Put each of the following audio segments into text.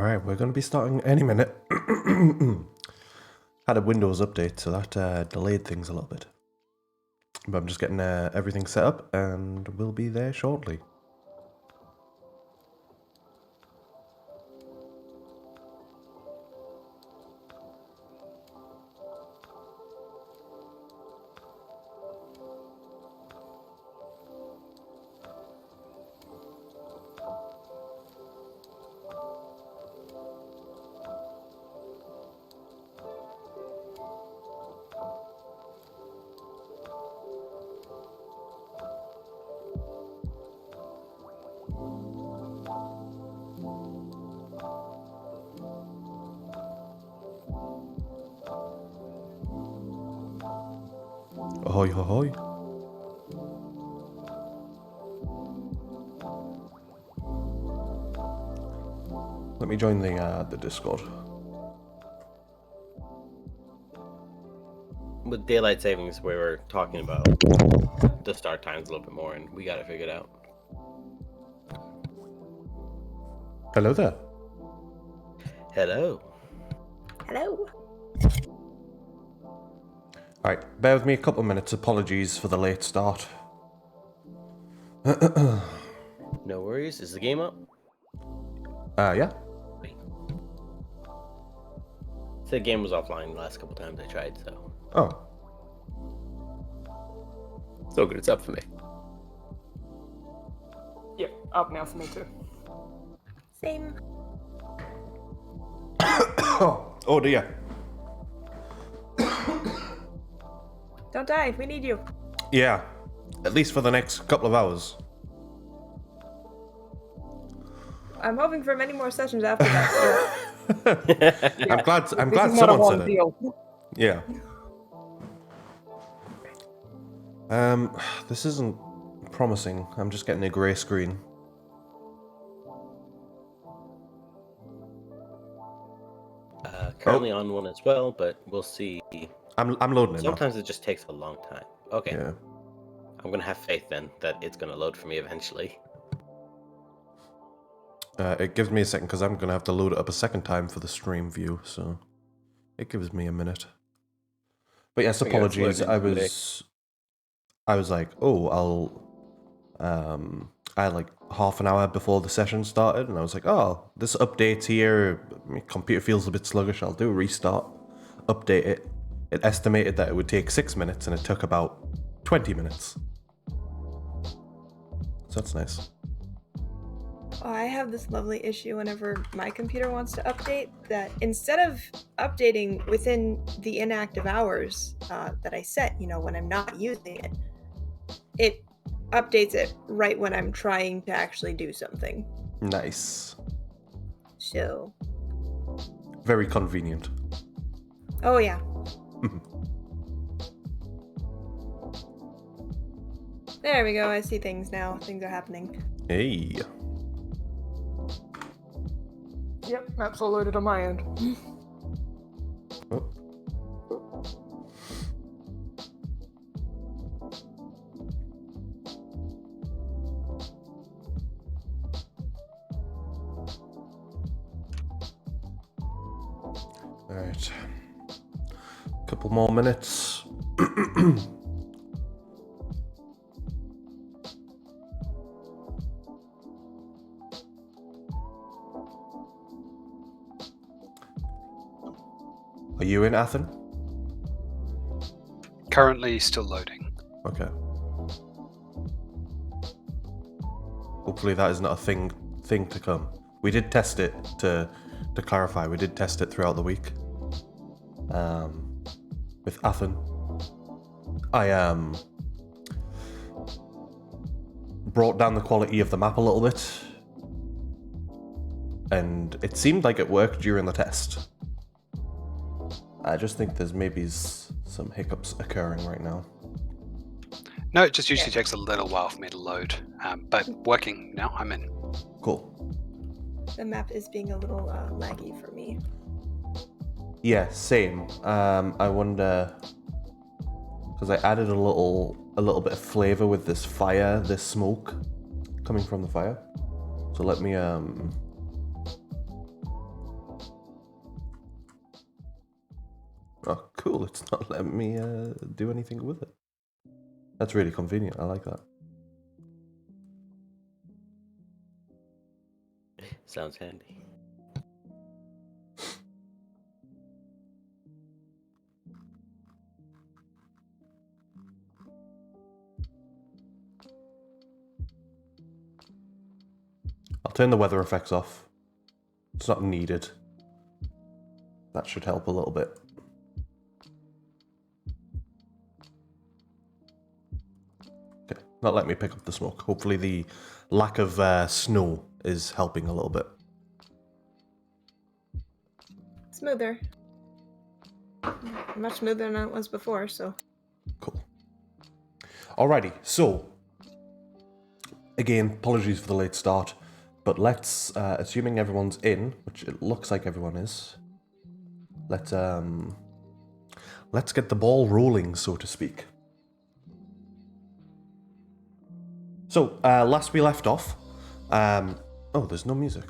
Alright, we're going to be starting any minute. Had a Windows update, so that delayed things a little bit. But I'm just getting everything set up, and we'll be there shortly. Ahoy, ahoy. Let me join the Discord. With daylight savings, we were talking about the start times a little bit more, and we got it figured out. Hello there. Hello. Hello. Alright, bear with me a couple of minutes. Apologies for the late start. No worries. Is the game up? Yeah. The game was offline the last couple times I tried, so. Oh. So good, it's up for me. Yep, up now for me too. Same. Oh dear. Don't die. We need you. Yeah. At least for the next couple of hours. I'm hoping for many more sessions after that. I'm glad This is not a someone one said it. deal. Yeah. This isn't promising. I'm just getting a grey screen. Currently on one as well, but we'll see. I'm loading it now. Sometimes it just takes a long time. Okay. Yeah. I'm gonna have faith then that it's gonna load for me eventually. It gives me a second because I'm gonna have to load it up a second time for the stream view, so it gives me a minute. But yes, I guess apologies. loading I was like, oh, I had like half an hour before the session started, and I was like, oh, this update's here. My computer feels a bit sluggish. I'll do a restart, update it. It estimated that it would take 6 minutes, and it took about 20 minutes. So that's nice. Oh, I have this lovely issue whenever my computer wants to update that instead of updating within the inactive hours that I set, when I'm not using it, it updates it right when I'm trying to actually do something. Nice. So. Very convenient. Oh, yeah. There we go. I see things now. Things are happening. Hey. Yep, maps all loaded on my end. Oh. Alright. Couple more minutes. Are you in Athens? Currently still loading. Okay. Hopefully that is not a thing to come. We did test it to clarify. We did test it throughout the week. With Athens. I brought down the quality of the map a little bit, and it seemed like it worked during the test. I just think there's maybe some hiccups occurring right now. No, it just usually takes a little while for me to load, but working now. I'm in. Cool. The map is being a little laggy for me. Yeah, same. I wonder, because I added a little bit of flavor with this fire, this smoke coming from the fire. So let me Oh, cool. It's not letting me do anything with it. That's really convenient. I like that. Sounds handy. I'll turn the weather effects off. It's not needed. That should help a little bit. Okay, not let me pick up the smoke. Hopefully the lack of snow is helping a little bit. Smoother. Much smoother than it was before, so. Cool. Alrighty, so again, apologies for the late start, but let's, assuming everyone's in, which it looks like everyone is, let's get the ball rolling, so to speak. So, last we left off, oh, there's no music.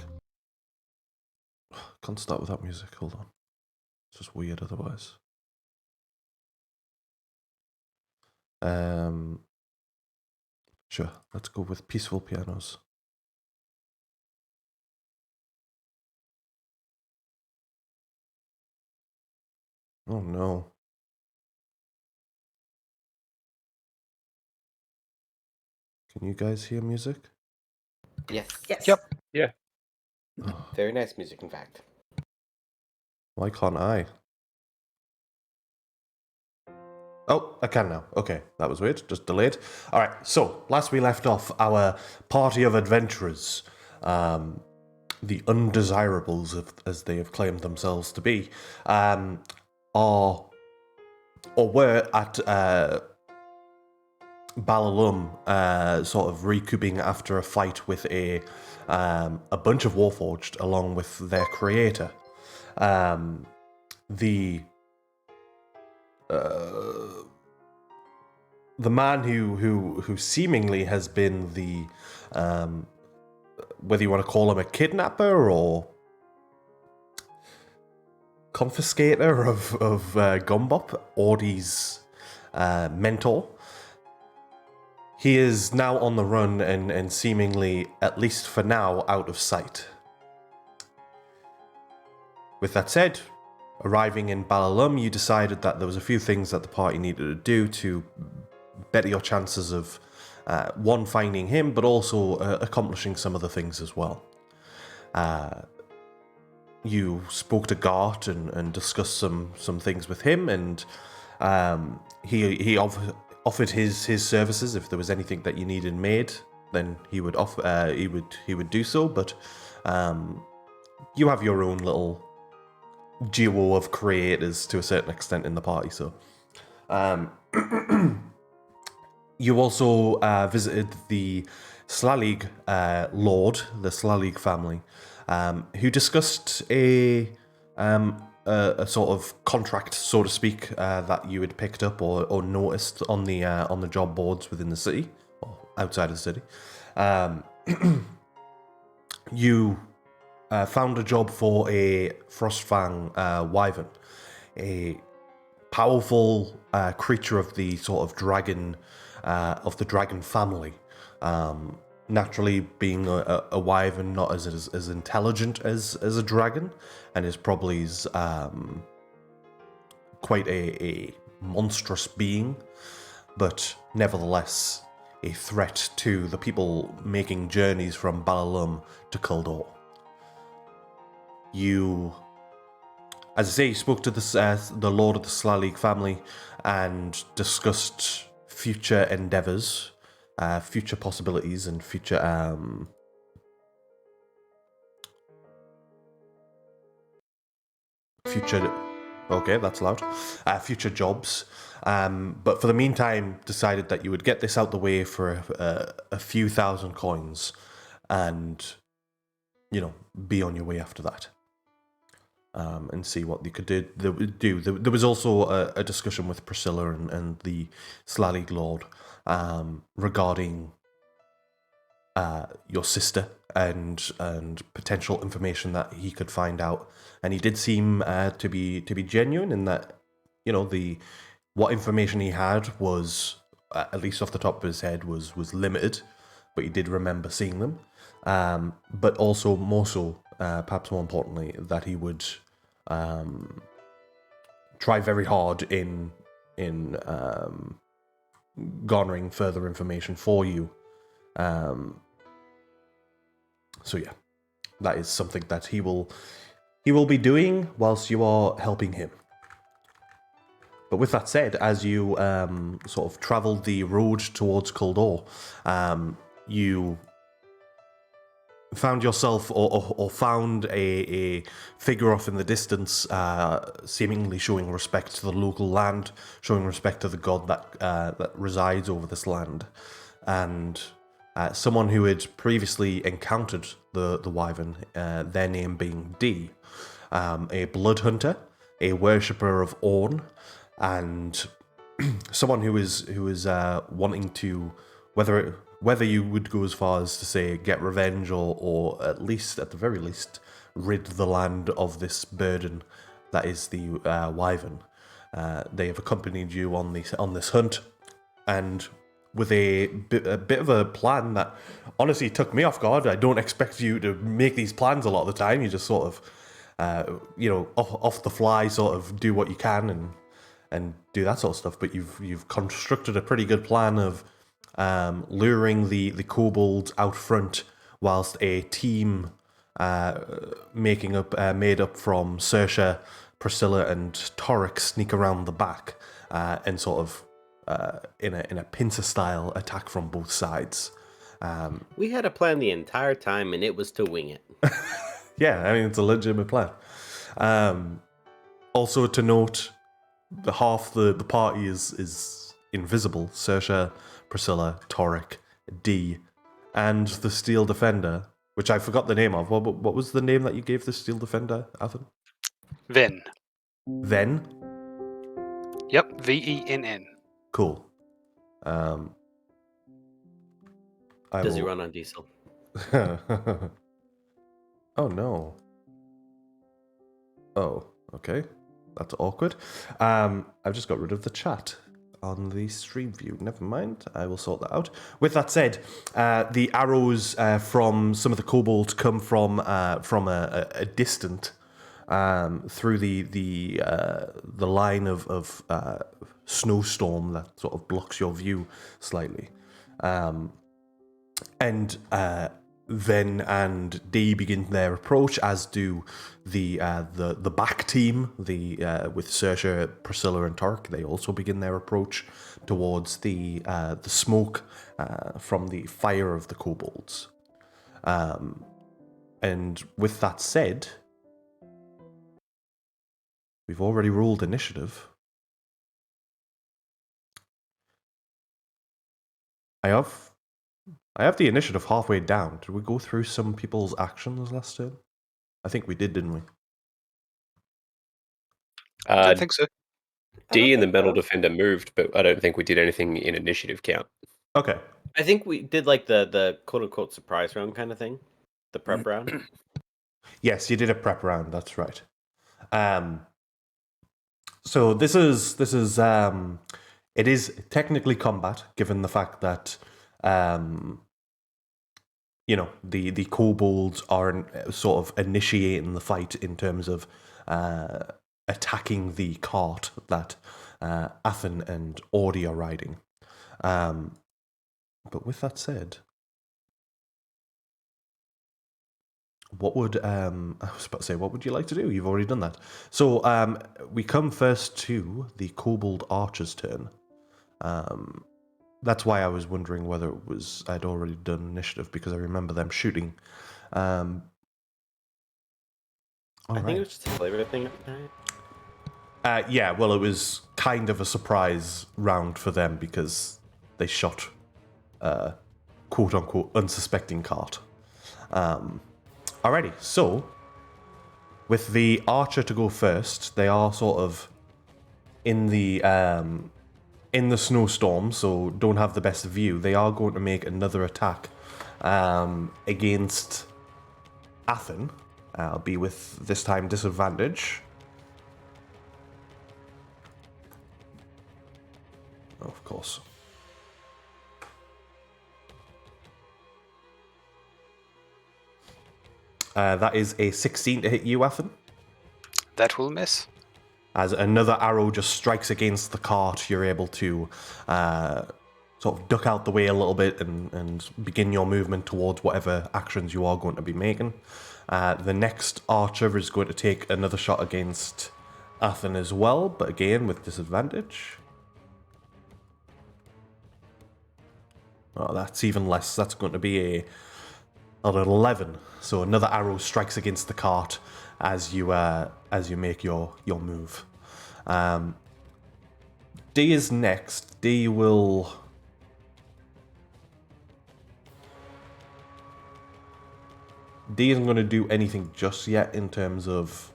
Can't start without music, hold on. It's just weird otherwise. Sure, let's go with peaceful pianos. Oh no. Can you guys hear music? Yes. Yes. Yep. Yeah. Oh, Very nice music, in fact. why can't I? Oh, I can now. Okay, that was weird. Just delayed. All right. So last we left off, our party of adventurers, the undesirables, as they have claimed themselves to be, are or were at Balalum, sort of recouping after a fight with a bunch of Warforged, along with their creator. The man who seemingly has been the whether you want to call him a kidnapper or confiscator of Gumbop, Ordy's mentor. He is now on the run and seemingly, at least for now, out of sight. With that said, arriving in Balalum, you decided that there was a few things that the party needed to do to better your chances of, one, finding him, but also accomplishing some other things as well. You spoke to Gart and discussed some things with him, and he offered his services. If there was anything that you needed made, then he would offer. He would do so. But you have your own little duo of creators to a certain extent in the party. So you also visited the Slalig Lord, the Slalig family, who discussed a sort of contract, so to speak, that you had picked up or noticed on the job boards within the city or outside of the city. You found a job for a Frostfang wyvern, a powerful creature of the sort of dragon family. Naturally, being a wyvern, not as intelligent as a dragon, and is probably quite a monstrous being, but nevertheless a threat to the people making journeys from Balalum to Kuldor. You, as I say, spoke to the Lord of the Slalig family and discussed future endeavors, future possibilities, and future okay, that's loud. Future jobs. But for the meantime, decided that you would get this out the way for a few thousand coins, and be on your way after that. And see what you could do. There was also a discussion with Priscilla and the Slalig Lord regarding your sister and potential information that he could find out. And he did seem to be genuine in that what information he had was, at least off the top of his head, was limited, but he did remember seeing them. But also, more so, perhaps more importantly, that he would try very hard in garnering further information for you. So yeah, that is something that he will be doing whilst you are helping him. But with that said, as you sort of travel the road towards Kuldor, you found yourself or found a figure off in the distance, seemingly showing respect to the local land, showing respect to the god that resides over this land, and someone who had previously encountered the wyvern, their name being D, a blood hunter, a worshipper of Orn, and someone who is wanting to, whether you would go as far as to say get revenge or at the very least rid the land of this burden that is the wyvern. They have accompanied you on this hunt, and with a bit of a plan that honestly took me off guard. I don't expect you to make these plans a lot of the time. You just sort of off the fly sort of do what you can and do that sort of stuff. But you've constructed a pretty good plan of luring the kobold out front, whilst a team made up from Saoirse, Priscilla, and Torek sneak around the back and sort of in a pincer style attack from both sides. We had a plan the entire time, and it was to wing it. Yeah, I mean, it's a legitimate plan. Also to note, half the party is invisible. Saoirse, Priscilla, Torek, D, and the Steel Defender, which I forgot the name of. What was the name that you gave the Steel Defender, Athen? Ven. Ven? Yep, Venn. Cool. Does he run on diesel? Oh no. Oh, okay. That's awkward. I've just got rid of the chat on the stream view. Never mind. I will sort that out. With that said, the arrows from some of the kobolds come from a distant through the line of snowstorm that sort of blocks your view slightly, and Ven and D begin their approach, as do the back team, with Saoirse, Priscilla, and Torek. They also begin their approach towards the smoke from the fire of the kobolds. And with that said, we've already rolled initiative. I have the initiative halfway down. Did we go through some people's actions last turn? I think we did, didn't we? I don't think so. D and the think Metal so. Defender moved, but I don't think we did anything in initiative count. Okay. I think we did like the quote unquote surprise round kind of thing, the prep round. Yes, you did a prep round. That's right. So this is it is technically combat, given the fact that the kobolds are sort of initiating the fight in terms of attacking the cart that Athen and Audi are riding. But with that said, what would I was about to say, what would you like to do? You've already done that. So we come first to the kobold archer's turn. That's why I was wondering whether it was I'd already done initiative, because I remember them shooting. I think it was just a flavor thing at the time. Yeah, well, it was kind of a surprise round for them because they shot quote-unquote unsuspecting cart. Alrighty, so with the archer to go first, they are sort of in the snowstorm, so don't have the best view. They are going to make another attack against Athen. I'll be with, this time, disadvantage. Of course. That is a 16 to hit you, Athen. That will miss. As another arrow just strikes against the cart, you're able to sort of duck out the way a little bit and begin your movement towards whatever actions you are going to be making. The next archer is going to take another shot against Athen as well, but again with disadvantage. Oh, that's even less. That's going to be an 11. So another arrow strikes against the cart as you make your move. D is next. D will. D isn't going to do anything just yet in terms of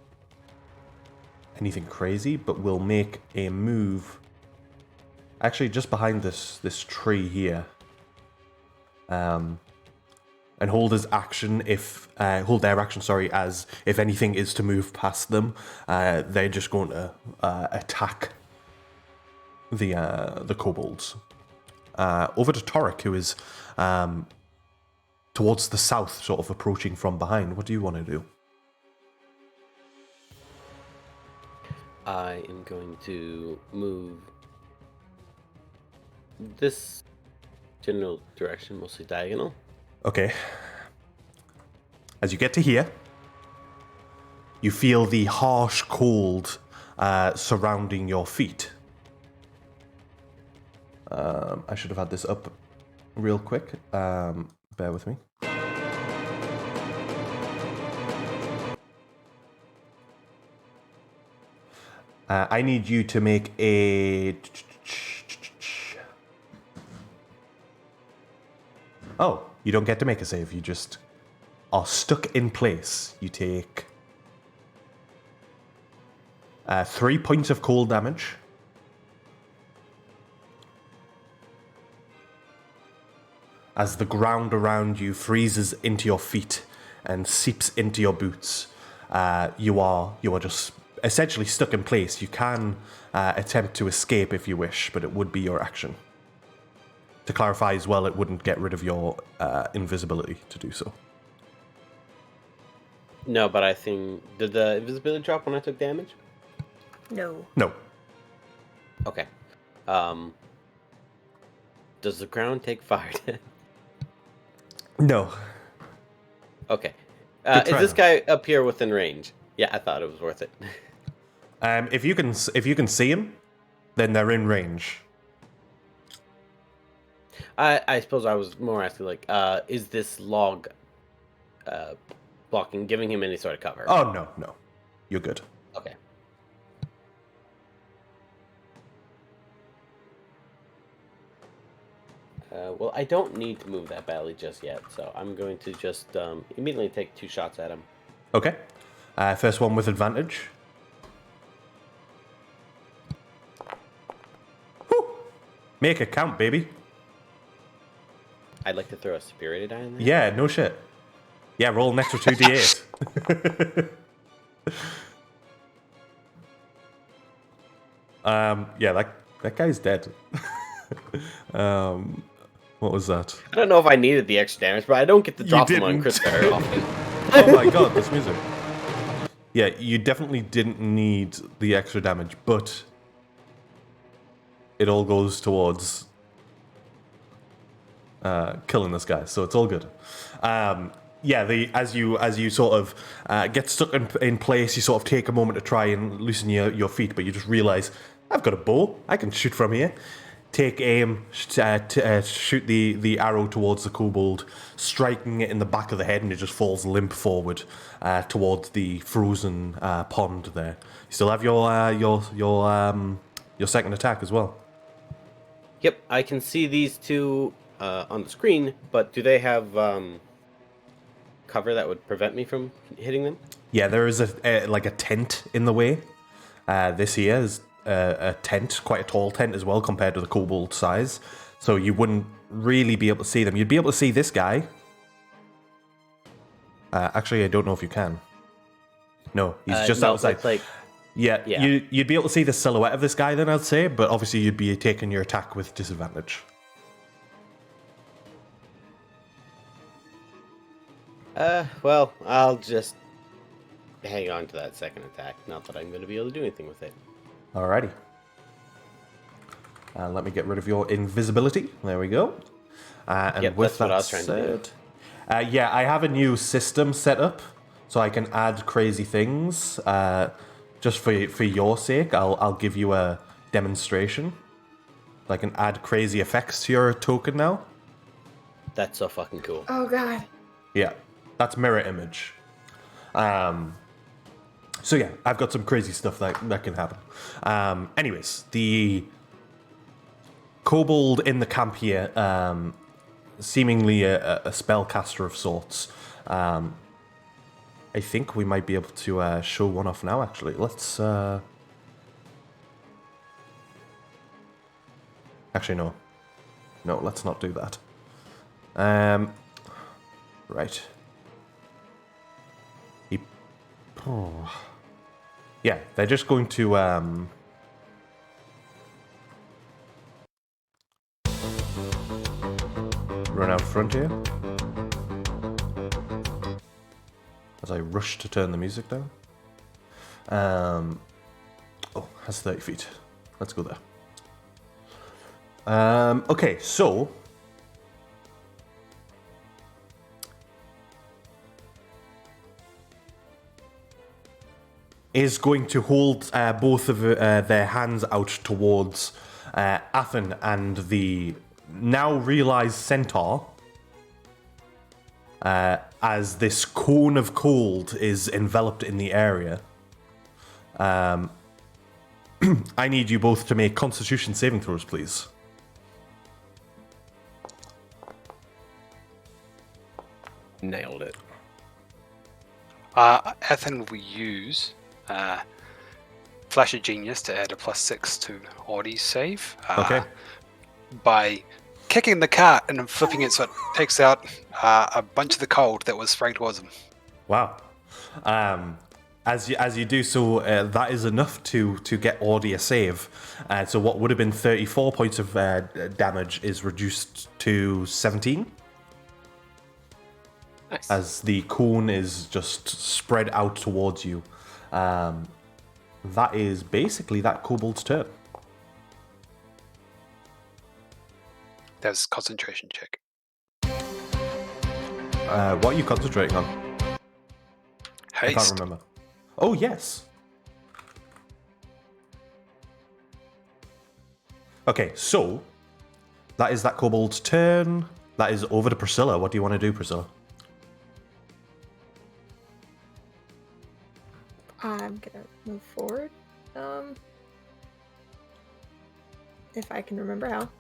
anything crazy, but will make a move. Actually, just behind this tree here. And hold his action hold their action, as if anything is to move past them, they're just going to attack the kobolds. Over to Torek, who is towards the south, sort of approaching from behind. What do you want to do? I am going to move this general direction, mostly diagonal. Okay. As you get to here, you feel the harsh cold surrounding your feet. I should have had this up real quick. Bear with me. I need you to make a... Oh, you don't get to make a save. You just are stuck in place. You take 3 points of cold damage. As the ground around you freezes into your feet and seeps into your boots, you are just essentially stuck in place. You can attempt to escape if you wish, but it would be your action. To clarify as well, it wouldn't get rid of your invisibility to do so. No, but I think... Did the invisibility drop when I took damage? No. No. Okay. Does the ground take fire? No. Okay. Good Is try, this though. guy up here within range? Yeah, I thought it was worth it. If you can see him, then they're in range. I suppose I was more asking, like, is this log blocking, giving him any sort of cover? Oh, no. You're good. Okay. Well, I don't need to move that badly just yet, so I'm going to just immediately take 2 shots at him. Okay. First one with advantage. Whew. Make it count, baby. I'd like to throw a superiority die in there. Yeah, no shit. Yeah, roll an extra 2d8. Yeah, that guy's dead. What was that? I don't know if I needed the extra damage, but I don't get to drop them on didn't. Chris very often. Oh my god, this music. Yeah, you definitely didn't need the extra damage, but it all goes towards killing this guy, so it's all good. Yeah, as you sort of get stuck in place, you sort of take a moment to try and loosen your feet, but you just realize, I've got a bow, I can shoot from here. Take aim, shoot the arrow towards the kobold, striking it in the back of the head, and it just falls limp forward towards the frozen pond there. You still have your second attack as well. Yep, I can see these two on the screen, but do they have cover that would prevent me from hitting them? Yeah, there is a tent in the way. This here is a tent, quite a tall tent as well compared to the kobold size. So you wouldn't really be able to see them. You'd be able to see this guy. Actually, I don't know if you can. No, he's just no, outside. it's like Yeah, Yeah. you'd be able to see the silhouette of this guy then, I'd say, but obviously you'd be taking your attack with disadvantage. Well, I'll just hang on to that second attack. Not that I'm going to be able to do anything with it. Alrighty. Let me get rid of your invisibility. There we go. And Yep, with that's what that I was trying to do. said, yeah, I have a new system set up, so I can add crazy things. Just for your sake, I'll give you a demonstration. I can add crazy effects to your token now. That's so fucking cool. Oh god. Yeah, that's mirror image. So yeah, I've got some crazy stuff that can happen. Anyways, the Kobold in the camp here, seemingly a spellcaster of sorts. I think we might be able to show one off now, actually. Let's... Actually, no. No, let's not do that. Right. Yeah, they're just going to... run out front here. As I rush to turn the music down. Oh, has 30 feet. Let's go there. Okay, so... is going to hold both of their hands out towards Athen and the now realized centaur, as this cone of cold is enveloped in the area. I need you both to make Constitution saving throws, please. Nailed it. Ethan will use Flash of Genius to add a +6 to Audie's save. Okay. By kicking the cart and then flipping it so it takes out a bunch of the cold that was spraying towards him. Wow. As you do so, that is enough to get Audie a save. So what would have been 34 points of damage is reduced to 17. Nice. As the cone is just spread out towards you. That is basically that kobold's turn. That's concentration check. What are you concentrating on? I can't Haste. remember. Oh, yes. Okay, so that is that kobold's turn. That is over to Priscilla. What do you want to do, Priscilla? I'm gonna move forward. If I can remember how.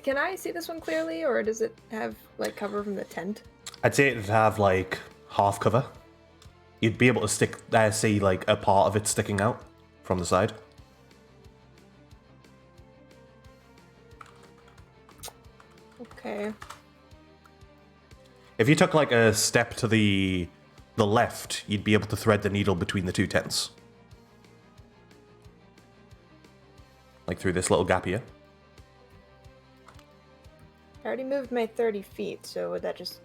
Can I see this one clearly, or does it have like cover from the tent? I'd say it'd have like half cover. You'd be able to see like a part of it sticking out from the side. Okay. If you took like a step to the left, you'd be able to thread the needle between the two tents. Like through this little gap here. I already moved my 30 feet, so would that just...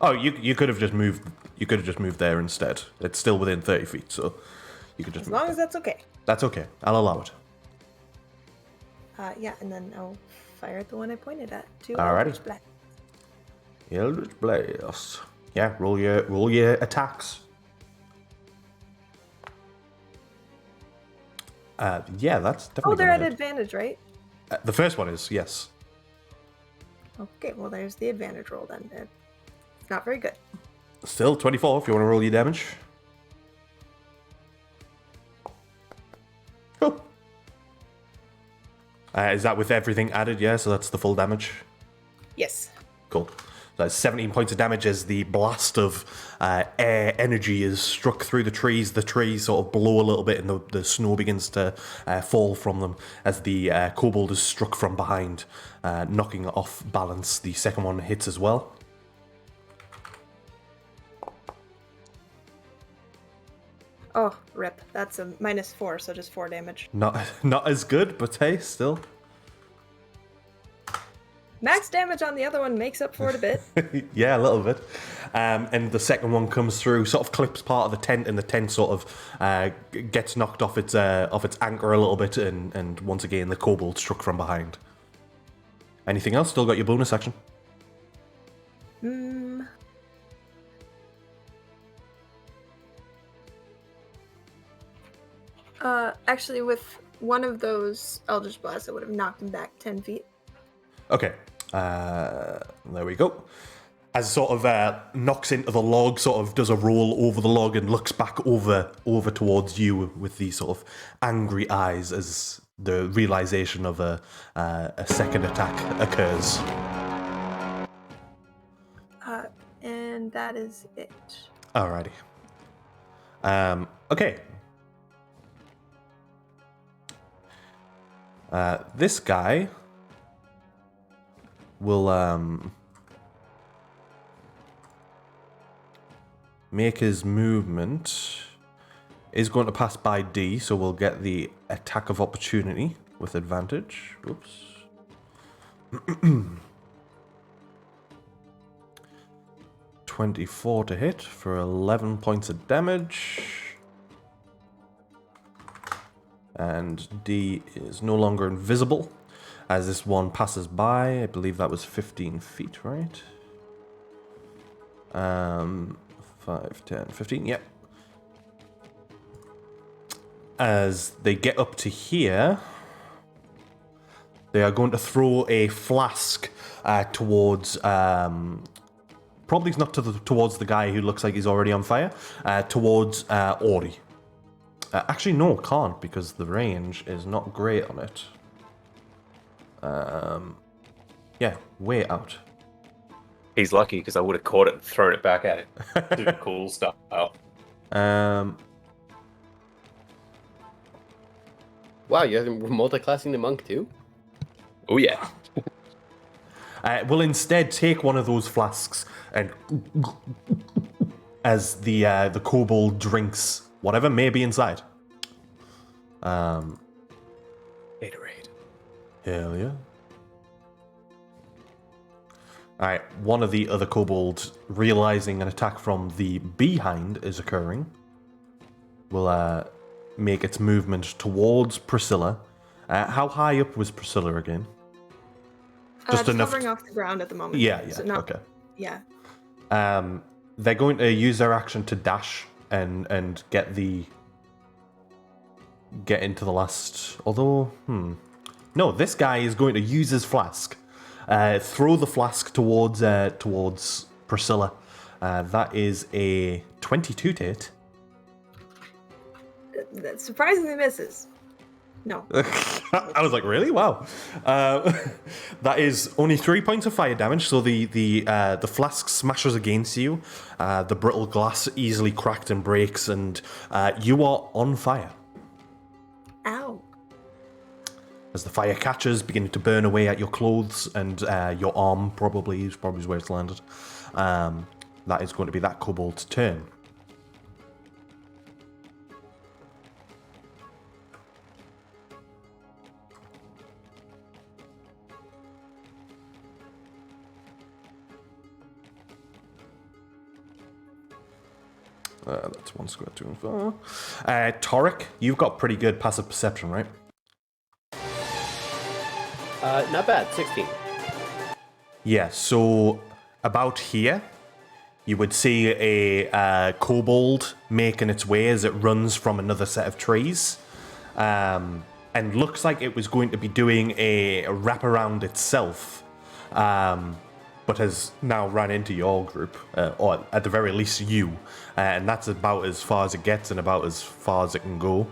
Oh, you could have just moved. You could have just moved there instead. It's still within 30 feet, so you could just. As move long as there. that's okay. That's okay. I'll allow it. Yeah, and then I'll fire at the one I pointed at. Alrighty. Eldritch Blast. Eldritch Blast. Yeah, roll your attacks. Yeah, that's definitely. Oh, they're at gonna hit. advantage, right? The first one is yes. Okay, well, there's the advantage roll then. It's not very good. Still 24 if you want to roll your damage. Cool. Is that with everything added? Yeah, so that's the full damage. Yes. Cool. That's 17 points of damage as the blast of air energy is struck through the trees. The trees sort of blow a little bit and the snow begins to fall from them as the kobold is struck from behind, knocking it off balance. The second one hits as well. Oh, rip. That's a -4, so just 4 damage. Not as good, but hey, still. Max damage on the other one makes up for it a bit. Yeah, a little bit. And the second one comes through, sort of clips part of the tent, and the tent sort of gets knocked off its anchor a little bit, and once again the kobold struck from behind. Anything else? Still got your bonus action. Actually, with one of those Eldritch Blasts, I would have knocked him back 10 feet. Okay, there we go. As it sort of knocks into the log, sort of does a roll over the log and looks back over towards you with these sort of angry eyes as the realization of a second attack occurs. And that is it. Alrighty. Okay. This guy will make his movement. Is going to pass by D, so we'll get the attack of opportunity with advantage. Oops. 24 to hit for 11 points of damage. And D is no longer invisible as this one passes by. I believe that was 15 feet, right? 5, 10, 15, yep. As they get up to here, they are going to throw a flask towards, probably not towards the guy who looks like he's already on fire, towards Ori. Actually, no, can't, because the range is not great on it. Yeah, way out. He's lucky because I would have caught it and thrown it back at him. Super cool style. Wow, you're multi-classing the monk too? Oh yeah. We'll instead take one of those flasks and as the kobold drinks whatever may be inside. Gatorade. Hell yeah. Alright, one of the other kobolds, realizing an attack from the behind is occurring, will make its movement towards Priscilla. How high up was Priscilla again? Just enough hovering off the ground at the moment. Yeah, so okay. Yeah. They're going to use their action to dash and get into the last. Although, no, this guy is going to use his flask. Throw the flask towards Priscilla. That is a 22 to hit. That surprisingly misses. No. I was like, really? Wow. That is only 3 points of fire damage. So the flask smashes against you. The brittle glass easily cracked and breaks, and you are on fire. Ow. As the fire catches, beginning to burn away at your clothes and your arm, probably is where it's landed. That is going to be that kobold's turn. That's 1 square, 2 and 4. Torek, you've got pretty good passive perception, right? Not bad, 16. Yeah, so about here, you would see a kobold making its way as it runs from another set of trees. And looks like it was going to be doing a wraparound itself. But has now ran into your group, or at the very least you, and that's about as far as it gets and about as far as it can go.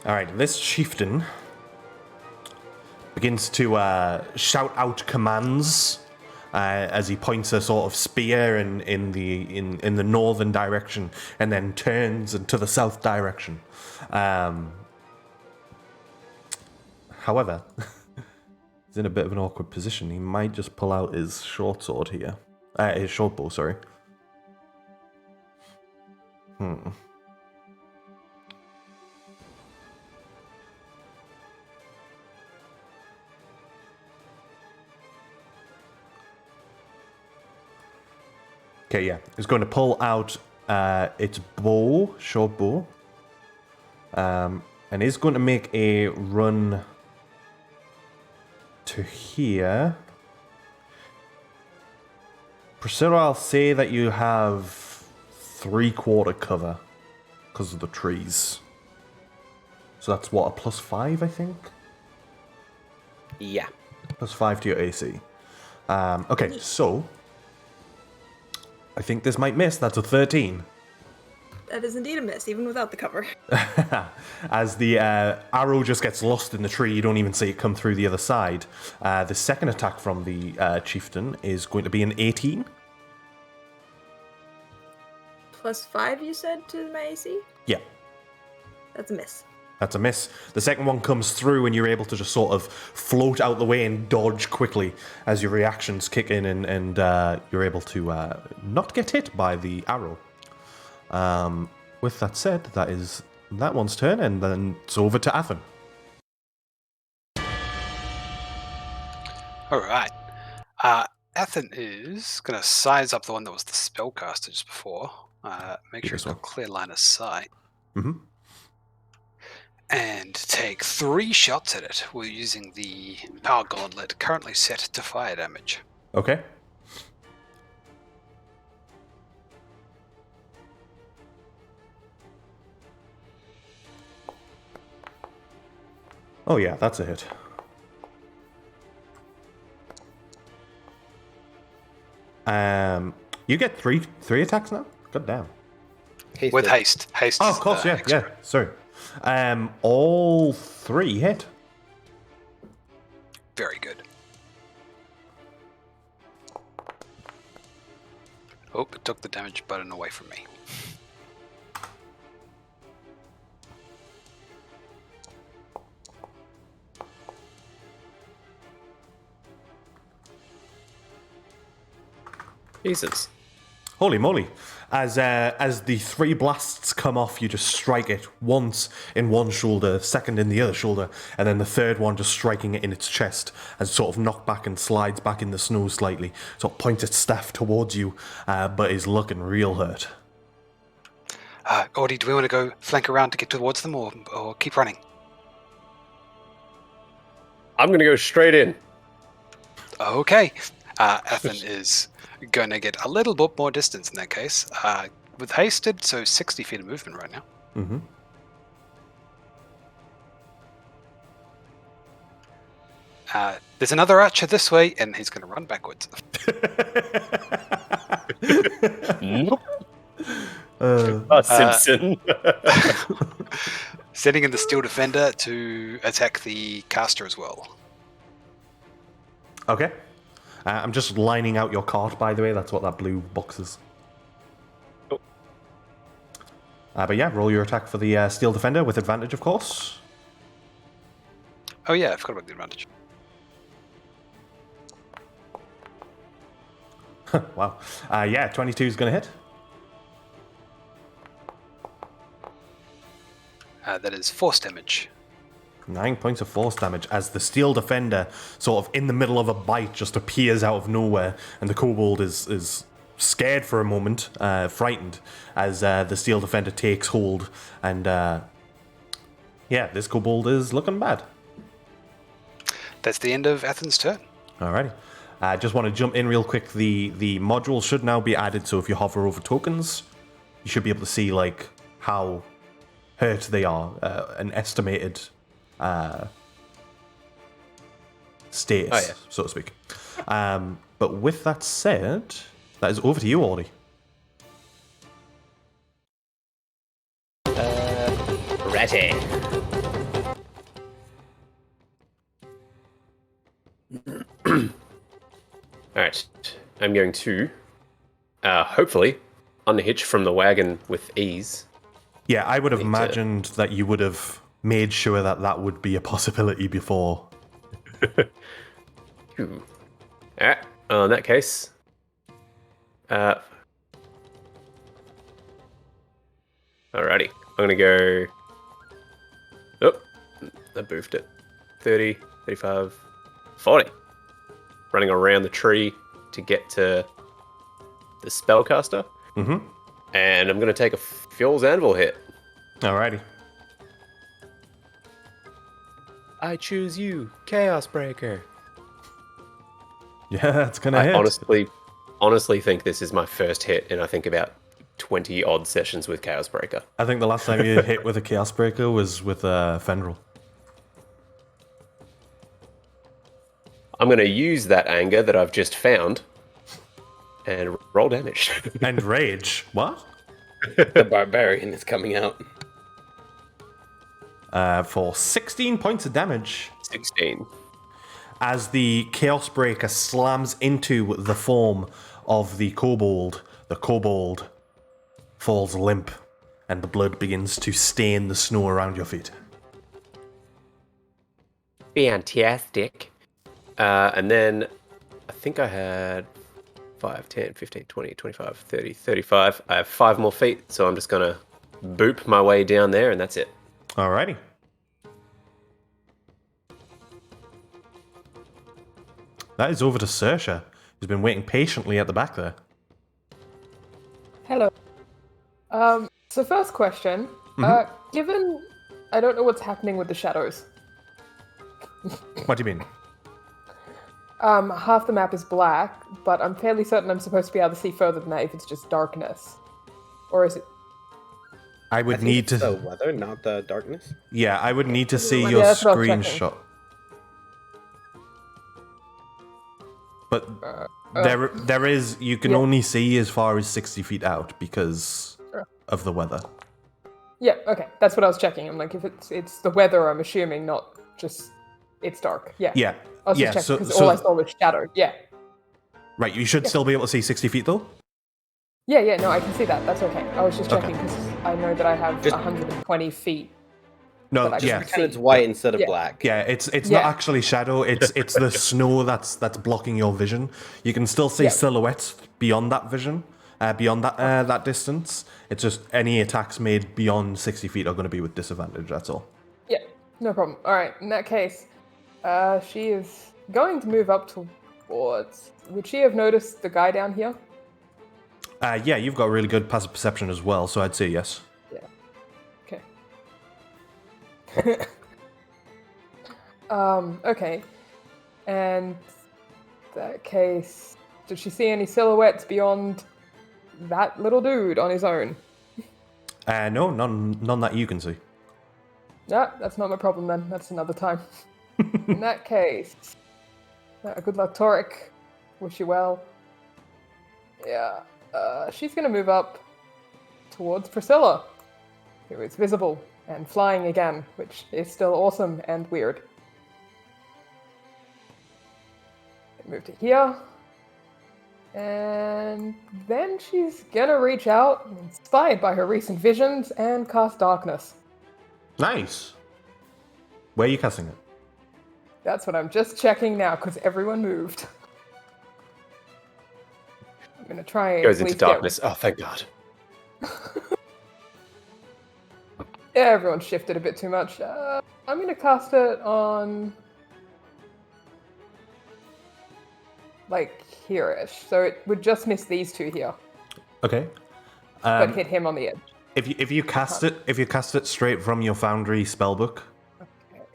All right, this chieftain begins to shout out commands as he points a sort of spear in the northern direction, and then turns into the south direction. However, he's in a bit of an awkward position. He might just pull out his short sword here, his short bow. Sorry. Okay, yeah. He's going to pull out its bow, short bow, and is going to make a run to here. Priscilla, I'll say that you have 3/4 cover because of the trees. So that's what, a +5, I think? Yeah. +5 to your AC. Okay, so I think this might miss. That's a 13. That is indeed a miss, even without the cover. As the arrow just gets lost in the tree, you don't even see it come through the other side. The second attack from the chieftain is going to be an 18. +5, you said, to my AC? Yeah, That's a miss. that's a miss. The second one comes through, and you're able to just sort of float out the way and dodge quickly as your reactions kick in, and you're able to not get hit by the arrow. With that said, that is that one's turn, and then it's over to Athen. All right. Athen is going to size up the one that was the spellcaster just before. Make sure it's got a clear line of sight. Mm-hmm. And take 3 shots at it. We're using the power gauntlet, currently set to fire damage. Okay. Oh yeah, that's a hit. You get three attacks now? God damn. With haste. Haste. Oh, is of course, the yeah, extra. yeah. Sorry. All 3 hit. Very good. Oh, it took the damage button away from me. Jesus. Holy moly. As the 3 blasts come off, you just strike it once in one shoulder, second in the other shoulder, and then the third one just striking it in its chest as it sort of knocked back and slides back in the snow slightly. Sort of points its staff towards you, but is looking real hurt. Audie, do we want to go flank around to get towards them or keep running? I'm going to go straight in. Okay. Athen is going to get a little bit more distance in that case. With hasted, so 60 feet of movement right now. Mm-hmm. There's another archer this way, and he's going to run backwards. Nope. Simpson. Sending in the Steel Defender to attack the caster as well. Okay. I'm just lining out your cart, by the way. That's what that blue box is. Oh. But yeah, roll your attack for the Steel Defender with advantage, of course. Oh yeah, I forgot about the advantage. Wow. Yeah, 22 is going to hit. That is force damage. 9 points of force damage as the Steel Defender, sort of in the middle of a bite, just appears out of nowhere, and the Kobold is scared for a moment, frightened, as the Steel Defender takes hold, and yeah, this Kobold is looking bad. That's the end of Athen's turn. Alrighty. I just want to jump in real quick. The module should now be added, so if you hover over tokens, you should be able to see like how hurt they are, an estimated status, so to speak. But with that said, that is over to you, Audie. Ready. Alright. I'm going to, hopefully, unhitch from the wagon with ease. Yeah, I would have Need to- imagined that you would have made sure that that would be a possibility before. Ooh. Alright. In that case. Alrighty. I'm gonna go. Oh, I boofed it. 30, 35, 40. Running around the tree to get to the spellcaster. Mm-hmm. And I'm gonna take a Fuel's Anvil hit. Alrighty. I choose you, Chaos Breaker. Yeah, it's gonna I hit. honestly think this is my first hit in I think about 20 odd sessions with Chaos Breaker. I think the last time you hit with a Chaos Breaker was with Fendril. I'm gonna use that anger that I've just found and roll damage. And Rage. What? The barbarian is coming out. For 16 points of damage. 16. As the Chaos Breaker slams into the form of the kobold falls limp, and the blood begins to stain the snow around your feet. Fantastic. And then I think I had 5, 10, 15, 20, 25, 30, 35. I have 5 more feet, so I'm just going to boop my way down there, and that's it. Alrighty. That is over to Saoirse, who's been waiting patiently at the back there. Hello. So first question. Given I don't know what's happening with the shadows. What do you mean? Half the map is black, but I'm fairly certain I'm supposed to be able to see further than that if it's just darkness. Or is it? I would need to. the weather, not the darkness. Yeah, I would need to see Yeah, your that's what I was checking. screenshot. But there is, you can yeah. only see as far as 60 feet out because of the weather. Yeah, okay. That's what I was checking. I'm like, if it's the weather, I'm assuming, not just it's dark. Yeah. Yeah. I was Yeah, just checking because so- all I saw was shadow. Yeah. Right, you should still be able to see 60 feet though? Yeah, no, I can see that. That's okay. I was just Okay. checking because I know that I have Just- 120 feet. No, But I yeah. just- And it's white instead of Yeah. black. Yeah, it's not Yeah. actually shadow, it's the snow that's blocking your vision. You can still see Yeah. silhouettes beyond that vision, beyond that distance. It's just any attacks made beyond 60 feet are going to be with disadvantage, that's all. Yeah, no problem. All right, in that case, she is going to move up towards. Would she have noticed the guy down here? Yeah, you've got really good passive perception as well, so I'd say yes. Yeah. Okay. Okay. And that case, did she see any silhouettes beyond that little dude on his own? No, none that you can see. No, that's not my problem then. That's another time. In that case, good luck, Toric. Wish you well. Yeah, she's gonna move up towards Priscilla, who is visible and flying again, which is still awesome and weird. Move to here. And then she's gonna reach out, inspired by her recent visions, and cast Darkness. Nice. Where are you casting it? That's what I'm just checking now, because everyone moved. I'm gonna try and Goes at into least get- darkness. Oh, thank God. Yeah, everyone shifted a bit too much. I'm gonna cast it on... like, here-ish. So it would just miss these two here, Okay. but hit him on the edge. If you cast it straight from your Foundry spellbook,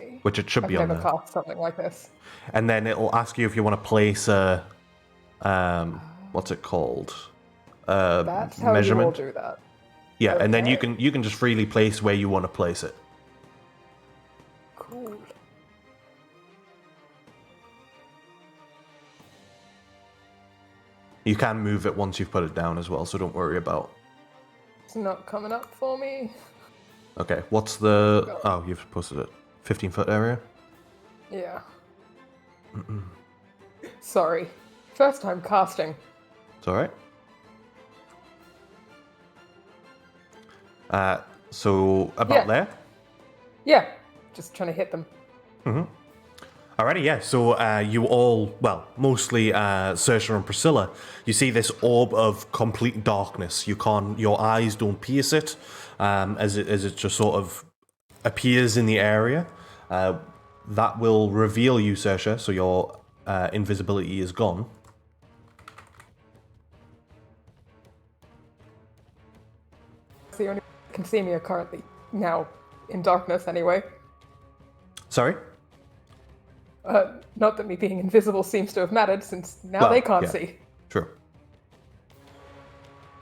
Okay. which it should I've be on never there, cast something like this. and then it'll ask you if you want to place a what's it called? That's how Measurement. you will do that. Yeah, and then you Okay. can just freely place where you want to place it. Cool. You can move it once you've put it down as well, so don't worry about. It's not coming up for me. Okay, what's the? Oh, you've posted it. 15-foot area. Yeah. Sorry. First time casting. It's alright. So, about Yeah. there? Yeah, just trying to hit them. Alrighty, yeah. So you all, well, mostly Saoirse and Priscilla, you see this orb of complete darkness. Your eyes don't pierce it, as it just sort of appears in the area. That will reveal you, Saoirse, so your invisibility is gone. It's the only one that can see me currently now in darkness anyway. Sorry? Not that me being invisible seems to have mattered, since now Well, they can't yeah. see. True.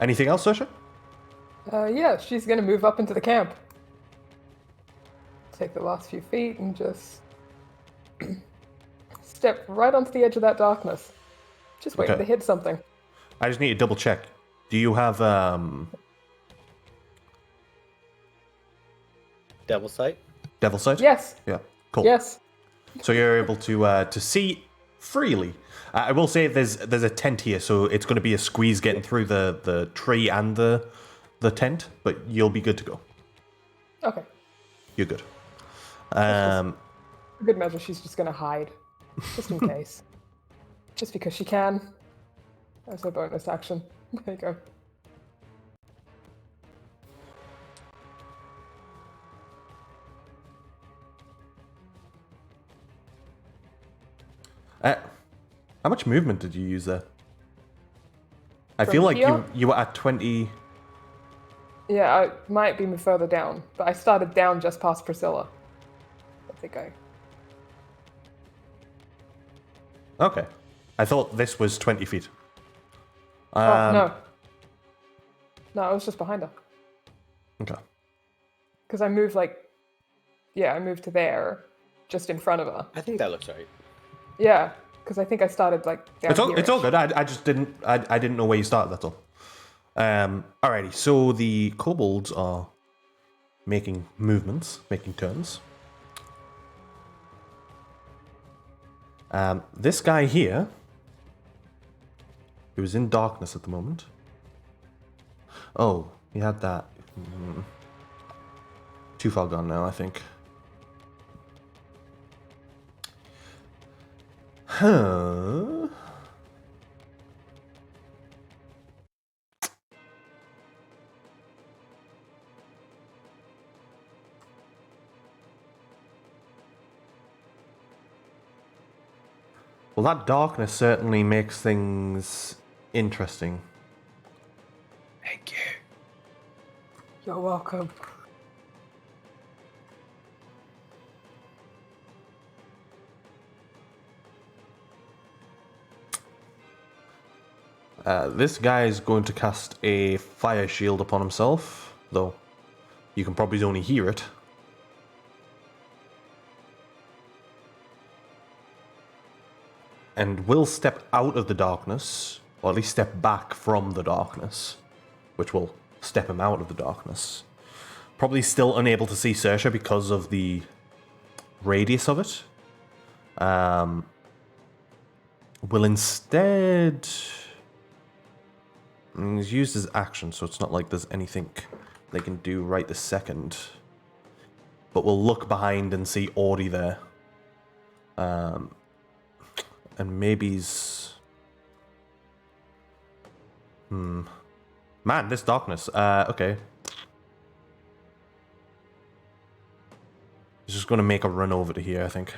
Anything else, Saoirse? Yeah, she's gonna move up into the camp. Take the last few feet and just step right onto the edge of that darkness. Just waiting Okay. to hit something. I just need to double check. Do you have Devil sight. Devil Sight? Yes, Yeah. Cool. yes. So you're able to see freely. I will say there's a tent here, so it's going to be a squeeze getting through the tree and the tent, but you'll be good to go. Okay. You're good. For good measure, she's just gonna hide. Just in case. Just because she can. As a bonus action. There you go. How much movement did you use there? I From feel like here? you were at 20. Yeah, I might be further down, but I started down just past Priscilla. I think I... Okay. I thought this was 20 feet. Oh, no. No, I was just behind her. Okay. Because I moved, Yeah, I moved to there, just in front of her. I think that looks right. Yeah, because I think I started, down It's all here-ish. good. I just didn't I didn't know where you started, that's all. Alrighty, so the kobolds are making movements, making turns. This guy here, who is in darkness at the moment. Oh, he had that. Too far gone now, I think. Huh. Well, that darkness certainly makes things interesting. Thank you. You're welcome. This guy is going to cast a fire shield upon himself, though you can probably only hear it. And will step out of the darkness, or at least step back from the darkness, which will step him out of the darkness. Probably still unable to see Saoirse because of the radius of it. Will instead... he's used his action, so it's not like there's anything they can do right this second. But we'll look behind and see Audie there. And maybe he's... Man, this darkness. Okay. He's just going to make a run over to here, I think.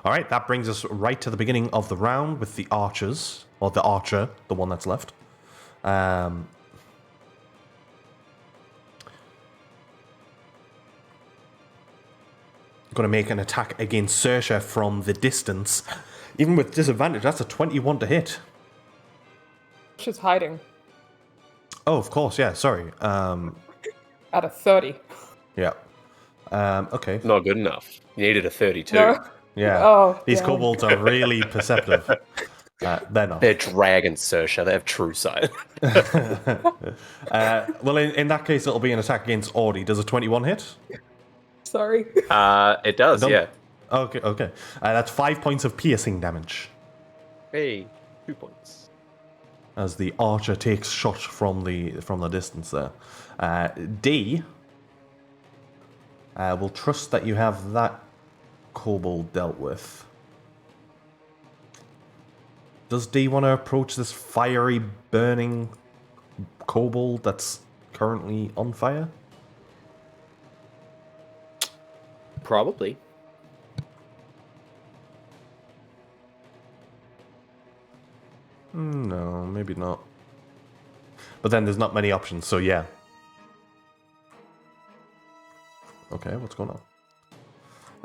Alright, that brings us right to the beginning of the round with the archers. Or the archer, the one that's left. Going to make an attack against Saoirse from the distance. Even with disadvantage, that's a 21 to hit. She's hiding. Oh, of course, yeah, sorry. At a 30. Yeah. Okay. Not good enough. You needed a 32. No. Yeah. Oh, These yeah. kobolds are really perceptive. They're not. They're dragons, Saoirse. They have true sight. Well, in that case, it'll be an attack against Audie. Does a 21 hit? Sorry. It does, Don't- yeah. Okay. That's 5 points of piercing damage Hey, 2 points. as the archer takes shot from the distance there. D, we'll trust that you have that kobold dealt with. Does D want to approach this fiery, burning kobold that's currently on fire? Probably. No, maybe not. But then there's not many options, so yeah. Okay, what's going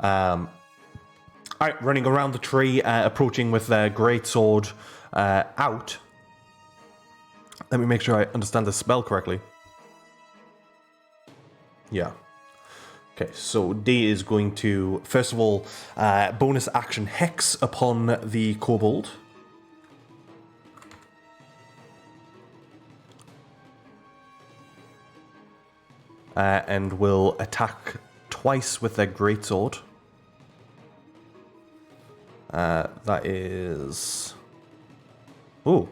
on? Alright, running around the tree, approaching with their greatsword out. Let me make sure I understand the spell correctly. Yeah. Okay, so D is going to, first of all, bonus action Hex upon the Kobold. And will attack twice with their greatsword. That is... Ooh.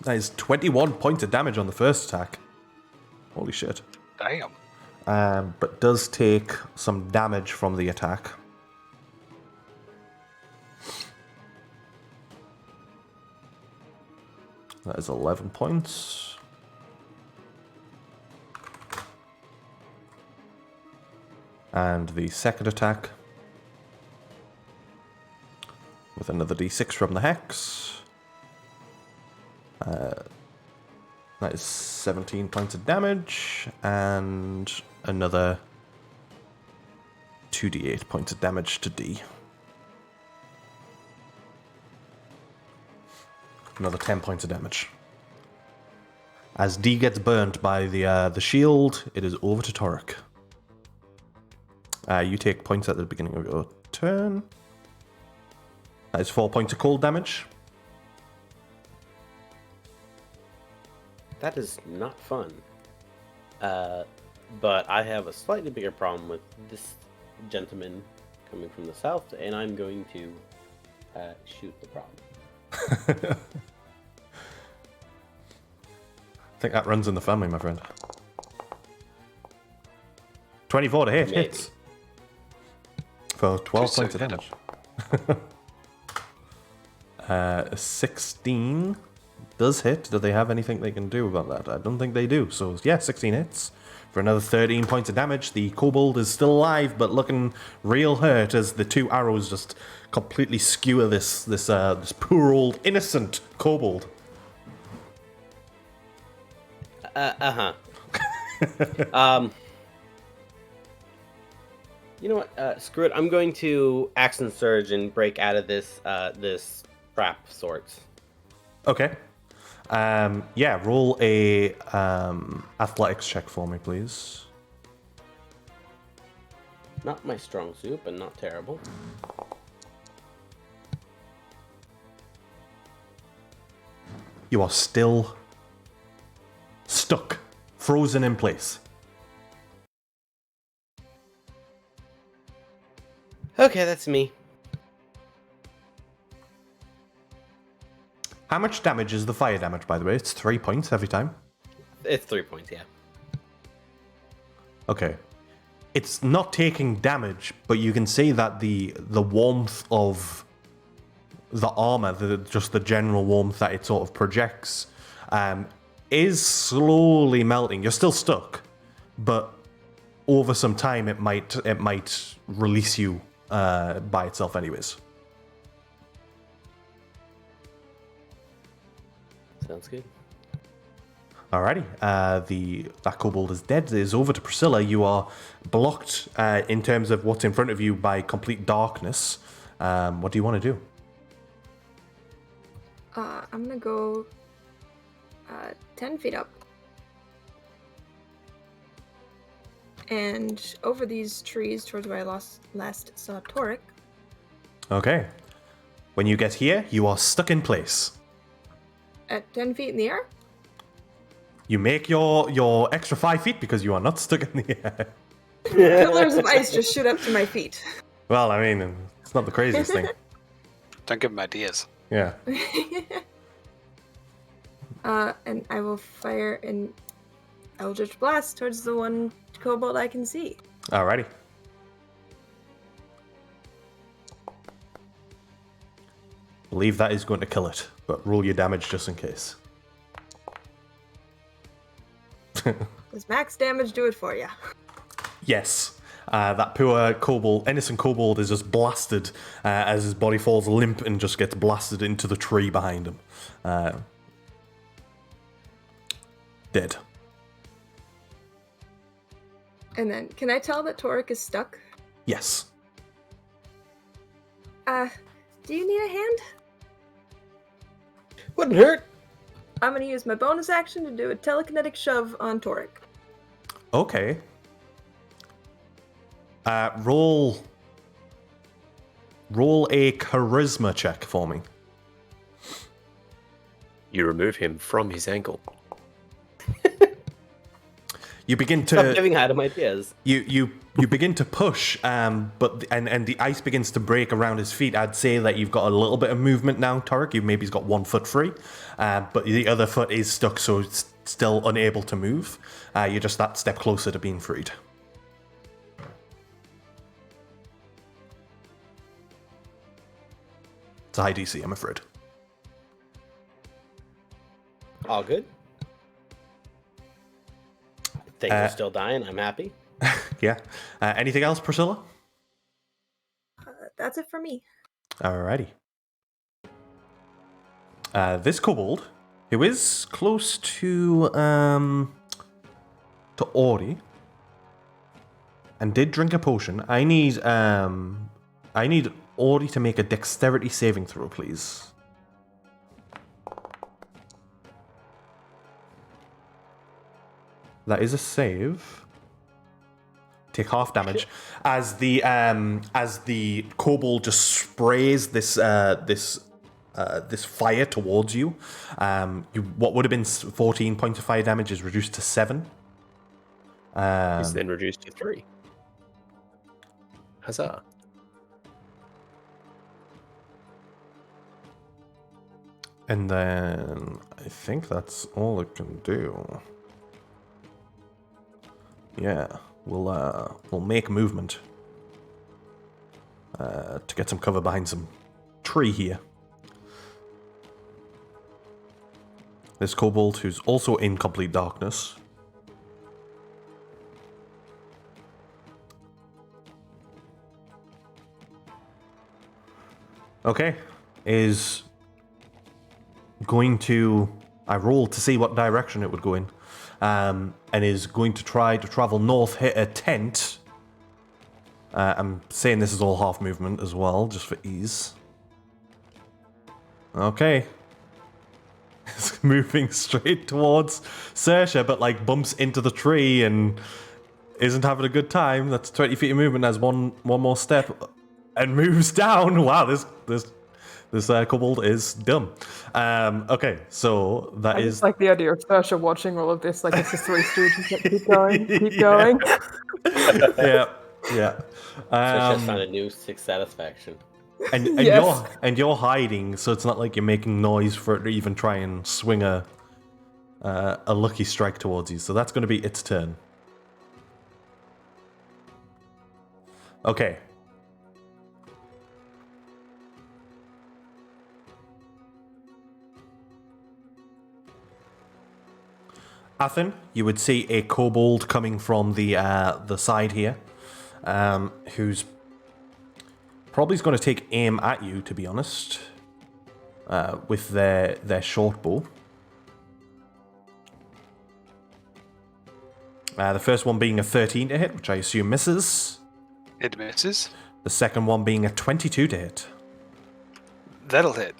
That is 21 points of damage on the first attack. Holy shit. Damn. But does take some damage from the attack. That is 11 points. And the second attack with another d6 from the hex. That is 17 points of damage and another 2d8 points of damage to D. Another 10 points of damage. As D gets burned by the shield, it is over to Torek. You take points at the beginning of your turn. That is 4 points of cold damage. That is not fun. But I have a slightly bigger problem with this gentleman coming from the south, and I'm going to shoot the problem. I think that runs in the family, my friend. 24 to hit. Maybe. Hits. For 12 Just so points of hit damage. 16 does hit. Do they have anything they can do about that? I don't think they do. So, yeah, 16 hits. For another 13 points of damage. The kobold is still alive, but looking real hurt as the two arrows just completely skewer this poor old innocent kobold. You know what? Screw it. I'm going to Action Surge and break out of this this trap sorts. Okay. Yeah, roll a athletics check for me, please. Not my strong suit, but not terrible. You are still stuck, frozen in place. Okay, that's me. How much damage is the fire damage, by the way? It's 3 points every time. It's 3 points, yeah. Okay. It's not taking damage, but you can see that the warmth of the armor, just the general warmth that it sort of projects, is slowly melting. You're still stuck, but over some time it might release you by itself anyways. Sounds good. Alrighty, that kobold is dead. It is over to Priscilla. You are blocked in terms of what's in front of you by complete darkness. What do you want to do? I'm gonna go 10 feet up. And over these trees towards where I last saw Torek. Okay. When you get here, you are stuck in place. At 10 feet in the air? You make your extra 5 feet because you are not stuck in the air. Pillars of ice just shoot up to my feet. Well, I mean, it's not the craziest thing. Don't give him ideas. Yeah. And I will fire an Eldritch Blast towards the one kobold I can see. Alrighty. Believe that is going to kill it, but roll your damage just in case. Does max damage do it for you? Yes. That poor kobold, innocent kobold, is just blasted as his body falls limp and just gets blasted into the tree behind him. Dead. And then, can I tell that Torek is stuck? Yes. Do you need a hand? Wouldn't hurt. I'm gonna use my bonus action to do a telekinetic shove on Torek. Okay. Roll a charisma check for me. You remove him from his ankle. You begin Stop to giving Adam ideas. you begin to push, but the ice begins to break around his feet. I'd say that you've got a little bit of movement now, Torek. You maybe's got 1 foot free, but the other foot is stuck, so it's still unable to move. You're just that step closer to being freed. It's a high DC, I'm afraid. All good. Things are still dying. I'm happy. Yeah. Anything else, Priscilla? That's it for me. Alrighty. This kobold, who is close to Ori, and did drink a potion. I need Ori to make a dexterity saving throw, please. That is a save. Take half damage as the kobold just sprays this fire towards you. What would have been 14 points of fire damage is reduced to 7. He's then reduced to 3. Huzzah. And then I think that's all it can do. Yeah, we'll make movement to get some cover behind some tree here. This kobold, who's also in complete darkness. Okay, is going to... I rolled to see what direction it would go in. And is going to try to travel north, hit a tent. I'm saying this is all half movement as well, just for ease. Okay. It's moving straight towards Saoirse, but like bumps into the tree and isn't having a good time. That's 20 feet of movement, has one more step and moves down. Wow, this kobold is dumb. Okay, so that I is just like the idea of Saoirse watching all of this, like it's the Three Stooges. Like, keep going, keep going. yeah. So just found a new sixth satisfaction. And Yes. you're hiding, so it's not like you're making noise for it to even try and swing a lucky strike towards you. So that's going to be its turn. Okay. Athen, you would see a kobold coming from the side here, who's probably going to take aim at you, to be honest, with their short bow. The first one being a 13 to hit, which I assume misses. it misses. The second one being a 22 to hit. That'll hit.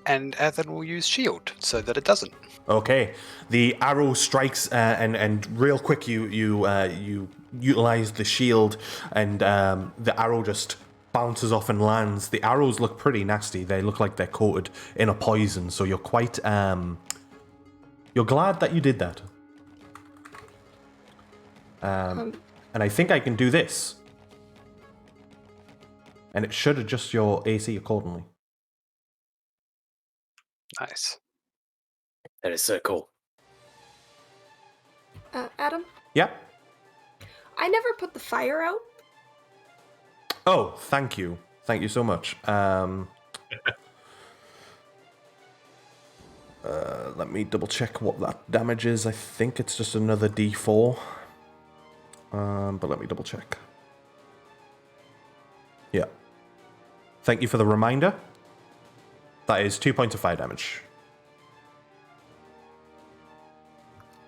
And Ethan will use shield so that it doesn't. Okay, the arrow strikes, and real quick you utilize the shield, and the arrow just bounces off and lands. The arrows look pretty nasty. They look like they're coated in a poison, so you're quite You're glad that you did that. And I think I can do this. And it should adjust your AC accordingly. Nice. That is so cool. Adam, Yeah. I never put the fire out. Oh, thank you. Thank you so much. Let me double check what that damage is. I think it's just another D4. But let me double check. Yeah. Thank you for the reminder. That is 2 points of fire damage.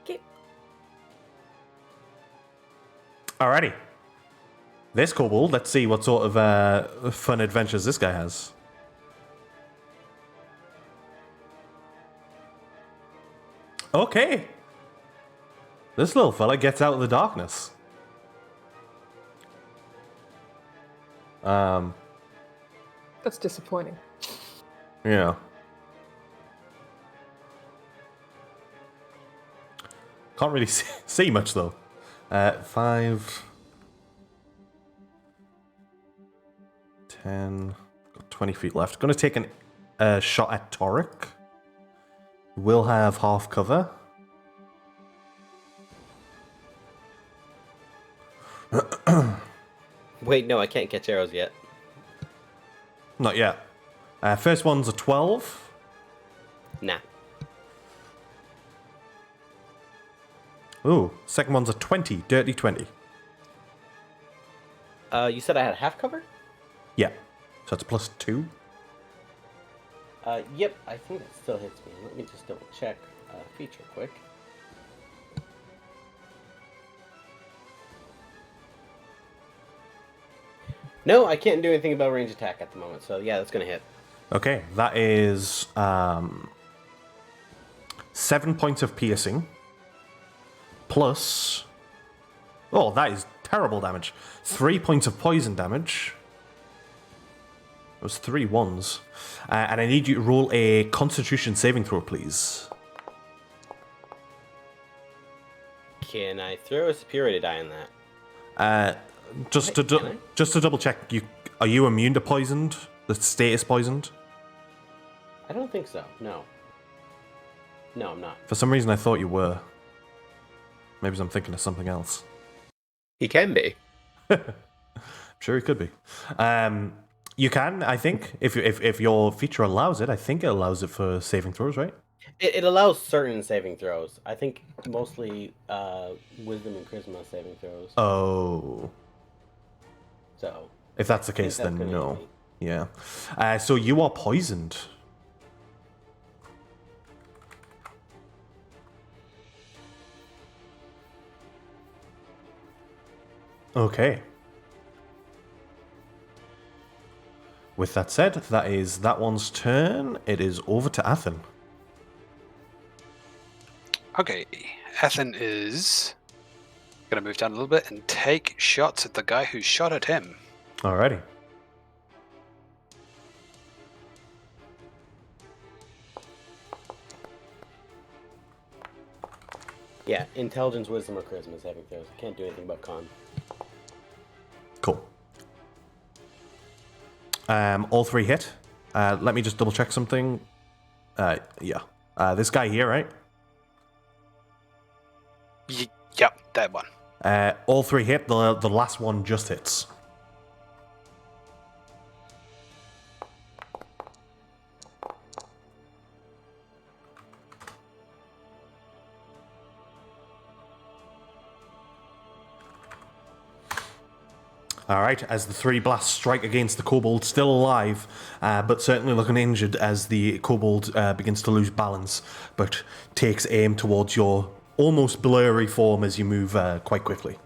Okay. Alrighty. This kobold, let's see what sort of fun adventures this guy has. Okay. This little fella gets out of the darkness. That's disappointing. Yeah. Can't really see much though. 5, 10, got 20 feet left. Gonna take a shot at Torek. Will have half cover. Wait, no, I can't catch arrows yet. Not yet. First one's a 12. Nah. Ooh, second one's a 20. Dirty 20. You said I had half cover? Yeah. So it's +2. Yep, I think that still hits me. Let me just double check feature quick. No, I can't do anything about range attack at the moment, so yeah, that's gonna hit. Okay, that is 7 points of piercing. Plus... Oh, that is terrible damage. 3 points of poison damage. Those 3 ones. And I need you to roll a Constitution saving throw, please. Can I throw a superiority die on that? Just Wait, to can I? just to double check, are you immune to poisoned? The status poisoned? I don't think so. No. No, I'm not. For some reason, I thought you were. Maybe I'm thinking of something else. He can be. Sure, it could be. You can, I think, if your feature allows it. I think it allows it for saving throws, right? It allows certain saving throws. I think mostly wisdom and charisma saving throws. Oh. So If that's the I think case, that's then gonna no. hit me. Yeah. So you are poisoned. Okay. With that said, that is that one's turn. It is over to Athen. Okay, Ethan is gonna move down a little bit and take shots at the guy who shot at him. Alrighty. Yeah, intelligence, wisdom, or charisma saving throws. I can't do anything about con. Cool. All 3 hit. Let me just double check something. Yeah. This guy here, right? Yep, that one. All 3 hit. The last one just hits. Alright, as the 3 blasts strike against the kobold, still alive, but certainly looking injured as the kobold begins to lose balance, but takes aim towards your almost blurry form as you move quite quickly.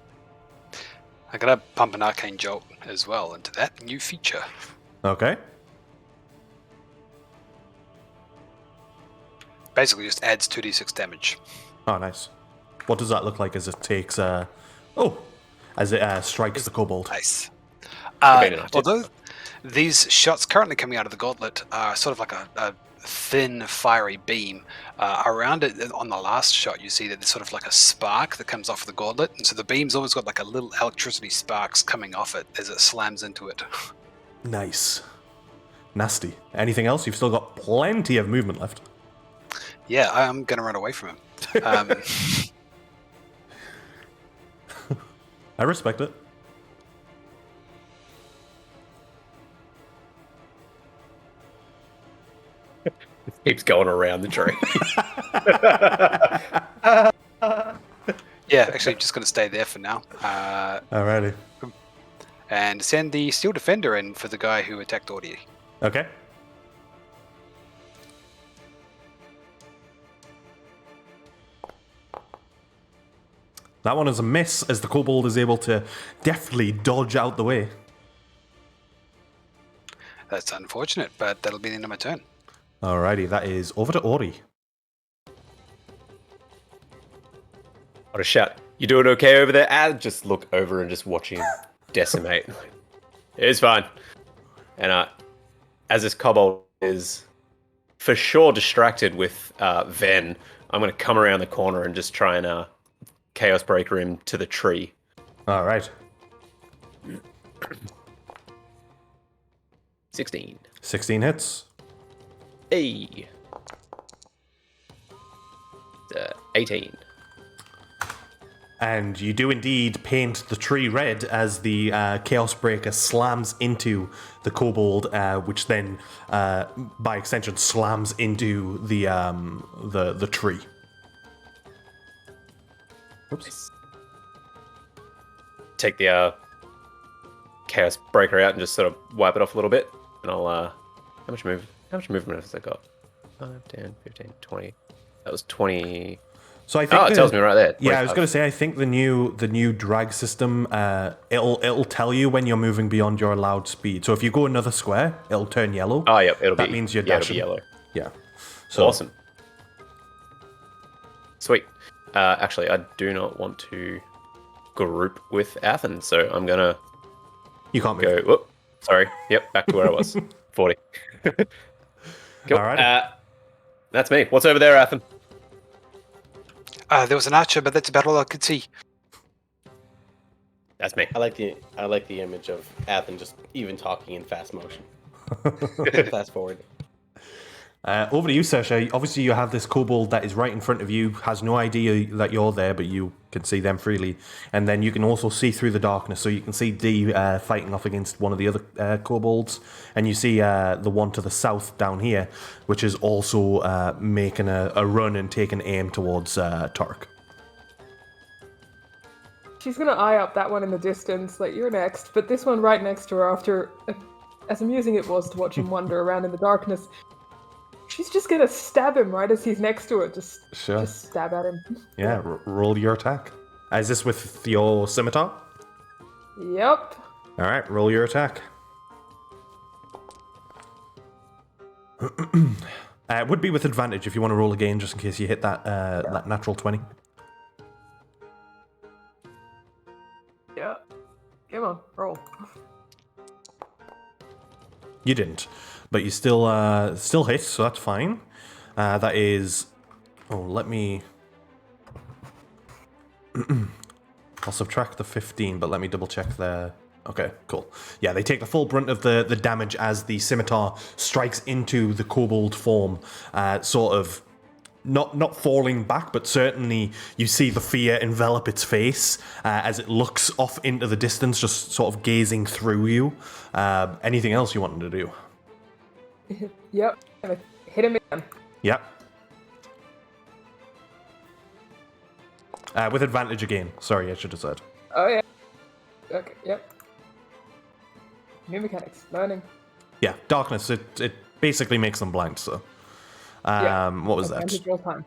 I'm gonna pump an arcane jolt as well into that new feature. Okay. Basically just adds 2d6 damage. Oh, nice. What does that look like as it takes... as it strikes the kobold? Nice. Very nice. Although these shots currently coming out of the gauntlet are sort of like a thin, fiery beam. Around it, on the last shot, you see that there's sort of like a spark that comes off the gauntlet, and so the beam's always got like a little electricity sparks coming off it as it slams into it. Nice. Nasty. Anything else? You've still got plenty of movement left. Yeah, I'm gonna run away from him. I respect it. Keeps going around the tree. Yeah, actually, just gonna stay there for now. Alrighty. And send the Steel Defender in for the guy who attacked Audie. Okay. That one is a miss, as the Kobold is able to deftly dodge out the way. That's unfortunate, but that'll be the end of my turn. Alrighty, that is over to Ori. What a shout. You doing okay over there? I just look over and just watch him decimate. It's fine. And as this kobold is for sure distracted with Ven, I'm going to come around the corner and just try and Chaos Breaker him to the tree. Alright. 16. 16 hits. Hey. 18. And you do indeed paint the tree red as the Chaos Breaker slams into the Kobold, which then, by extension, slams into the tree. Oops. Take the Chaos Breaker out and just sort of wipe it off a little bit. And I'll, how much movement has I got? 5, 10, 15, 20. That was 20. So I think it tells me right there. Yeah, I was going to say, I think the new drag system, it'll tell you when you're moving beyond your allowed speed. So if you go another square, it'll turn yellow. Oh, yep, that means you're dashing. It'll be yellow. Yeah. So Awesome. Sweet. Actually, I do not want to group with Athens, so I'm gonna you can't go. move. Whoop. Sorry. Yep, back to where I was. 40. Cool. Alrighty. That's me. What's over there, Athens? There was an archer, but that's about all I could see. That's me. I like the image of Athen just even talking in fast motion. Fast forward. Over to you, Sasha. Obviously, you have this kobold that is right in front of you, has no idea that you're there, but you can see them freely. And then you can also see through the darkness, so you can see D fighting off against one of the other kobolds. And you see the one to the south down here, which is also making a run and taking aim towards Tark. She's gonna eye up that one in the distance, like, you're next, but this one right next to her after, as amusing it was to watch him wander around in the darkness, she's just gonna stab him right as he's next to it. Just stab at him. Yeah, roll your attack. Is this with your scimitar? Yep. Alright, roll your attack. It would be with advantage if you want to roll again, just in case you hit that natural 20. Yeah. Come on, roll. You didn't, but you still hit, so that's fine. That is... Oh, let me... I'll subtract the 15, but let me double check the... Okay, cool. Yeah, they take the full brunt of the damage as the scimitar strikes into the kobold form, sort of not falling back, but certainly you see the fear envelop its face as it looks off into the distance, just sort of gazing through you. Anything else you wanted to do? Yep. Hit him again. Yep. With advantage again. Sorry, I should have said. Oh, yeah. Okay, yep. New mechanics. Learning. Yeah, darkness. It basically makes them blind, so... what was that? Advantage all time.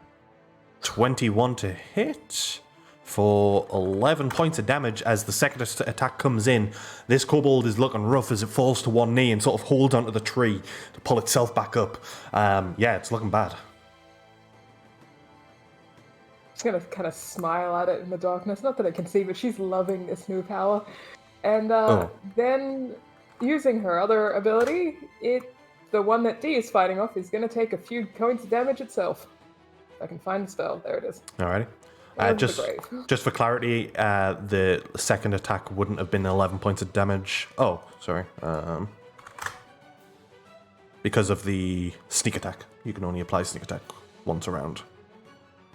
21 to hit for 11 points of damage as the second attack comes in. This kobold is looking rough as it falls to one knee and sort of holds onto the tree to pull itself back up. Yeah, it's looking bad. Just gonna kind of smile at it in the darkness. Not that I can see, but she's loving this new power. And then, using her other ability, it the one that D is fighting off is going to take a few points of damage itself. If I can find the spell. There it is. Alrighty. Over the Just grave. just for clarity, the second attack wouldn't have been 11 points of damage. Oh, sorry. Because of the sneak attack. You can only apply sneak attack once a round.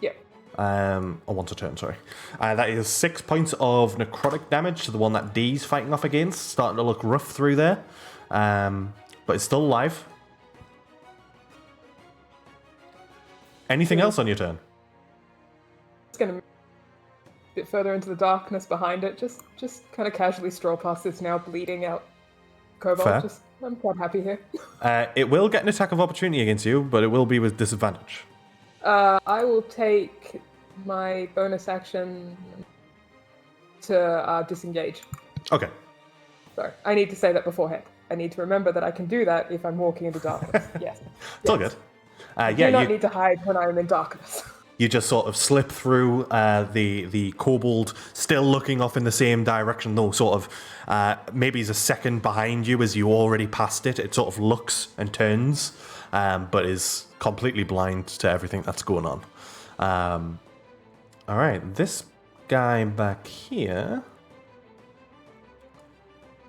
Yep. Or once a turn, sorry. That is 6 points of necrotic damage to the one that D's fighting off against. Starting to look rough through there. But it's still alive. Anything else on your turn? It's going to move a bit further into the darkness behind it. Just kind of casually stroll past this now bleeding out Kobold. Fair. I'm quite happy here. It will get an attack of opportunity against you, but it will be with disadvantage. I will take my bonus action to disengage. Okay. Sorry, I need to say that beforehand. I need to remember that I can do that if I'm walking into darkness. Yes. It's all good. I do not need to hide when I'm in darkness. You just sort of slip through the kobold, still looking off in the same direction, though sort of maybe he's a second behind you as you already passed it. It sort of looks and turns, but is completely blind to everything that's going on. All right, this guy back here.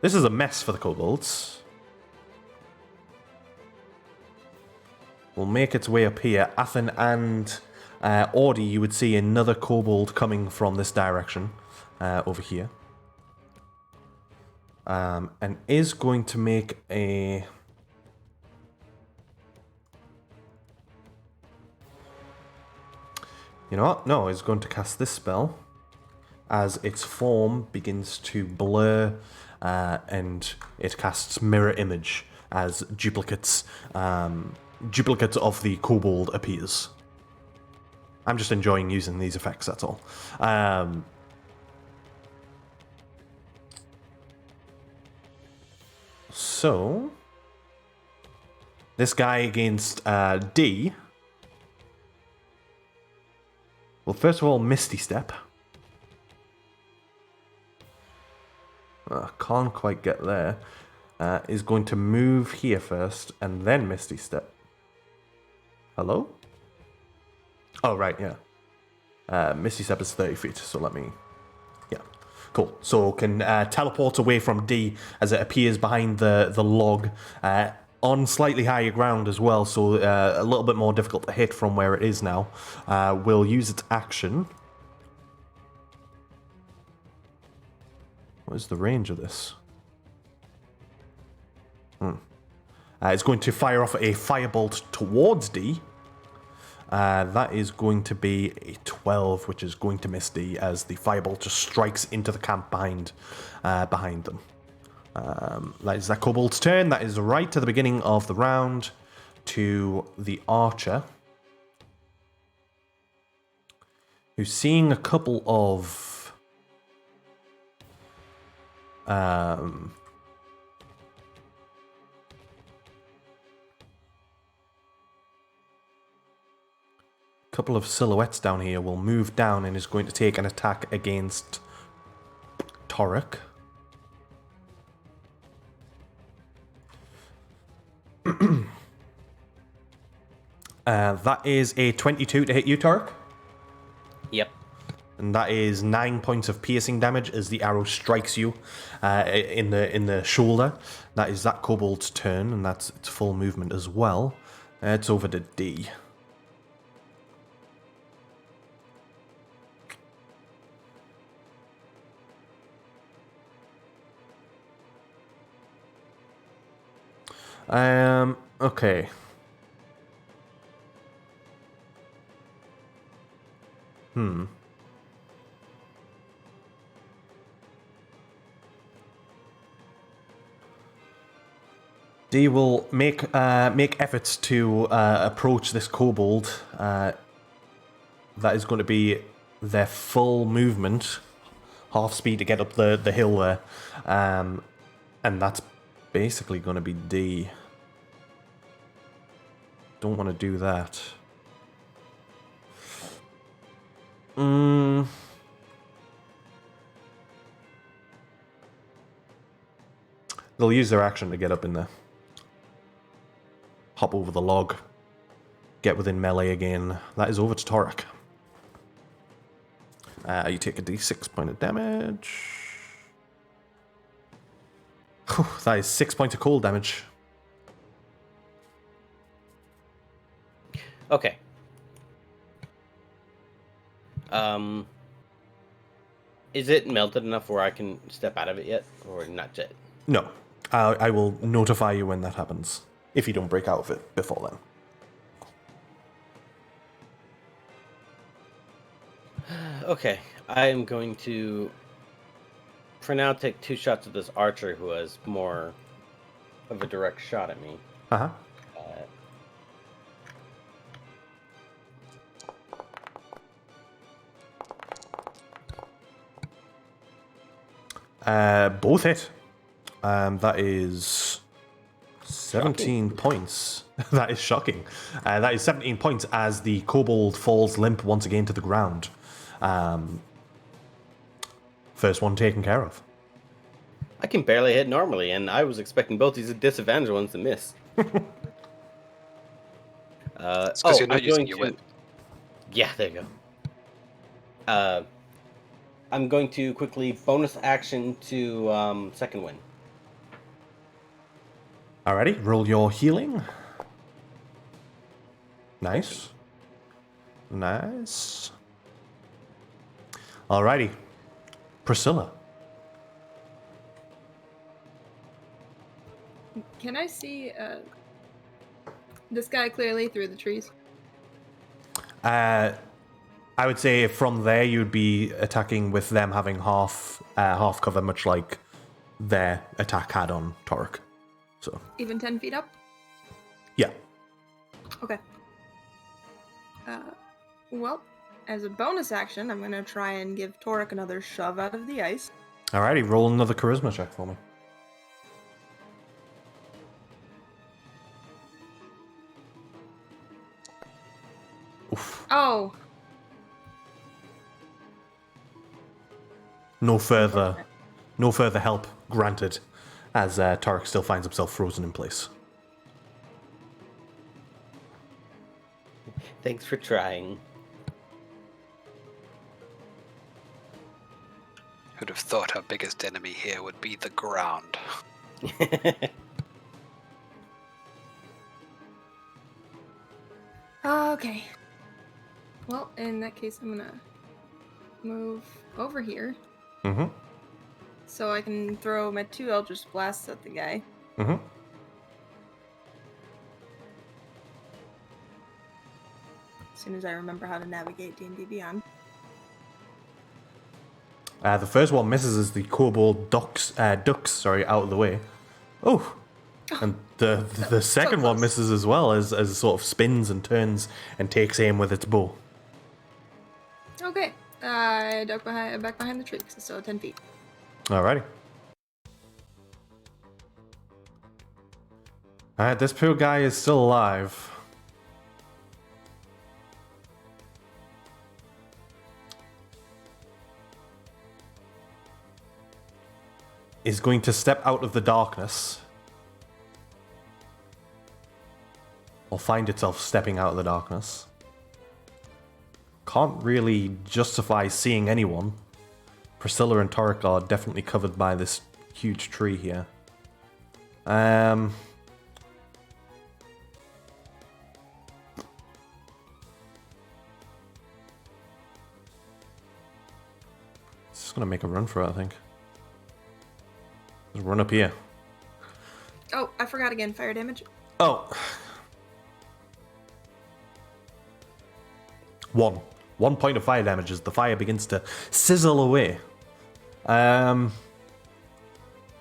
This is a mess for the kobolds. Will make its way up here. Athen and Audi, you would see another kobold coming from this direction over here. And is going to make a... You know what? No, it's going to cast this spell as its form begins to blur and it casts Mirror Image as duplicates of the kobold appears. I'm just enjoying using these effects, that's all. So, this guy against D. Well, first of all, Misty Step. Can't quite get there. Is going to move here first and then Misty Step. Hello? Oh, right, yeah. Misty Step is 30 feet, so let me... Yeah, cool. So can teleport away from D as it appears behind the log on slightly higher ground as well, so a little bit more difficult to hit from where it is now. Will use its action. What is the range of this? It's going to fire off a firebolt towards D. That is going to be a 12, which is going to miss D as the firebolt just strikes into the camp behind them. That is that kobold's turn. That is right to the beginning of the round to the archer, who's seeing a couple of silhouettes down here. Will move down and is going to take an attack against Torek. That is a 22 to hit you, Torek. Yep. And that is 9 points of piercing damage as the arrow strikes you in the shoulder. That is that kobold's turn, and that's its full movement as well. It's over to D. Okay. D will make efforts to approach this kobold. That is going to be their full movement, half speed to get up the hill there, and that's basically going to be D. Don't want to do that. They'll use their action to get up in there. hop over the log, get within melee again. That is over to Torek. You take a d6 point of damage. Whew, that is 6 points of cold damage. Okay. Is it melted enough where I can step out of it yet, or not yet? No. I will notify you when that happens, if you don't break out of it before then. Okay, I am going to, for now, take 2 shots at this archer who has more of a direct shot at me. Uh-huh. Both hit. That is 17 points. That is shocking. That is 17 points as the kobold falls limp once again to the ground. First one taken care of. I can barely hit normally, and I was expecting both these disadvantaged ones to miss. It's because you're not using your whip. Yeah, there you go. I'm going to quickly bonus action to second win. Alrighty, roll your healing. Nice. Nice. Alrighty. Priscilla. Can I see this guy clearly through the trees? I would say from there you'd be attacking with them having half cover, much like their attack had on Torek. So Even 10 feet up? yeah. Okay. Well, as a bonus action, I'm going to try and give Torek another shove out of the ice. Alrighty, roll another charisma check for me. Oof. Oh, No further help granted, as Torek still finds himself frozen in place. Thanks for trying. Who'd have thought our biggest enemy here would be the ground? okay. Well, in that case, I'm going to move over here Mm-hmm. so I can throw my 2 Eldritch Blasts at the guy. Mm-hmm. As soon as I remember how to navigate D&D Beyond. The first one misses as the kobold ducks out of the way. Oh, and the second one close. misses as well as it sort of spins and turns and takes aim with its bow. Okay. I duck back behind the tree, so it's still 10 feet. Alrighty. Alright, this poor guy is still alive. Is going to step out of the darkness. Or find itself stepping out of the darkness. Can't really justify seeing anyone. Priscilla and Torek are definitely covered by this huge tree here. Just gonna make a run for it, I think. Just run up here. Oh, I forgot again. Fire damage. Oh. 1 point of fire damage as the fire begins to sizzle away.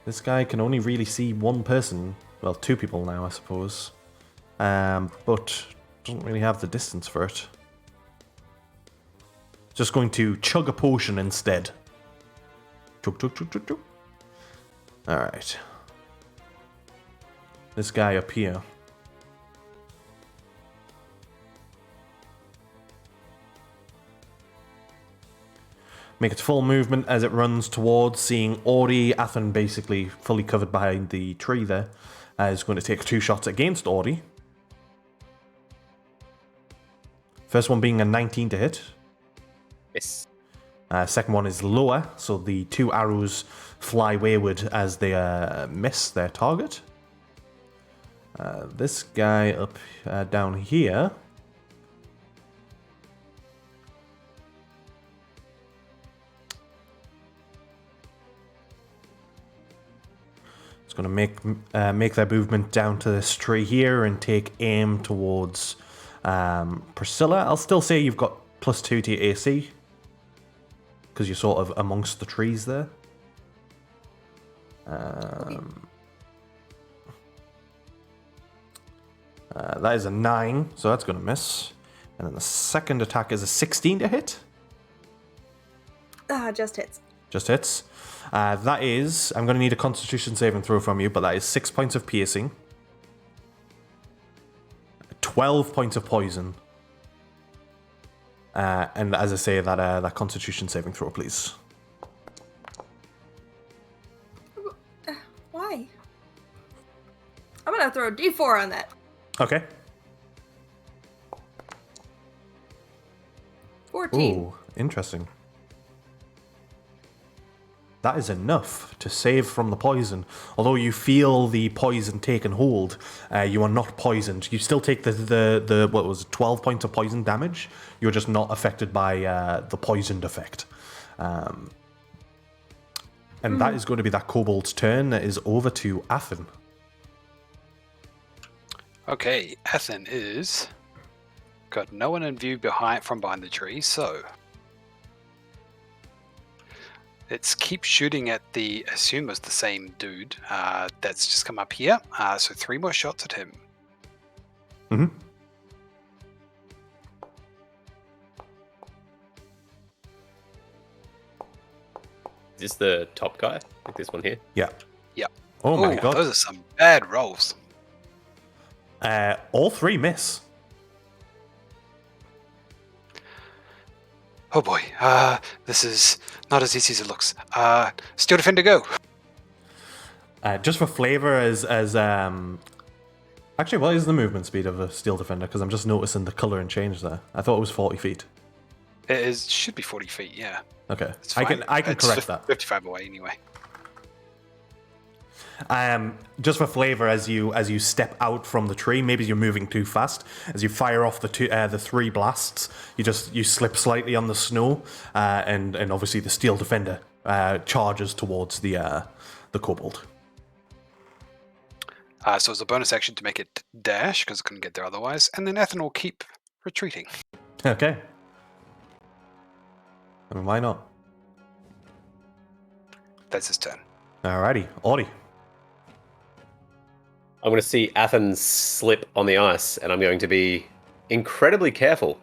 This guy can only really see one person. Well, 2 people now, I suppose. But doesn't really have the distance for it. Just going to chug a potion instead. Chug, chug, chug, chug, chug. Alright. This guy up here. Make its full movement as it runs towards seeing Audi. Athen basically fully covered behind the tree there. Is going to take 2 shots against Audi. First one being a 19 to hit. Yes. Second one is lower, so the 2 arrows fly wayward as they miss their target. This guy up down here. It's going to make their movement down to this tree here and take aim towards Priscilla. I'll still say you've got +2 to your AC because you're sort of amongst the trees there. That is a 9, so that's going to miss. And then the second attack is a 16 to hit. Just hits. Just hits. That is, I'm going to need a Constitution saving throw from you, but that is 6 points of piercing, 12 points of poison, and as I say, that Constitution saving throw, please. Why? I'm gonna throw a D4 on that. Okay. 14. Ooh, interesting. That is enough to save from the poison. Although you feel the poison taken hold, you are not poisoned. You still take the what was it, 12 points of poison damage. You're just not affected by the poisoned effect. And that is going to be that kobold's turn. That is over to Athen. Okay, Athen is got no one in view from behind the tree, so let's keep shooting at the, assume was the same dude that's just come up here. So 3 more shots at him. Mm-hmm. Is this the top guy? Like this one here? Yeah. Yeah. Oh my Ooh, god. those are some bad rolls. All 3 miss. Oh boy, this is not as easy as it looks. Steel Defender, go! Just for flavor, as actually, what is the movement speed of a Steel Defender? Because I'm just noticing the color and change there. I thought it was 40 feet. It should be 40 feet, yeah. Okay, It's I fine. can It's correct that. 55 away anyway. Just for flavor, as you step out from the tree, maybe you're moving too fast. As you fire off the 3 blasts, you slip slightly on the snow, and obviously the Steel Defender charges towards the kobold. So it's a bonus action to make it dash, because it couldn't get there otherwise, and then Athen will keep retreating. Okay. I mean, why not? That's his turn. Alrighty, Audie. I'm going to see Athens slip on the ice, and I'm going to be incredibly careful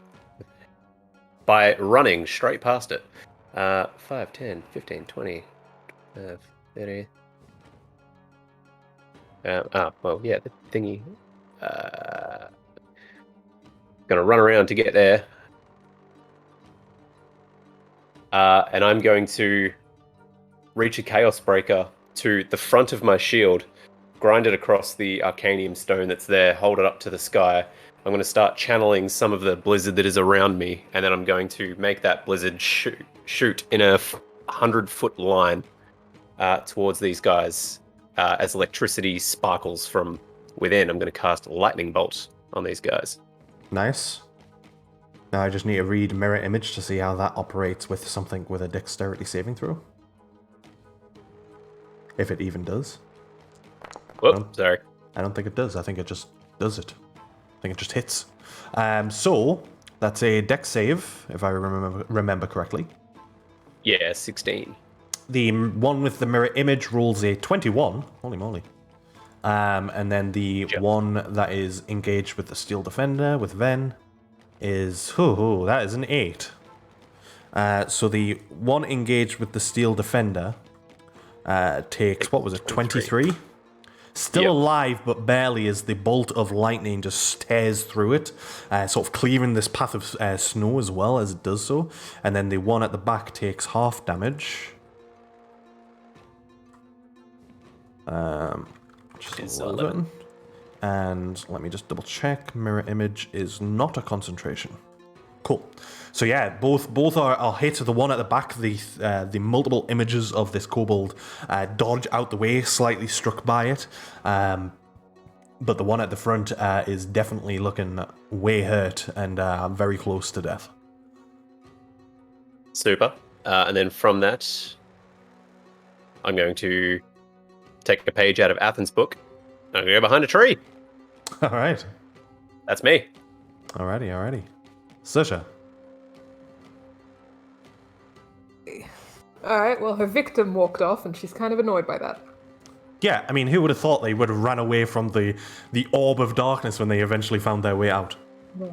by running straight past it. 5, 10, 15, 20, 30. Well, yeah, the thingy. Going to run around to get there. And I'm going to reach a Chaos Breaker to the front of my shield, grind it across the Arcanium stone that's there, hold it up to the sky. I'm going to start channeling some of the blizzard that is around me, and then I'm going to make that blizzard shoot in a 100-foot line towards these guys. As electricity sparkles from within, I'm going to cast Lightning Bolt on these guys. Nice. Now I just need to read Mirror Image to see how that operates with something with a Dexterity saving throw. If it even does. Whoop, sorry. I don't think it does. I think it just does it. I think it just hits. So that's a Dex save, if I remember correctly. Yeah, 16. The one with the mirror image rolls a 21. Holy moly. And then the one that is engaged with the Steel Defender, with Ven, is... that is an 8. So the one engaged with the Steel Defender takes, what was it, 23? Still alive, but barely, as the bolt of lightning just tears through it, sort of clearing this path of snow as well as it does so. And then the one at the back takes half damage. Just 11. And let me just double check. Mirror Image is not a concentration. Cool. So yeah, both are hit. The one at the back, the multiple images of this kobold dodge out the way, slightly struck by it. But the one at the front is definitely looking way hurt and very close to death. Super. And then from that, I'm going to take a page out of Athens' book. I'm going to go behind a tree. All right. That's me. Alrighty. Susha. Alright, well, her victim walked off, and she's kind of annoyed by that. Yeah, I mean, who would have thought they would have ran away from the orb of darkness when they eventually found their way out?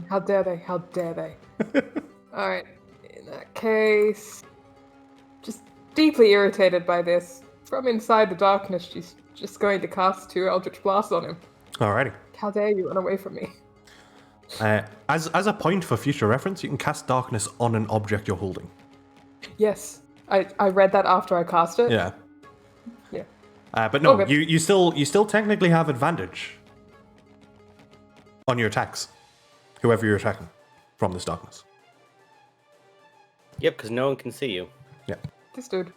How dare they? How dare they? Alright, in that case... Just deeply irritated by this. From inside the darkness, she's just going to cast 2 Eldritch Blasts on him. Alrighty. How dare you run away from me? As a point for future reference, you can cast darkness on an object you're holding. Yes, I read that after I cast it. Yeah. Yeah. But no, Okay. you still technically have advantage on your attacks, whoever you're attacking from this darkness. Yep, because no one can see you. Yeah. This dude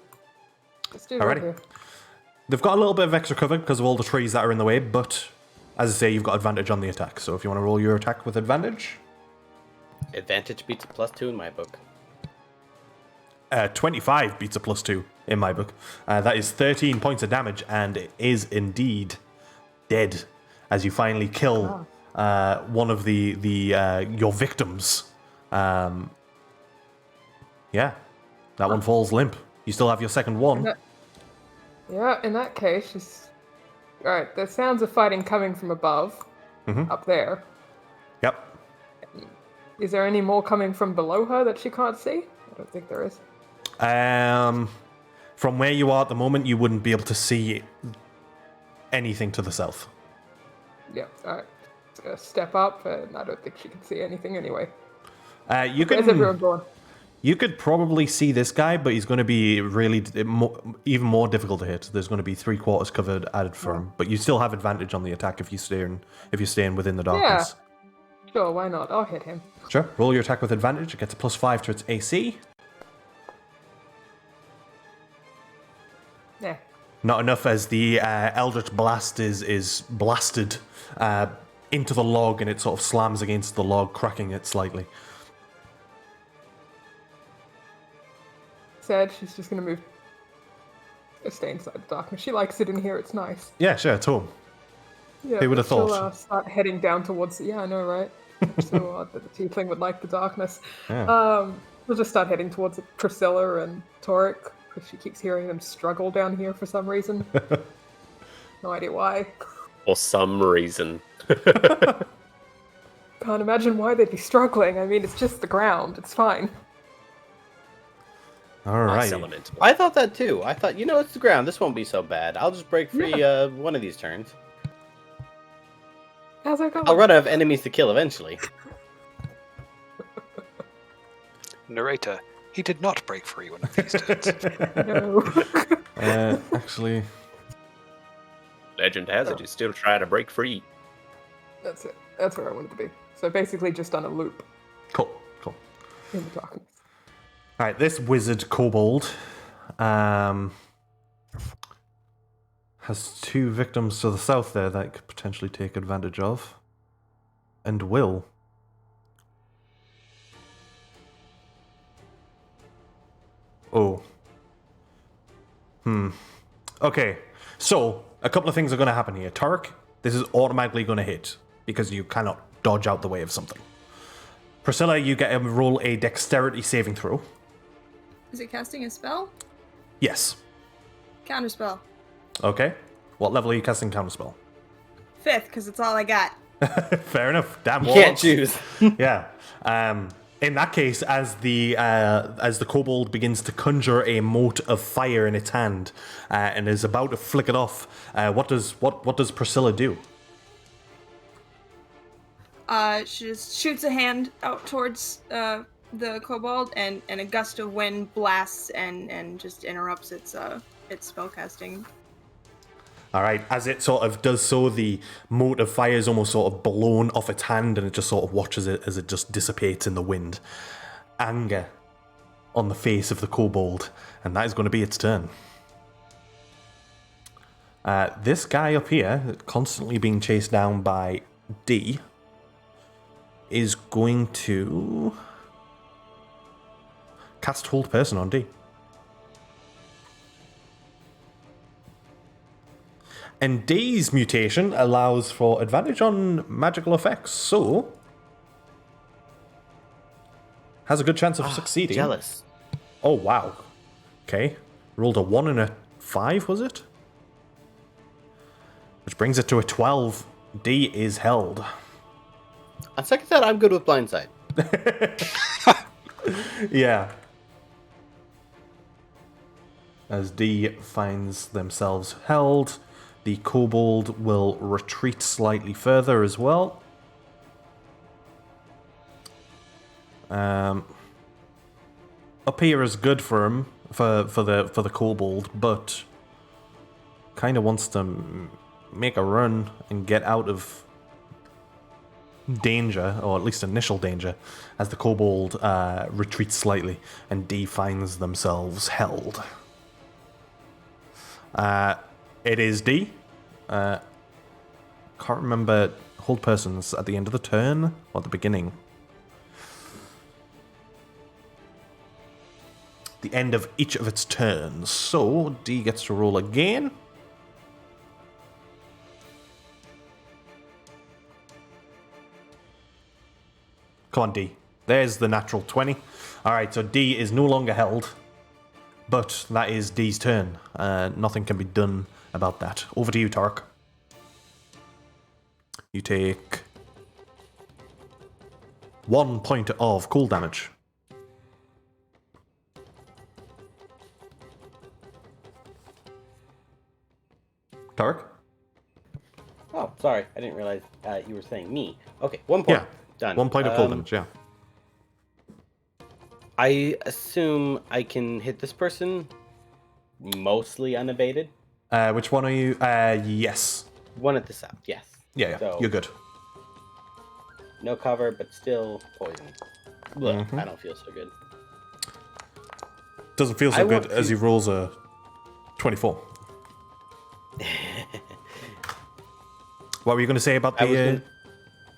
Alrighty. right here. They've got a little bit of extra cover because of all the trees that are in the way, but as I say, you've got advantage on the attack. So if you want to roll your attack with advantage, Advantage beats a +2 in my book. 25 beats a +2 in my book. That is 13 points of damage, and it is indeed dead as you finally kill one of the your victims. Yeah, that one falls limp. You still have your second one. Yeah, in that case, she's... Alright, there's sounds of fighting coming from above, up there. Yep. Is there any more coming from below her that she can't see? I don't think there is. From where you are at the moment, you wouldn't be able to see anything to the south. Yeah, alright. Just gonna step up, and I don't think she can see anything anyway. You Where's everyone can. going? You could probably see this guy, but he's going to be really even more difficult to hit. There's going to be 3/4 covered added for him, but you still have advantage on the attack if you're staying within the darkness. Sure, why not? I'll hit him. Sure. Roll your attack with advantage. It gets a +5 to its AC. Yeah. Not enough, as the Eldritch Blast is blasted into the log, and it sort of slams against the log, cracking it slightly. Said she's just gonna move. Stay inside the darkness. She likes it in here. It's nice. Yeah, sure, at home. Yeah, Who would have she'll, thought? Start heading down towards. Yeah, I know, right? So odd that the tiefling would like the darkness. Yeah. We'll just start heading towards Priscilla and Toric because she keeps hearing them struggle down here for some reason. No idea why. For some reason. Can't imagine why they'd be struggling. I mean, it's just the ground. It's fine. All Nice right. elemental. I thought that too. I thought, it's the ground. This won't be so bad. I'll just break free one of these turns. How's that going? I'll run out of enemies to kill eventually. Narrator, he did not break free one of these turns. No. Actually, Legend has it, you still try to break free. That's it. That's where I wanted to be. So basically just on a loop cool. in the darkness. All right, this wizard kobold has 2 victims to the south there that it could potentially take advantage of, and will. Oh. Okay, so a couple of things are going to happen here. Turk, this is automatically going to hit because you cannot dodge out the way of something. Priscilla, you get to roll a dexterity saving throw. Is it casting a spell? Yes. Counterspell. Okay. What level are you casting Counterspell? 5th, because it's all I got. Fair enough. Damn You can't warlocks. choose. Yeah. In that case, as the kobold begins to conjure a mote of fire in its hand and is about to flick it off, what does Priscilla do? She just shoots a hand out towards the kobold, and a gust of wind blasts and just interrupts its spellcasting. All right, as it sort of does so, the mote of fire is almost sort of blown off its hand, and it just sort of watches it as it just dissipates in the wind. Anger on the face of the kobold, and that is going to be its turn. This guy up here, constantly being chased down by D, is going to cast Hold Person on D. And D's mutation allows for advantage on magical effects, so has a good chance of succeeding. Jealous. Oh, wow. Okay. Rolled a 1 and a 5, was it? Which brings it to a 12. D is held. On second thought, I'm good with blindside. Yeah. As D finds themselves held, the kobold will retreat slightly further as well. Up here is good for him, for the kobold, but kind of wants to make a run and get out of danger, or at least initial danger, as the kobold retreats slightly and D finds themselves held. It is D. Can't remember hold persons at the end of the turn or the beginning. The end of each of its turns. So D gets to roll again. Come on, D. There's the natural 20. Alright, so D is no longer held. But that is D's turn. Nothing can be done about that. Over to you, Tark. You take 1 point of cool damage. Tark? Oh, sorry. I didn't realize you were saying me. Okay, 1 point. Yeah. Done. 1 point of cold damage, yeah. I assume I can hit this person mostly unabated. Which one are you? Yes. One at the south, yes. Yeah, So, you're good. No cover, but still poison. Look, I don't feel so good. Doesn't feel I so good want as to- he rolls a 24. What were you going to say about I was the... gonna-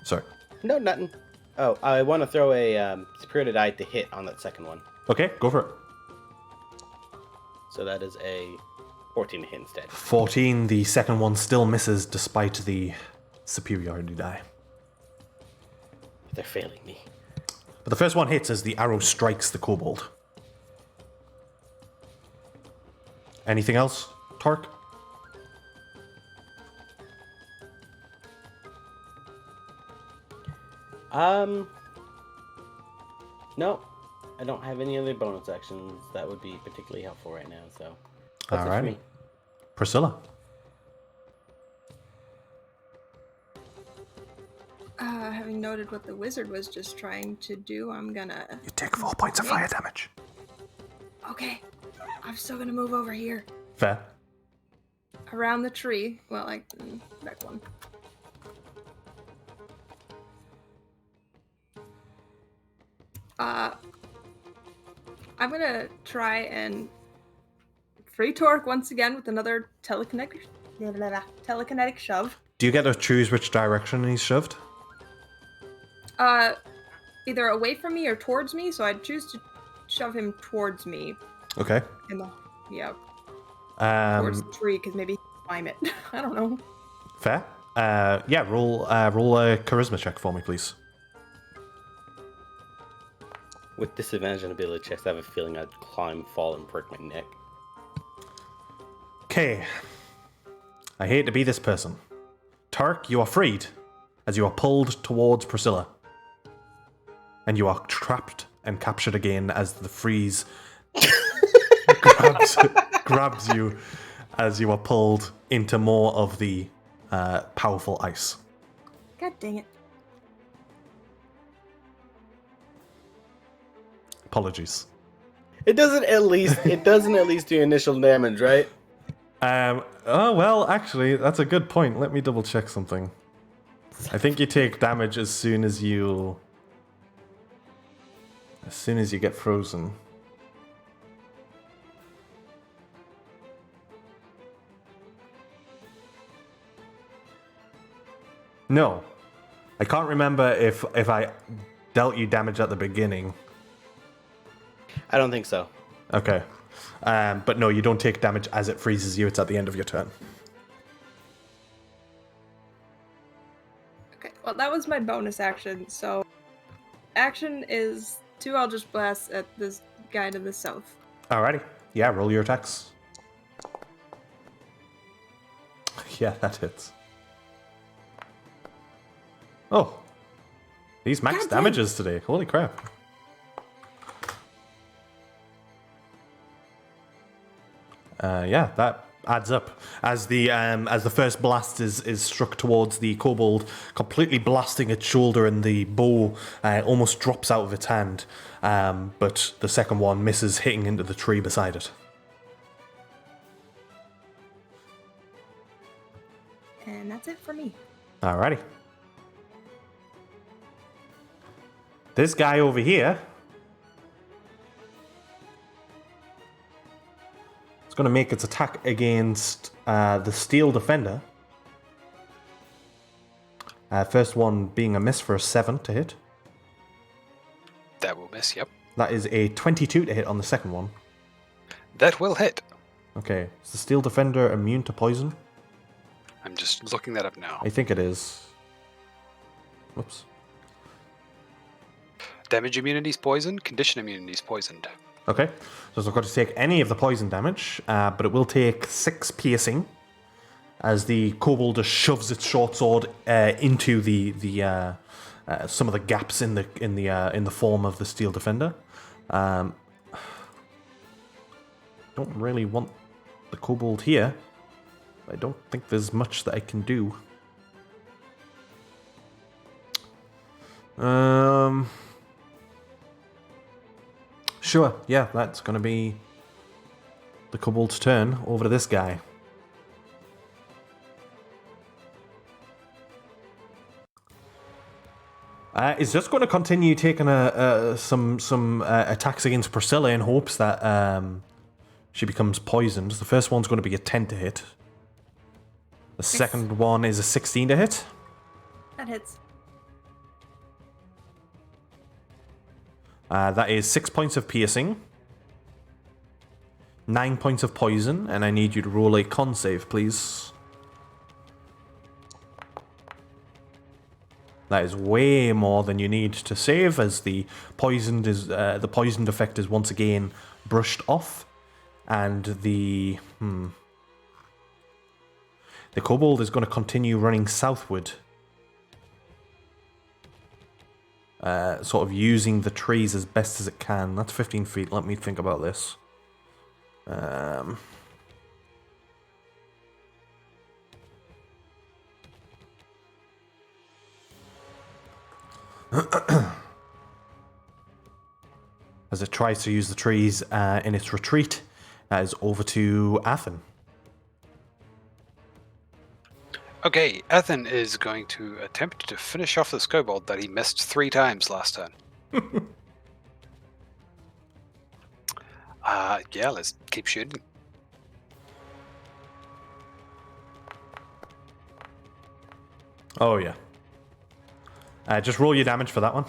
Sorry. No, nothing. Oh, I want to throw a Spirited Eye to hit on that second one. Okay, go for it. So that is a 14 to hit instead. 14, the second one still misses despite the superiority die. They're failing me. But the first one hits as the arrow strikes the kobold. Anything else, Tark? No, I don't have any other bonus actions that would be particularly helpful right now. So that's it for Alrighty. me. Priscilla. Having noted what the wizard was just trying to do, I'm gonna... You take 4 points of fire damage. Okay, I'm still gonna move over here. Fair. Around the tree. Well, like, back one. I'm gonna try and free Torque once again with another telekinetic shove. Do you get to choose which direction he's shoved? Either away from me or towards me, so I'd choose to shove him towards me. Okay. Towards the tree, because maybe he can climb it. I don't know. Fair. Yeah, roll a charisma check for me, please. With disadvantage on ability checks, I have a feeling I'd climb, fall, and break my neck. Okay. I hate to be this person. Tark, you are freed as you are pulled towards Priscilla. And you are trapped and captured again as the freeze grabs you as you are pulled into more of the powerful ice. God dang it. Apologies. It doesn't at least do initial damage, right? Oh, well, actually, that's a good point. Let me double check something. I think you take damage as soon as you get frozen. No. I can't remember if I dealt you damage at the beginning. I don't think so. Okay. But no, you don't take damage as it freezes you. It's at the end of your turn. Okay, well, that was my bonus action, so action is 2 Eldritch Blasts at this guy to the south. Alrighty. Yeah, roll your attacks. Yeah, that hits. Oh. These max God damn. damages today. Holy crap. Yeah, that adds up. As the first blast is struck towards the kobold, completely blasting its shoulder, and the bow almost drops out of its hand. But the second one misses, hitting into the tree beside it. And that's it for me. Alrighty. This guy over here is going to make its attack against the steel defender. First one being a miss for a 7 to hit. That will miss, yep. That is a 22 to hit on the second one. That will hit. Okay, is the steel defender immune to poison? I'm just looking that up now. I think it is. Whoops. Damage immunity is poisoned, condition immunity is poisoned. Okay, so it's not going to take any of the poison damage, but it will take 6 piercing as the kobold just shoves its short sword into the some of the gaps in the form of the steel defender. Don't really want the kobold here. I don't think there's much that I can do. Sure, yeah, that's going to be the kobold's turn. Over to this guy. Is just going to continue taking some attacks against Priscilla in hopes that she becomes poisoned. The first one's going to be a 10 to hit. The second one is a 16 to hit. That hits. That is 6 points of piercing, 9 points of poison, and I need you to roll a con save, please. That is way more than you need to save, as the poisoned effect is once again brushed off, and the kobold is going to continue running southward. Sort of using the trees as best as it can. That's 15 feet. Let me think about this. As it tries to use the trees in its retreat, is over to Athen. Okay, Ethan is going to attempt to finish off this kobold that he missed 3 times last turn. Yeah, let's keep shooting. Oh, yeah. Just roll your damage for that one.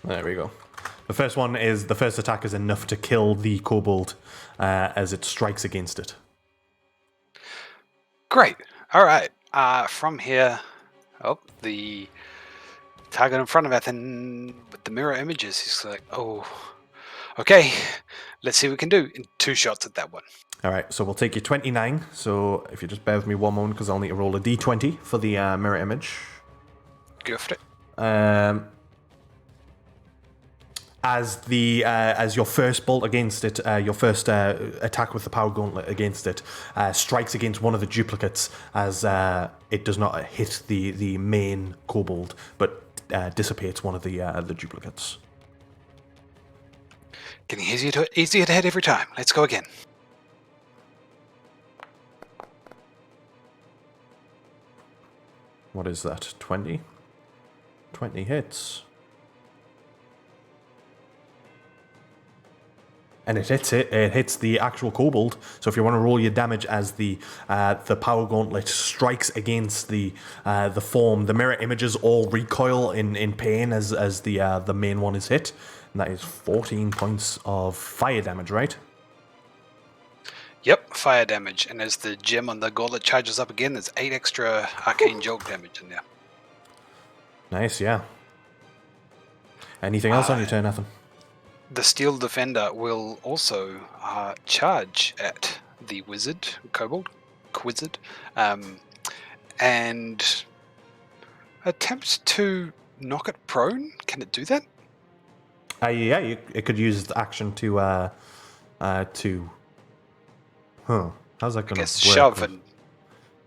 There we go. The first attack is enough to kill the kobold as it strikes against it. Great. All right. From here, the target in front of Ethan with the mirror images. He's like, oh, okay. Let's see what we can do. In 2 shots at that one. All right, so we'll take you 29. So if you just bear with me one moment, because I'll need to roll a d20 for the mirror image. Go for it. As your first bolt against it, your first attack with the power gauntlet against it, strikes against one of the duplicates, as it does not hit the main kobold, but dissipates one of the duplicates. Getting easier to hit every time. Let's go again. What is that? 20? 20 hits. And it hits it. It hits the actual kobold. So if you want to roll your damage as the power gauntlet strikes against the form, the mirror images all recoil in pain as the main one is hit. And that is 14 points of fire damage, right? Yep, fire damage. And as the gem on the gauntlet charges up again, there's 8 extra arcane jolt damage in there. Nice, yeah. Anything else on your turn, Nathan? The Steel Defender will also charge at the wizard, Kobold, Quizzard, and attempt to knock it prone. Can it do that? Yeah, it could use the action to How's that I gonna guess work? shove and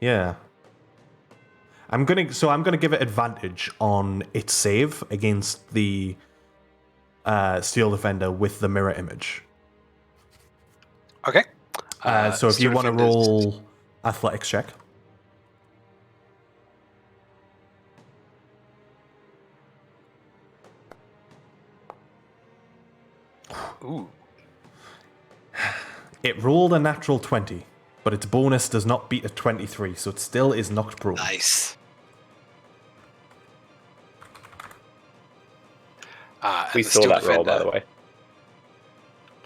Yeah. I'm gonna give it advantage on its save against the Steel Defender with the mirror image. okay. So if you Steel want to Defender's- roll athletics check. Ooh, It rolled a natural 20, but its bonus does not beat a 23, so it still is knocked prone. nice. And We the saw Steel that roll, by the Defender-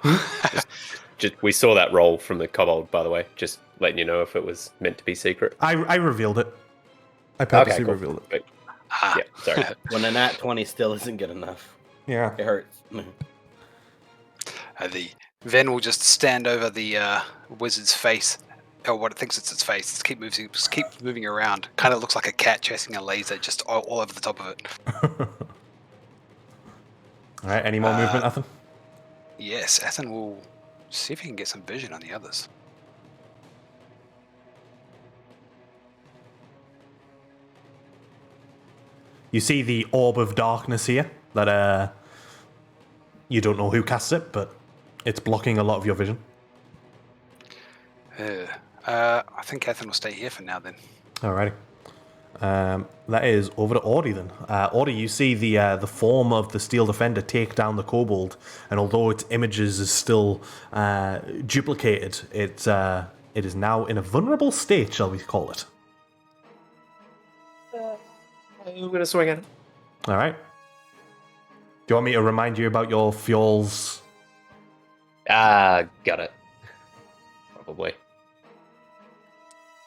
way. We saw that roll from the kobold, by the way. Just letting you know if it was meant to be secret. I revealed it. I purposely cool. revealed it. Wait, Ah, yeah, sorry. When a nat 20 still isn't good enough, Yeah. it hurts. the Ven will just stand over the wizard's face, or what it thinks it's its face. Just keep moving around. Kind of looks like a cat chasing a laser, just all over the top of it. All right. Any more movement, Nathan? Yes, Ethan will see if he can get some vision on the others. You see the orb of darkness here that you don't know who casts it, but it's blocking a lot of your vision. I think Ethan will stay here for now then. Alrighty. That is over to Audie then. Audie, you see the form of the Steel Defender take down the Kobold, and although its images is still duplicated, it is now in a vulnerable state, shall we call it? I'm gonna swing at it. All right. Do you want me to remind you about your fuels? Got it. Probably.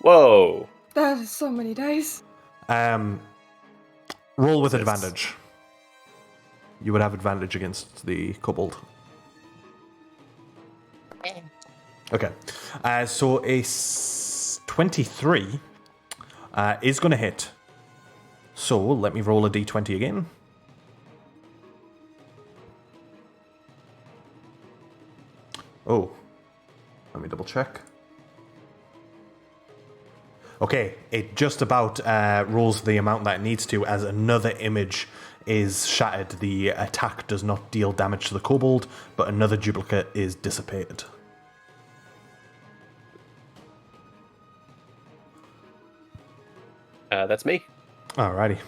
Whoa. That is so many dice. Roll with advantage. You would have advantage against the kobold. Okay. So a 23 is going to hit. So let me roll a d20 again. Oh. Let me double check. Okay, it just about rolls the amount that it needs to as another image is shattered. The attack does not deal damage to the kobold, but another duplicate is dissipated. That's me. Alrighty.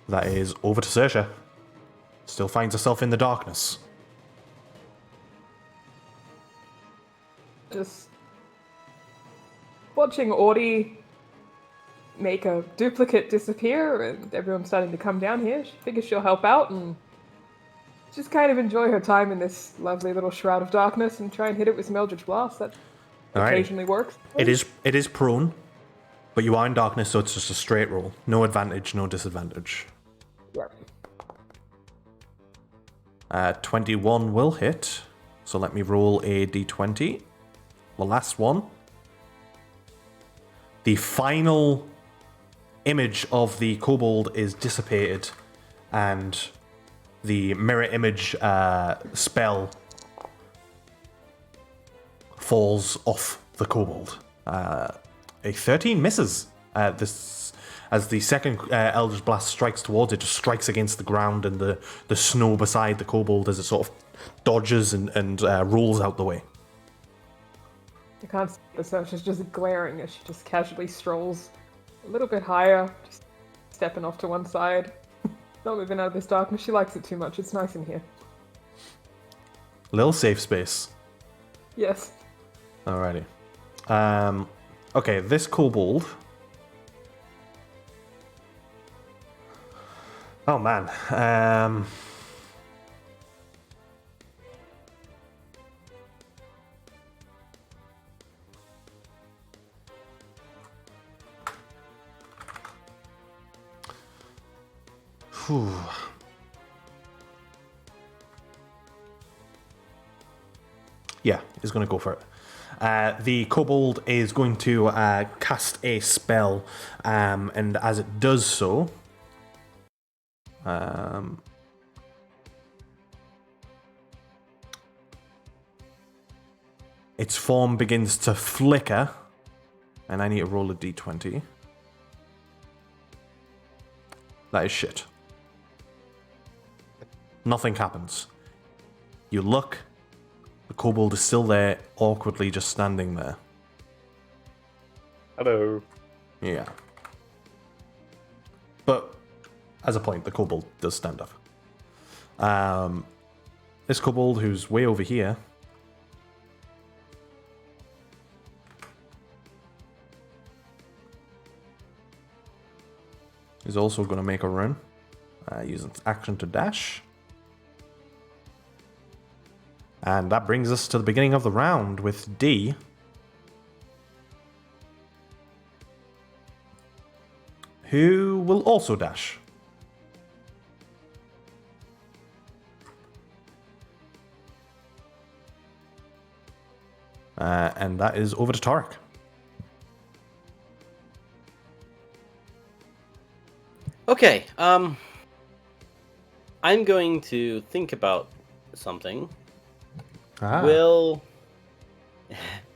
That is over to Saoirse. Still finds herself in the darkness. Just watching Audie make a duplicate disappear and everyone's starting to come down here. She figures she'll help out and just kind of enjoy her time in this lovely little shroud of darkness and try and hit it with some Eldritch Blast. That Alrighty. occasionally works. It is prone, but you are in darkness, so it's just a straight roll. No advantage, no disadvantage. Yeah. 21 will hit, so let me roll a d20. The last one. The final image of the kobold is dissipated, and the mirror image spell falls off the kobold. A 13 misses. as the second Eldritch Blast strikes towards it, just strikes against the ground and the snow beside the kobold as it sort of dodges and rolls out the way. You can't see her, so she's just glaring as she just casually strolls a little bit higher, just stepping off to one side. Not moving out of this darkness. She likes it too much. It's nice in here. Little safe space. Yes. Alrighty. Okay, this kobold. Oh man. Whew. Yeah, he's going to go for it. The kobold is going to cast a spell, and as it does so, its form begins to flicker, and I need to roll a d20. That is shit. Nothing happens. You look. The kobold is still there, awkwardly just standing there. Hello. Yeah. But, as a point, the kobold does stand up. This kobold, who's way over here, is also going to make a run, using its action to dash. And that brings us to the beginning of the round with D. Who will also dash. And that is over to Tarek. Okay, I'm going to think about something. Will...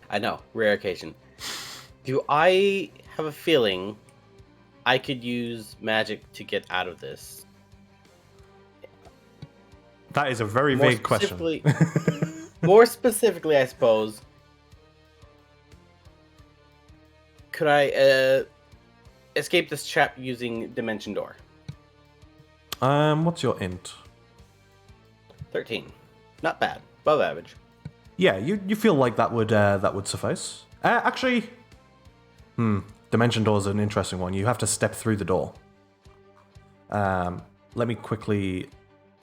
I know, rare occasion. Do I have a feeling I could use magic to get out of this? That is a very vague question. More specifically, I suppose, could I escape this trap using Dimension Door? What's your int? 13. Not bad. Above average. Yeah, you feel like that would suffice. Actually, Dimension Door is an interesting one. You have to step through the door. Let me quickly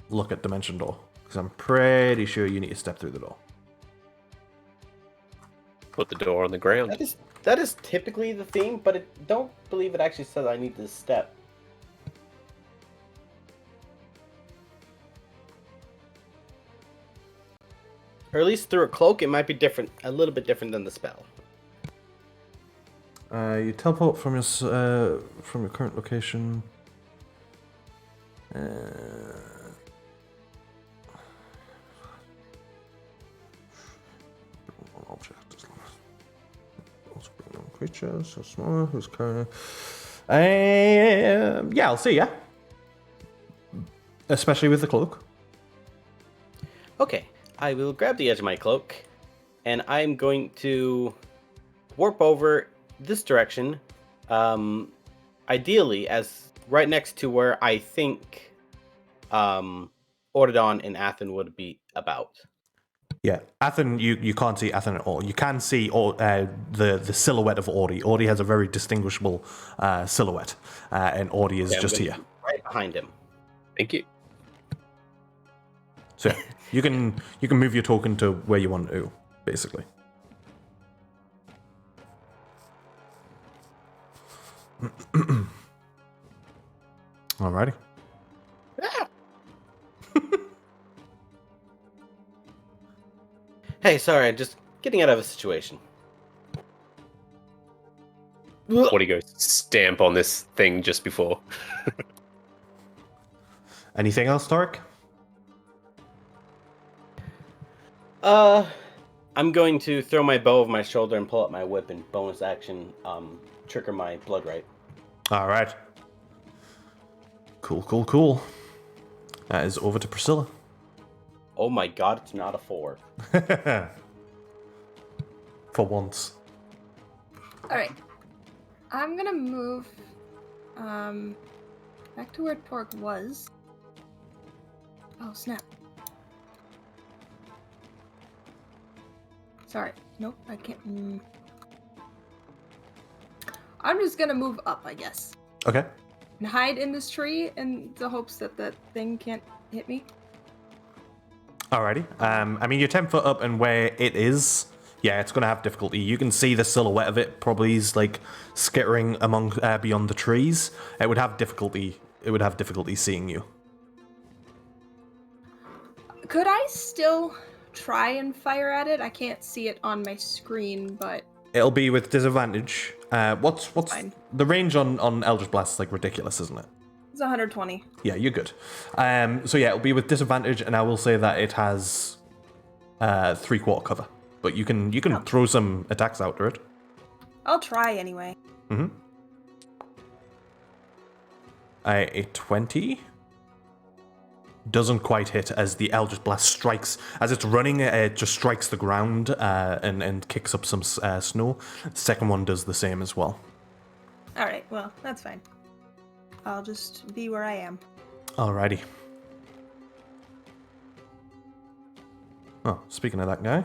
look at Dimension Door, because I'm pretty sure you need to step through the door. Put the door on the ground. That is typically the theme, but I don't believe it actually says I need to step. Or at least through a cloak, it might be different, a little bit different than the spell. You teleport from your current location. Object as long as also bring on creature so small who's current. Yeah, I'll see ya. Especially with the cloak. Okay, I will grab the edge of my cloak, and I'm going to warp over this direction, ideally as right next to where I think Ordodon and Athen would be about. Yeah, Athen, you can't see Athen at all. You can see the silhouette of Audi. Audi has a very distinguishable silhouette, and Audi is just here. Right behind him. Thank you. So yeah, you can move your token to where you want to, basically. Alrighty. Hey, sorry, just getting out of a situation. What do you go stamp on this thing just before? Anything else, Tarek? I'm going to throw my bow over my shoulder and pull up my whip and bonus action, trigger my blood right. All right. Cool. That is over to Priscilla. Oh my god, it's not a 4. For once. All right. I'm gonna move back to where Torque was. Oh snap! Sorry. Nope, I can't. I'm just gonna move up, I guess. Okay. And hide in this tree in the hopes that that thing can't hit me. Alrighty. I mean, you're 10 foot up, and where it is, yeah, it's going to have difficulty. You can see the silhouette of it probably is like skittering among beyond the trees. It would have difficulty. It would have difficulty seeing you. Could I still try and fire at it? I can't see it on my screen, but It'll be with disadvantage. What's Fine. the range on Eldritch Blast is like ridiculous, isn't it? it's 120. Yeah, you're good. So yeah, it'll be with disadvantage, and I will say that it has 3/4 cover. But you can throw some attacks out to it. I'll try anyway. Mm-hmm. A 20 doesn't quite hit as the Eldritch Blast strikes. As it's running, it just strikes the ground and kicks up some snow. The second one does the same as well. All right, well, that's fine. I'll just be where I am. Alrighty. Oh, speaking of that guy.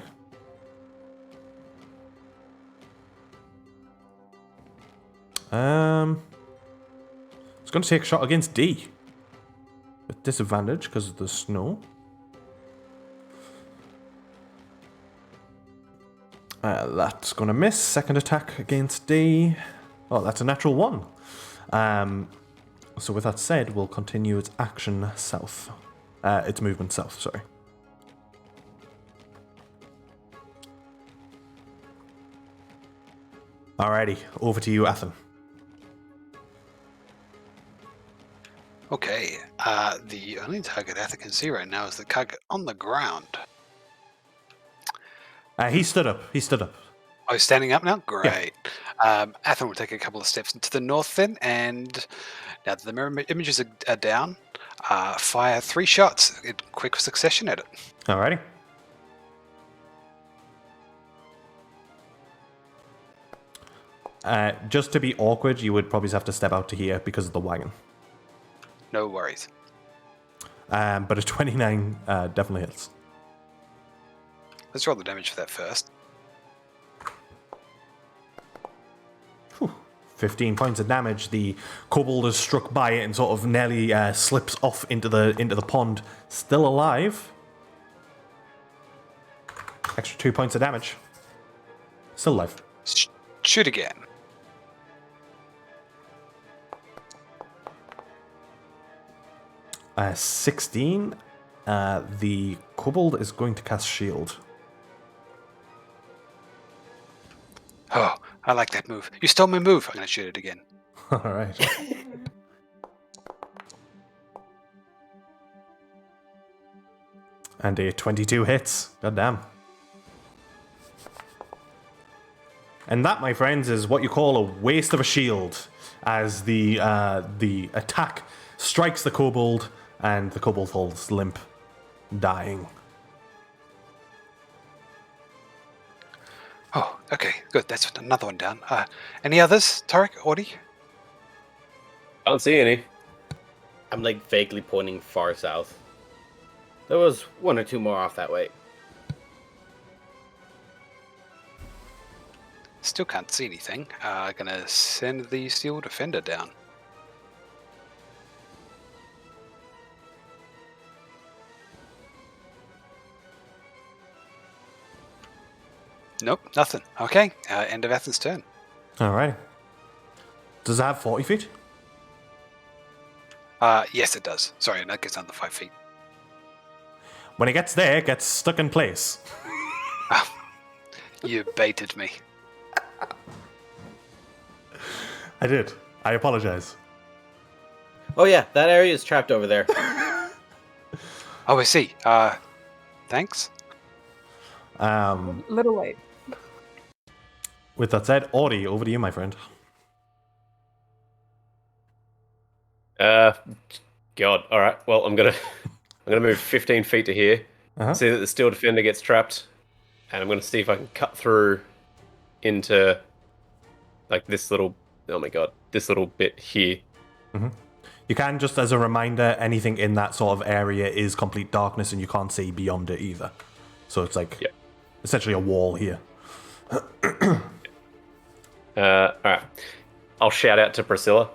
It's going to take a shot against D. With disadvantage because of the snow. That's going to miss. Second attack against D. Oh, that's a natural 1. So with that said, we'll continue its action south. Its movement south, sorry. Alrighty, over to you, Athen. Okay, the only target Athen can see right now is the target on the ground. He stood up. Oh, he's standing up now? Great. Athen will take a couple of steps to the north then, and now that the mirror images are down, fire 3 shots in quick succession at it. Alrighty. Just to be awkward, you would probably have to step out to here because of the wagon. No worries. But a 29 definitely hits. Let's roll the damage for that first. 15 points of damage. The kobold is struck by it and sort of nearly slips off into the pond. Still alive. Extra 2 points of damage. Still alive. Shoot again. Uh, 16. The kobold is going to cast shield. Oh, I like that move. You stole my move. I'm going to shoot it again. All right. And a 22 hits. God damn. And that, my friends, is what you call a waste of a shield, as the attack strikes the kobold, and the kobold falls limp, dying. Oh, okay, good. That's another one down. Any others, Tarek, Audie? I don't see any. I'm like vaguely pointing far south. There was 1 or 2 more off that way. Still can't see anything. Gonna send the Steel Defender down. Nope, nothing. Okay, end of Athen's turn. All right. Does it have 40 feet? Yes, it does. Sorry, that gets under 5 feet. When it gets there, it gets stuck in place. You baited me. I did. I apologize. Oh yeah, that area is trapped over there. Oh, I see. Thanks. Little late. With that said, Audie, over to you, my friend. God. All right. Well, I'm gonna move 15 feet to here. See that the steel defender gets trapped, and I'm gonna see if I can cut through into like this little. Oh my god, this little bit here. You can, just as a reminder, anything in that sort of area is complete darkness, and you can't see beyond it either. So it's like essentially a wall here. All right. I'll shout out to Priscilla.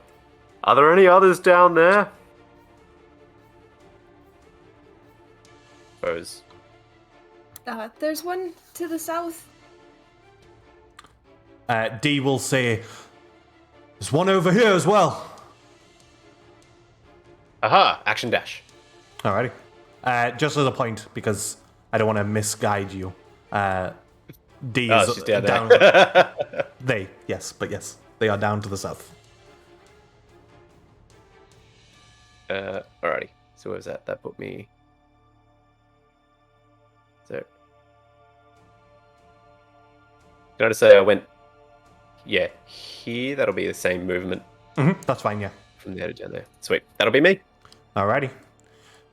Are there any others down there? Suppose. There's one to the south. D will say, "There's one over here as well." Aha! Action dash. Alrighty. Just as a point, because I don't want to misguide you. D is she's down there. Yes, they are down to the south. Alrighty. So what was that? That put me. So. Can I just say I went? Yeah, here. That'll be the same movement. That's fine, yeah. From there to down there. Sweet. That'll be me. Alrighty.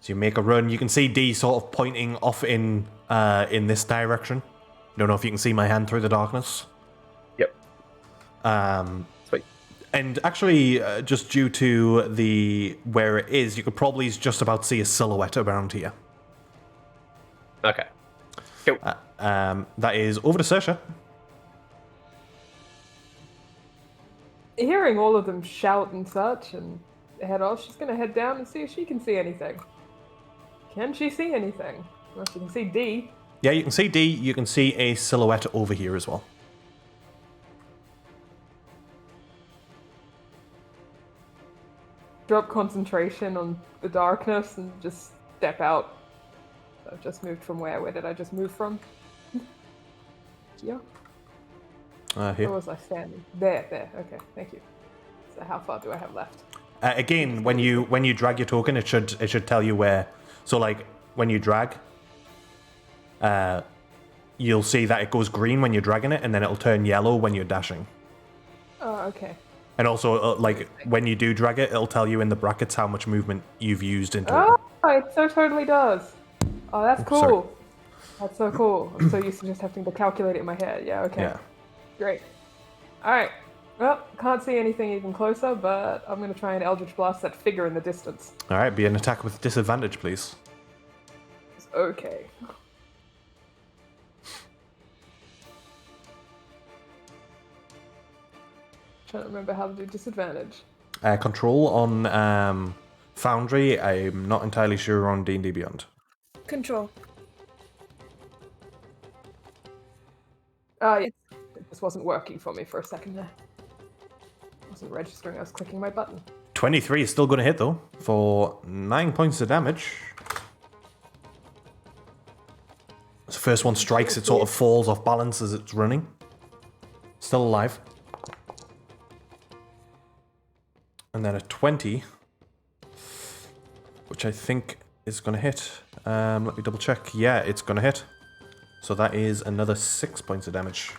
So you make a run. You can see D sort of pointing off in this direction. Don't know if you can see my hand through the darkness. Yep. Sweet. And actually, just due to where it is, you could probably just about see a silhouette around here. Okay. Cool. That is over to Saoirse. Hearing all of them shout and such and head off, she's gonna head down and see if she can see anything. Can she see anything? Well, she can see D. Yeah, you can see D. You can see a silhouette over here as well. Drop concentration on the darkness and just step out. So I've just moved from where? Where did I just move from? Yeah. Here. Where was I standing? There. Okay, thank you. So how far do I have left? Again, when you drag your token, it should tell you where. So like when you drag, you'll see that it goes green when you're dragging it, and then it'll turn yellow when you're dashing. Oh, okay. And also, like when you do drag it, it'll tell you in the brackets how much movement you've used in total. Oh, it so totally does. Oh, that's cool. Sorry. That's so cool. I'm so used to just having to calculate it in my head. Yeah. Okay. Yeah. Great. All right. Well, can't see anything even closer, but I'm going to try and Eldritch Blast that figure in the distance. All right, be an attack with disadvantage, please. Okay. Trying to remember how to do disadvantage. Control on Foundry. I'm not entirely sure on D&D Beyond. Control. It just wasn't working for me for a second there. Wasn't registering. I was clicking my button. 23 is still going to hit though for 9 points of damage. As the first one strikes, it sort of falls off balance as it's running. Still alive. And then a 20, which I think is going to hit. Let me double check. Yeah, it's going to hit. So that is another 6 points of damage.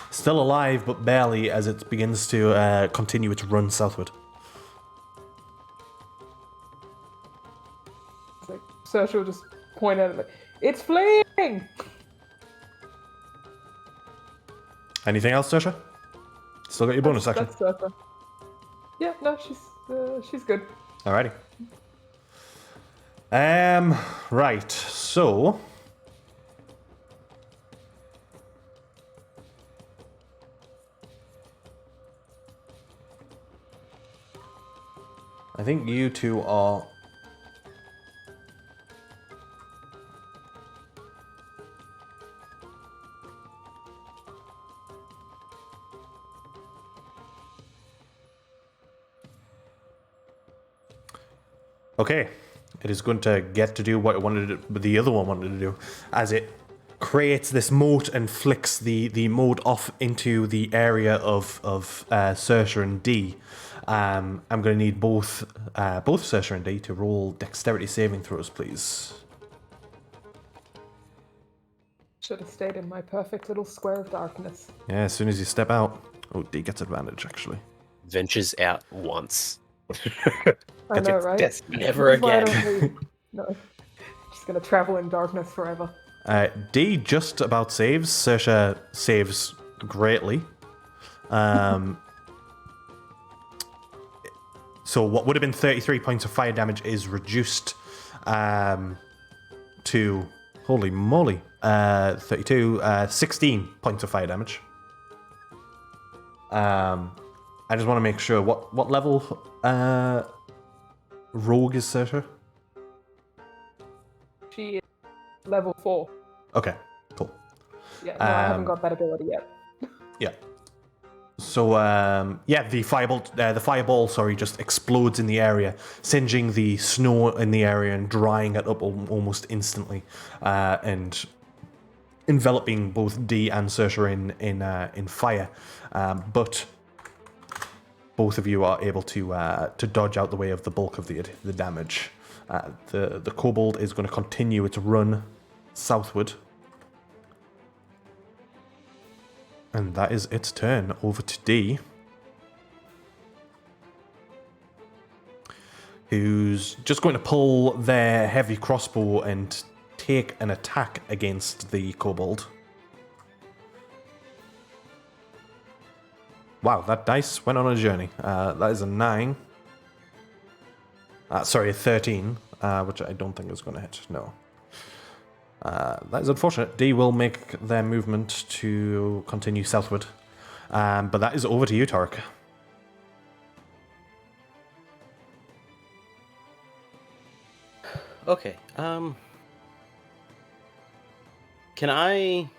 Still alive, but barely, as it begins to continue its run southward. It's like, Saoirse will just point at it like, it's fleeing! Anything else, Saoirse? Still got your bonus action. That's Saoirse. Yeah, no, she's good. Alrighty. Right, so... I think you two are... Okay, it is going to get to do what it wanted to, but the other one wanted to do, as it creates this moat and flicks the moat off into the area of Saoirse and D. I'm going to need both Saoirse and D to roll dexterity saving throws, please. Should have stayed in my perfect little square of darkness. Yeah, as soon as you step out. Oh, D gets advantage, actually. Ventures out once. I know, right? Yes. Never That's why I again. don't leave. No. Just gonna travel in darkness forever. D just about saves. Saoirse saves greatly. So what would have been 33 points of fire damage is reduced to, holy moly, 16 points of fire damage. I just want to make sure, what level rogue is Saoirse? She is level 4. Okay, cool. Yeah, no, I haven't got that ability yet. Yeah. So, the fireball, just explodes in the area, singeing the snow in the area and drying it up almost instantly, and enveloping both D and Saoirse in fire. But both of you are able to dodge out the way of the bulk of the damage. The Kobold is going to continue its run southward. And that is its turn. Over to D, who's just going to pull their heavy crossbow and take an attack against the Kobold. Wow, that dice went on a journey. That is a 9. A 13, which I don't think is going to hit. No. That is unfortunate. D will make their movement to continue southward. But that is over to you, Torek. Okay. Can I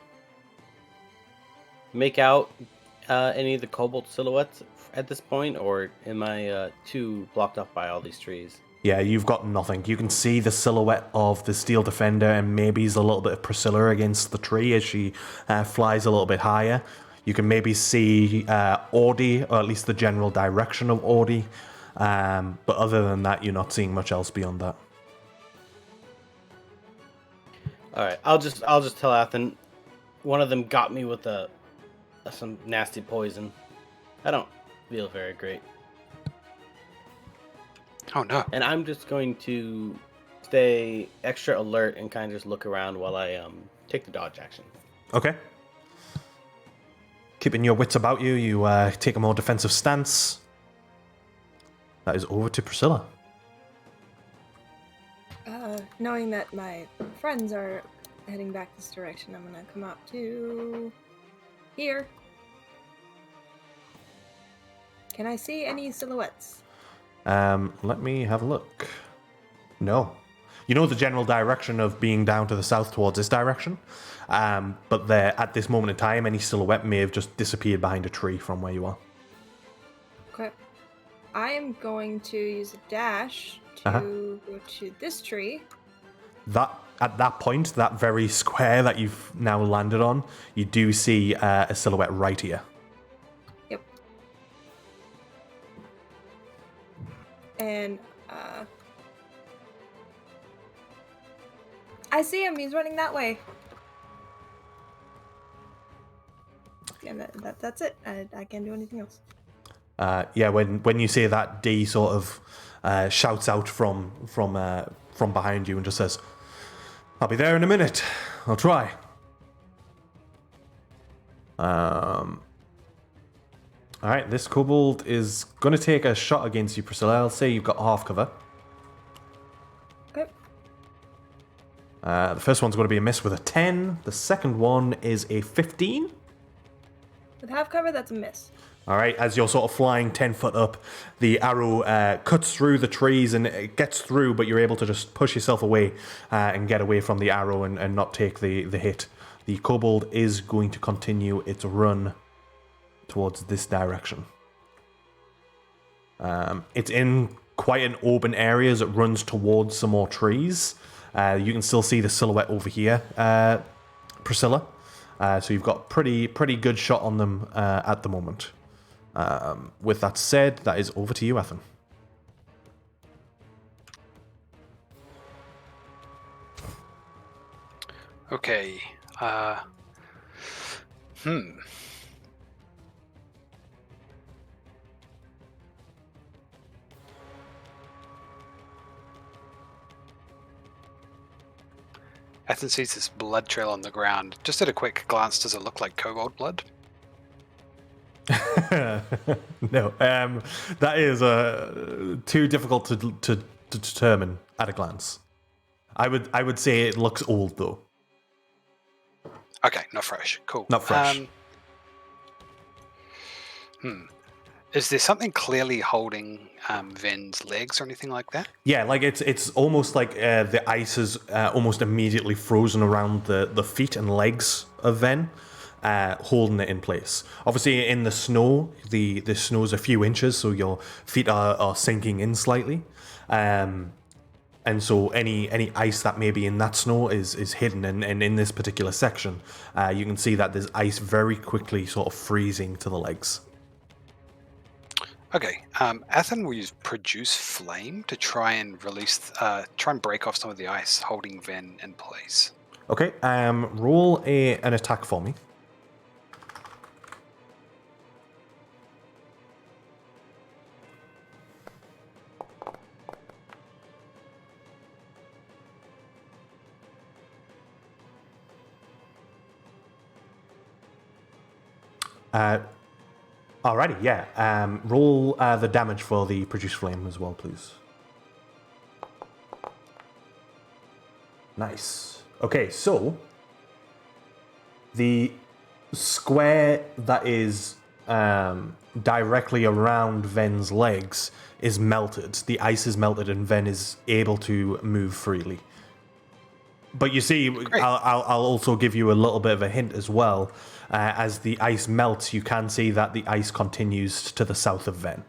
make out any of the kobold silhouettes at this point, or am I too blocked up by all these trees? Yeah, you've got nothing. You can see the silhouette of the Steel Defender and maybe a little bit of Priscilla against the tree as she flies a little bit higher. You can maybe see Audi, or at least the general direction of Audi. But other than that, you're not seeing much else beyond that. All right, I'll just tell Athen. One of them got me with some nasty poison. I don't feel very great. Oh no. And I'm just going to stay extra alert and kind of just look around while I take the dodge action. Okay. Keeping your wits about you, you take a more defensive stance. That is over to Priscilla. Knowing that my friends are heading back this direction, I'm gonna come up to here. Can I see any silhouettes? Let me have a look. No. You know the general direction of being down to the south towards this direction, but there, at this moment in time, any silhouette may have just disappeared behind a tree from where you are. Okay. I am going to use a dash to go to this tree. At that point, that very square that you've now landed on, you do see a silhouette right here. Yep. And I see him. He's running that way. And that's it. I can't do anything else. When you say that, D sort of shouts out from behind you and just says, "I'll be there in a minute. I'll try." All right, this kobold is going to take a shot against you, Priscilla. I'll say you've got half cover. Okay. The first one's going to be a miss with a 10. The second one is a 15. With half cover, that's a miss. All right, as you're sort of flying 10 foot up, the arrow cuts through the trees and it gets through, but you're able to just push yourself away and get away from the arrow and not take the hit. The kobold is going to continue its run towards this direction. It's in quite an open area as it runs towards some more trees. You can still see the silhouette over here, Priscilla. So you've got pretty good shot on them at the moment. With that said, that is over to you, Ethan. Okay. Ethan sees this blood trail on the ground. Just at a quick glance, does it look like kobold blood? No, that is too difficult to determine at a glance. I would say it looks old though. Okay, not fresh. Cool. Not fresh. Is there something clearly holding Ven's legs or anything like that? Yeah, like it's almost like the ice is almost immediately frozen around the feet and legs of Ven, holding it in place. Obviously, in the snow, the snow is a few inches, so your feet are sinking in slightly, and so any ice that may be in that snow is hidden. And in this particular section, you can see that there's ice very quickly sort of freezing to the legs. Okay, Athen will use produce flame to try and break off some of the ice holding Ven in place. Okay, roll an attack for me. Alrighty, yeah. Roll the damage for the produce flame as well, please. Nice. Okay, so the square that is directly around Ven's legs is melted. The ice is melted, and Ven is able to move freely. But you see, I'll also give you a little bit of a hint as well. As the ice melts, you can see that the ice continues to the south of Ven,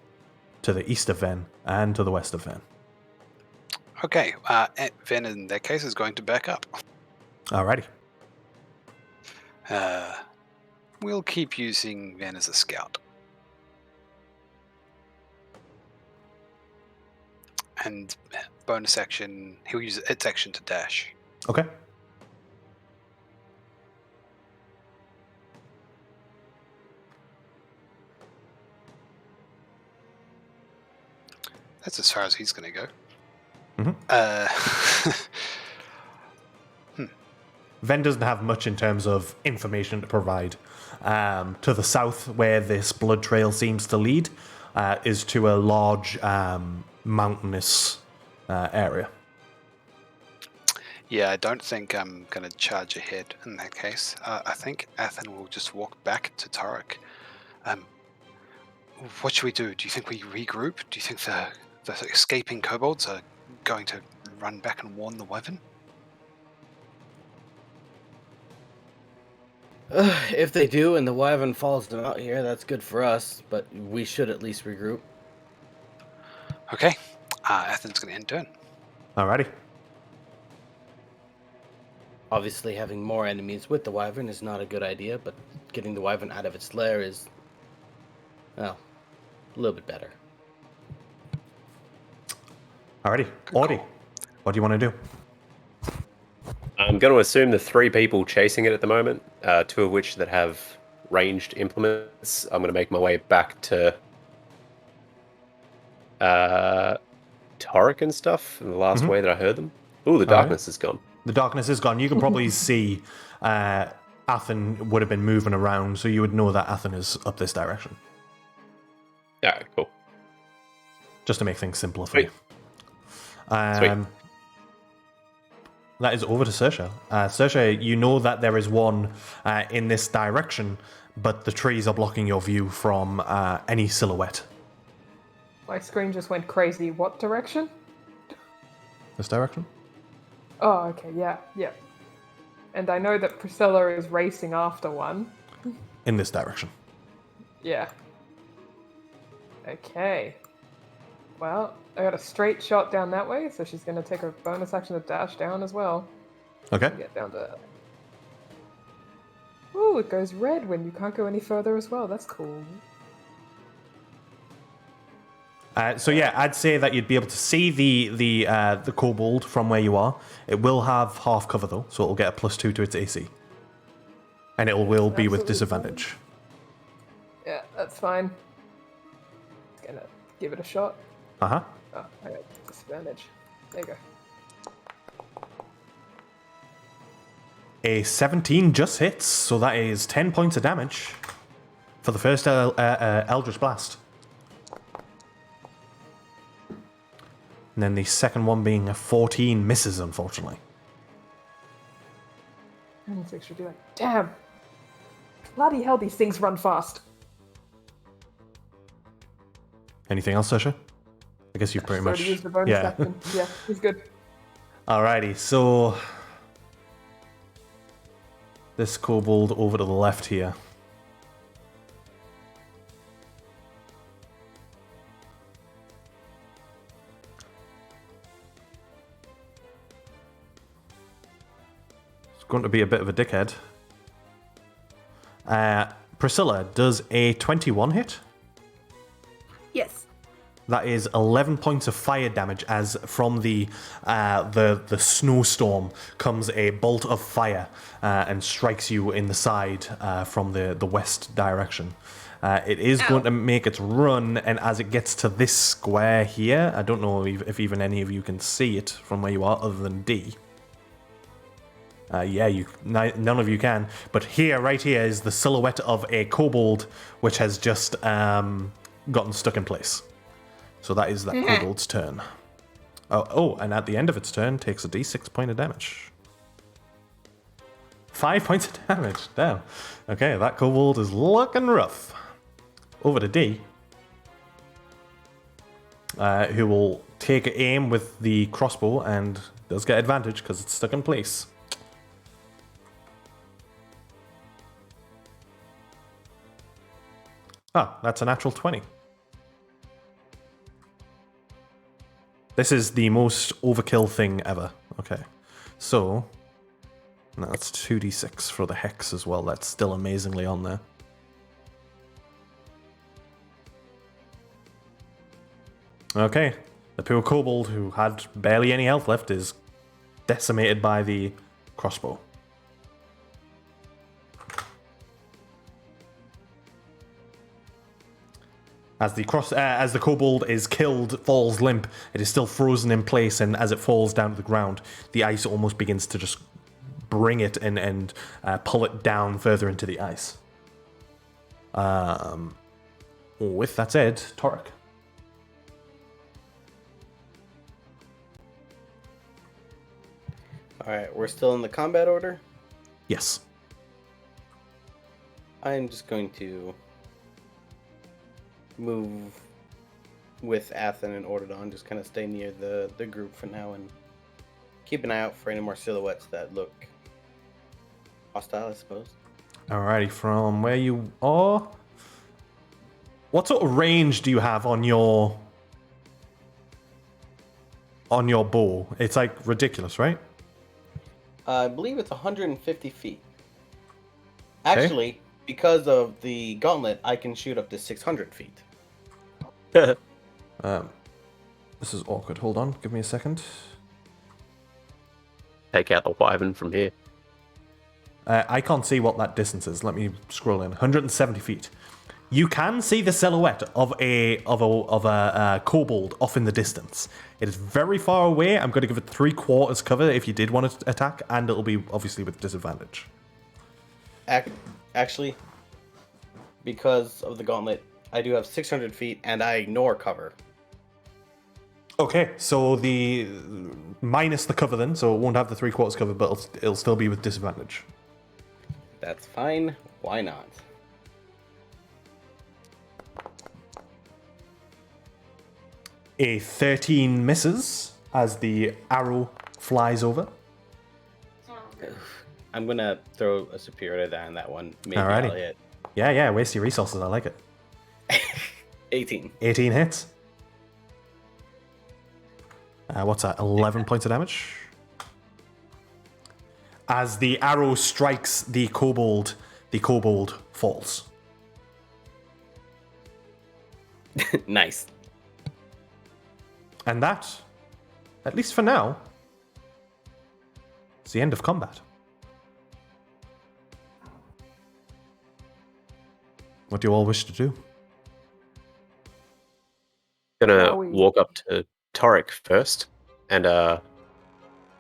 to the east of Ven, and to the west of Ven. Okay, Ven in that case is going to back up. Alrighty. We'll keep using Ven as a scout. And bonus action, he'll use its action to dash. Okay. That's as far as he's going to go. Ven doesn't have much in terms of information to provide. To the south, where this blood trail seems to lead, is to a large mountainous area. Yeah, I don't think I'm going to charge ahead in that case. I think Athen will just walk back to Tarek. What should we do? Do you think we regroup? Do you think the escaping kobolds are going to run back and warn the wyvern? If they do and the wyvern follows them out here, that's good for us, but we should at least regroup. Okay, Athen's going to end turn. Alrighty. Obviously, having more enemies with the wyvern is not a good idea, but getting the wyvern out of its lair is, well, a little bit better. Alrighty. Audie, what do you want to do? I'm going to assume the 3 people chasing it at the moment, 2 of which that have ranged implements. I'm going to make my way back to Torek and stuff in the last way that I heard them. Ooh, the darkness is gone. The darkness is gone. You can probably see Athen would have been moving around, so you would know that Athen is up this direction. Yeah, cool. Just to make things simpler for you. Sweet. That is over to Saoirse. Saoirse, you know that there is one in this direction, but the trees are blocking your view from any silhouette. My screen just went crazy. What direction? This direction? Oh, okay, yeah. And I know that Priscilla is racing after one. In this direction. Yeah. Okay. Well, I got a straight shot down that way, so she's going to take a bonus action to dash down as well. Okay. Get down to... Ooh, it goes red when you can't go any further as well. That's cool. So yeah, I'd say that you'd be able to see the kobold from where you are. It will have half cover though, so it'll get a +2 to its AC. And it will be with disadvantage. Fine. Yeah, that's fine. Just gonna give it a shot. Uh-huh. Oh, I got disadvantage. There you go. A 17 just hits, so that is 10 points of damage for the first Eldritch Blast. And then the second one being a 14 misses, unfortunately. And 6 should do it. Damn! Bloody hell, these things run fast. Anything else, Sasha? I guess you've pretty much... Use the bonus action. Yeah, he's good. Alrighty, so... this kobold over to the left here. It's going to be a bit of a dickhead. Priscilla, does a 21 hit? Yes. That is 11 points of fire damage, as from the snowstorm comes a bolt of fire and strikes you in the side from the west direction. It is going to make its run, and as it gets to this square here, I don't know if even any of you can see it from where you are, other than D. None of you can. But here, right here, is the silhouette of a kobold, which has just gotten stuck in place. So that is that kobold's turn. Oh, and at the end of its turn, takes a d6 point of damage. 5 points of damage. Damn. Okay, that kobold is looking rough. Over to D, who will take aim with the crossbow and does get advantage because it's stuck in place. Ah, that's a natural 20. This is the most overkill thing ever. Okay. So, that's 2d6 for the hex as well. That's still amazingly on there. Okay. The poor kobold, who had barely any health left, is decimated by the crossbow. As the kobold is killed, falls limp, it is still frozen in place, and as it falls down to the ground, the ice almost begins to just bring it and pull it down further into the ice. With that said, Torek. Alright, we're still in the combat order. Yes. I'm just going to move with Athen and Ordodon, just kind of stay near the group for now and keep an eye out for any more silhouettes that look hostile, I suppose. Alrighty, from where you are, what sort of range do you have on your bow? It's like ridiculous, right? I believe it's 150 feet. Actually, because of the gauntlet, I can shoot up to 600 feet. This is awkward. Hold on, give me a second. Take out the wyvern from here. I can't see what that distance is. Let me scroll in. 170 feet. You can see the silhouette of a kobold off in the distance. It is very far away. I'm going to give it 3/4 cover if you did want to attack, and it'll be obviously with disadvantage. Actually, because of the gauntlet, I do have 600 feet, and I ignore cover. Okay, so the minus the cover then, so it won't have the 3/4 cover, but it'll still be with disadvantage. That's fine. Why not? A 13 misses as the arrow flies over. I'm gonna throw a superior die on that one. Maybe Alrighty. I'll hit. Yeah, waste your resources. I like it. 18. 18 hits. What's that? 11 points of damage. As the arrow strikes the kobold falls. Nice. And that, at least for now, is the end of combat. What do you all wish to do? Gonna walk up to Torek first and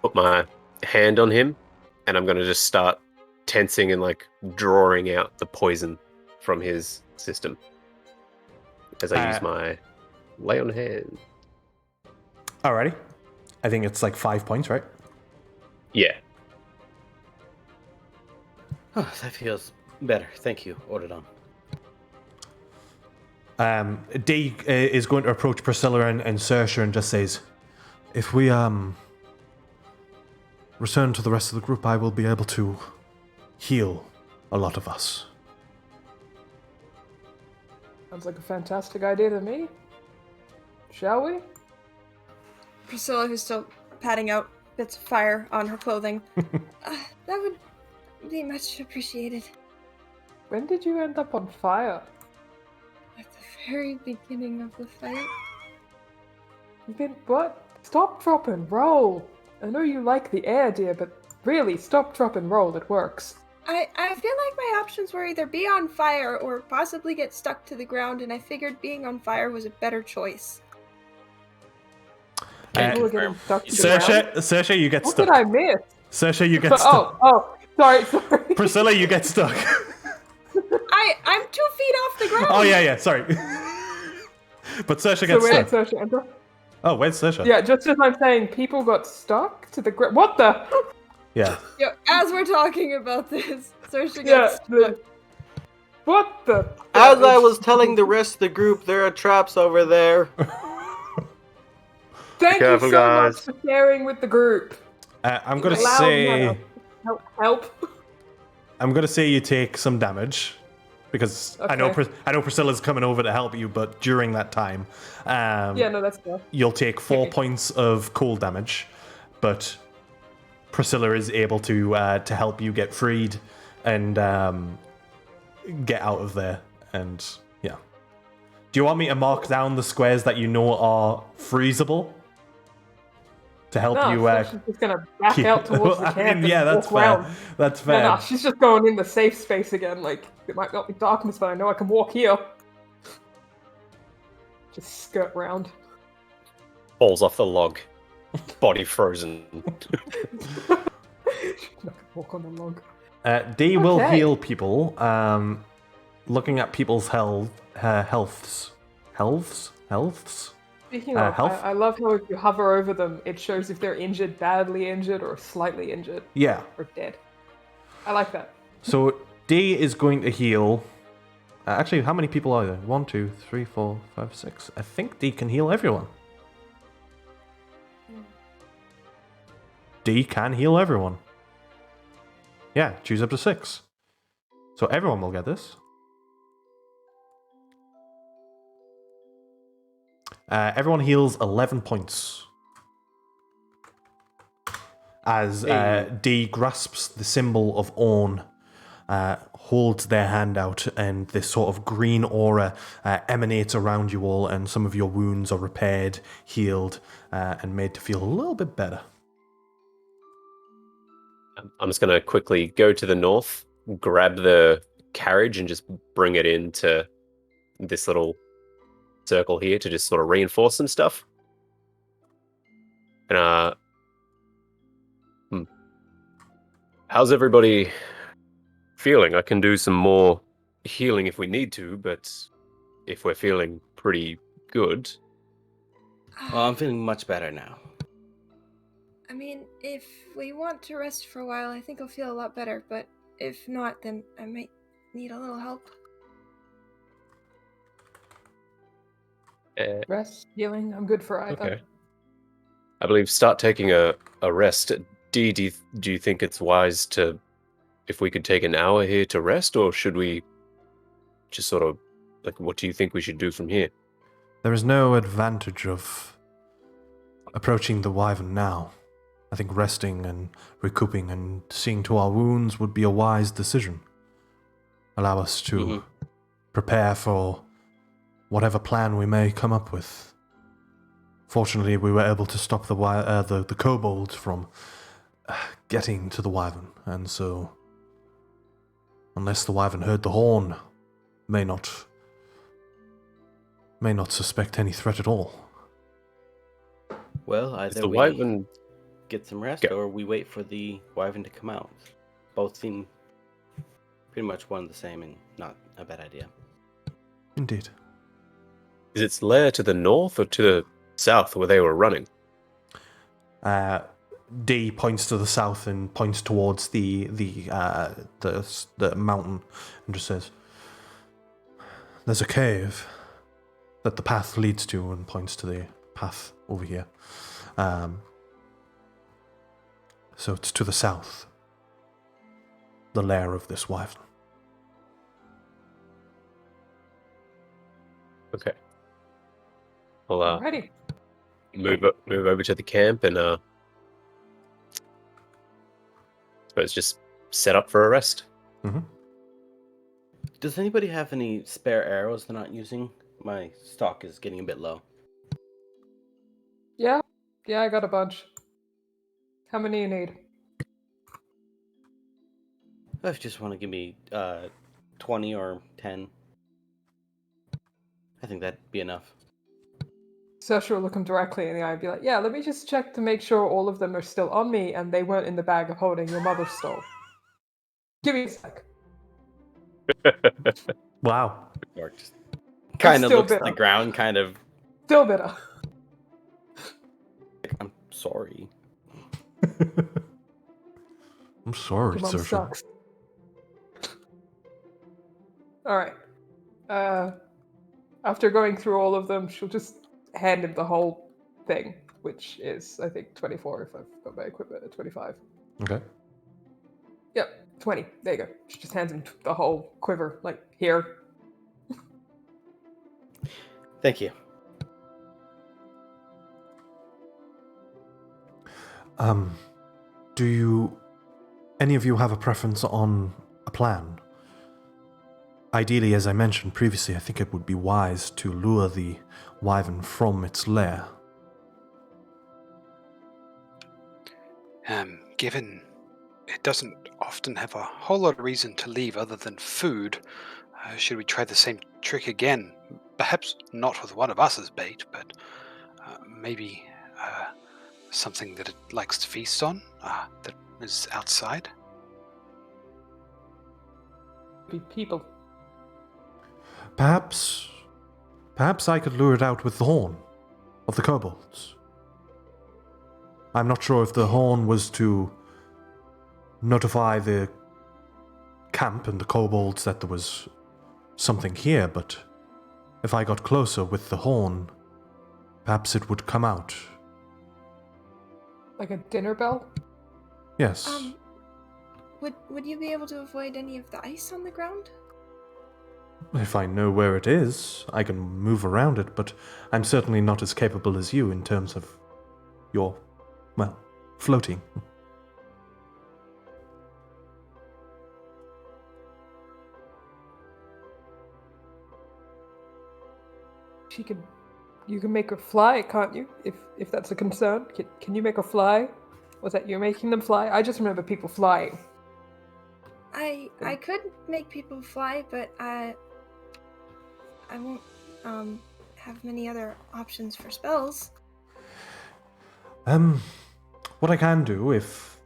put my hand on him and I'm going to just start tensing and like drawing out the poison from his system as I use my lay on hand. Alrighty. I think it's like 5 points, right? Yeah. Oh, that feels better. Thank you, Ordodon. D is going to approach Priscilla and Saoirse and just says, if we return to the rest of the group, I will be able to heal a lot of us. Sounds like a fantastic idea to me. Shall we? Priscilla, who's still patting out bits of fire on her clothing. That would be much appreciated. When did you end up on fire? At the very beginning of the fight. You've been what? Stop, drop, and roll. I know you like the air, dear, but really, stop, drop, and roll. It works. I feel like my options were either be on fire or possibly get stuck to the ground, and I figured being on fire was a better choice. People are getting stuck to the ground. Saoirse, you get What stuck. did I miss? Saoirse, you get stuck. Sorry. Priscilla, you get stuck. I'm 2 feet off the ground. Oh, yeah, sorry. But Saoirse gets where's stuck. Saoirse enter? Oh, where's Saoirse? Yeah, just as I'm saying, people got stuck to the ground. What the? Yeah. Yo, as we're talking about this, Saoirse gets stuck. What the? As I was telling the rest of the group, there are traps over there. Thank you careful, so guys. much for sharing with the group. I'm going to Loud say... now. Help. I'm going to say you take some damage. Because I know Priscilla's coming over to help you, but during that time... Yeah, no, that's fair. You'll take 4 points of cold damage. But Priscilla is able to help you get freed and get out of there. And, yeah. Do you want me to mark down the squares that you know are freezable? To help you... so she's just going to back out towards the camp yeah, and that's walk fair. around. That's fair. No, she's just going in the safe space again. Like, it might not be darkness, but I know I can walk here. Just skirt round. Falls off the log. Body frozen. She's not gonna walk on the log. D will Okay. heal people. Looking at people's healths. Speaking of, health? I love how if you hover over them, it shows if they're injured, badly injured, or slightly injured, Yeah. or dead. I like that. So D is going to heal. Actually, how many people are there? 1, 2, 3, 4, 5, 6. I think D can heal everyone. D can heal everyone. Yeah, choose up to 6. So everyone will get this. Everyone heals 11 points. As D grasps the symbol of Orn, holds their hand out, and this sort of green aura emanates around you all, and some of your wounds are repaired, healed, and made to feel a little bit better. I'm just going to quickly go to the north, grab the carriage, and just bring it into this little circle here to just sort of reinforce some stuff. And how's everybody feeling? I can do some more healing if we need to, but if we're feeling pretty good. Well, I'm feeling much better now. I mean, if we want to rest for a while, I think I'll feel a lot better, but if not, then I might need a little help. Rest, healing, I'm good for either. Okay. I believe start taking a rest. D, do you think it's wise to, if we could take an hour here to rest, or should we just sort of, like, what do you think we should do from here? There is no advantage of approaching the Wyvern now. I think resting and recouping and seeing to our wounds would be a wise decision. Allow us to prepare for whatever plan we may come up with. Fortunately, we were able to stop the Kobold from getting to the Wyvern, and so, unless the Wyvern heard the horn, may not suspect any threat at all. Well, Is either the we Wyvern get some rest, Go. or we wait for the wyvern to come out. Both seem pretty much one and the same, and not a bad idea. Indeed. Is its lair to the north or to the south where they were running? D points to the south and points towards the mountain and just says, "There's a cave that the path leads to," and points to the path over here. So it's to the south. The lair of this wyvern. Okay. I'll Alrighty. move over to the camp and suppose just set up for a rest. Mm-hmm. Does anybody have any spare arrows they're not using? My stock is getting a bit low. Yeah, I got a bunch. How many you need? If you just want to give me 20 or 10, I think that'd be enough. Sasha will look him directly in the eye and be like, "Yeah, let me just check to make sure all of them are still on me and they weren't in the bag of holding your mother stole. Give me a sec." Wow. Or just kind of still looks at the bitter. ground, kind of Still bitter. like, I'm sorry. I'm sorry, Your mom Saoirse. sucks. Alright. After going through all of them, she'll just hand him the whole thing, which is, I think, 24 if I've got my equipment at 25. Okay. Yep, 20. There you go. She just hands him the whole quiver, like, here. Thank you. Do any of you have a preference on a plan? Ideally, as I mentioned previously, I think it would be wise to lure the wyvern from its lair. Given it doesn't often have a whole lot of reason to leave other than food, should we try the same trick again? Perhaps not with one of us as bait, but maybe something that it likes to feast on, that is outside? Be people. Perhaps I could lure it out with the horn of the kobolds. I'm not sure if the horn was to notify the camp and the kobolds that there was something here, but if I got closer with the horn, perhaps it would come out. Like a dinner bell? Yes. Would you be able to avoid any of the ice on the ground? If I know where it is, I can move around it, but I'm certainly not as capable as you in terms of your, well, floating. You can make her fly, can't you? If that's a concern. Can you make her fly? Was that you making them fly? I just remember people flying. I could make people fly, but I won't have many other options for spells. What I can do, if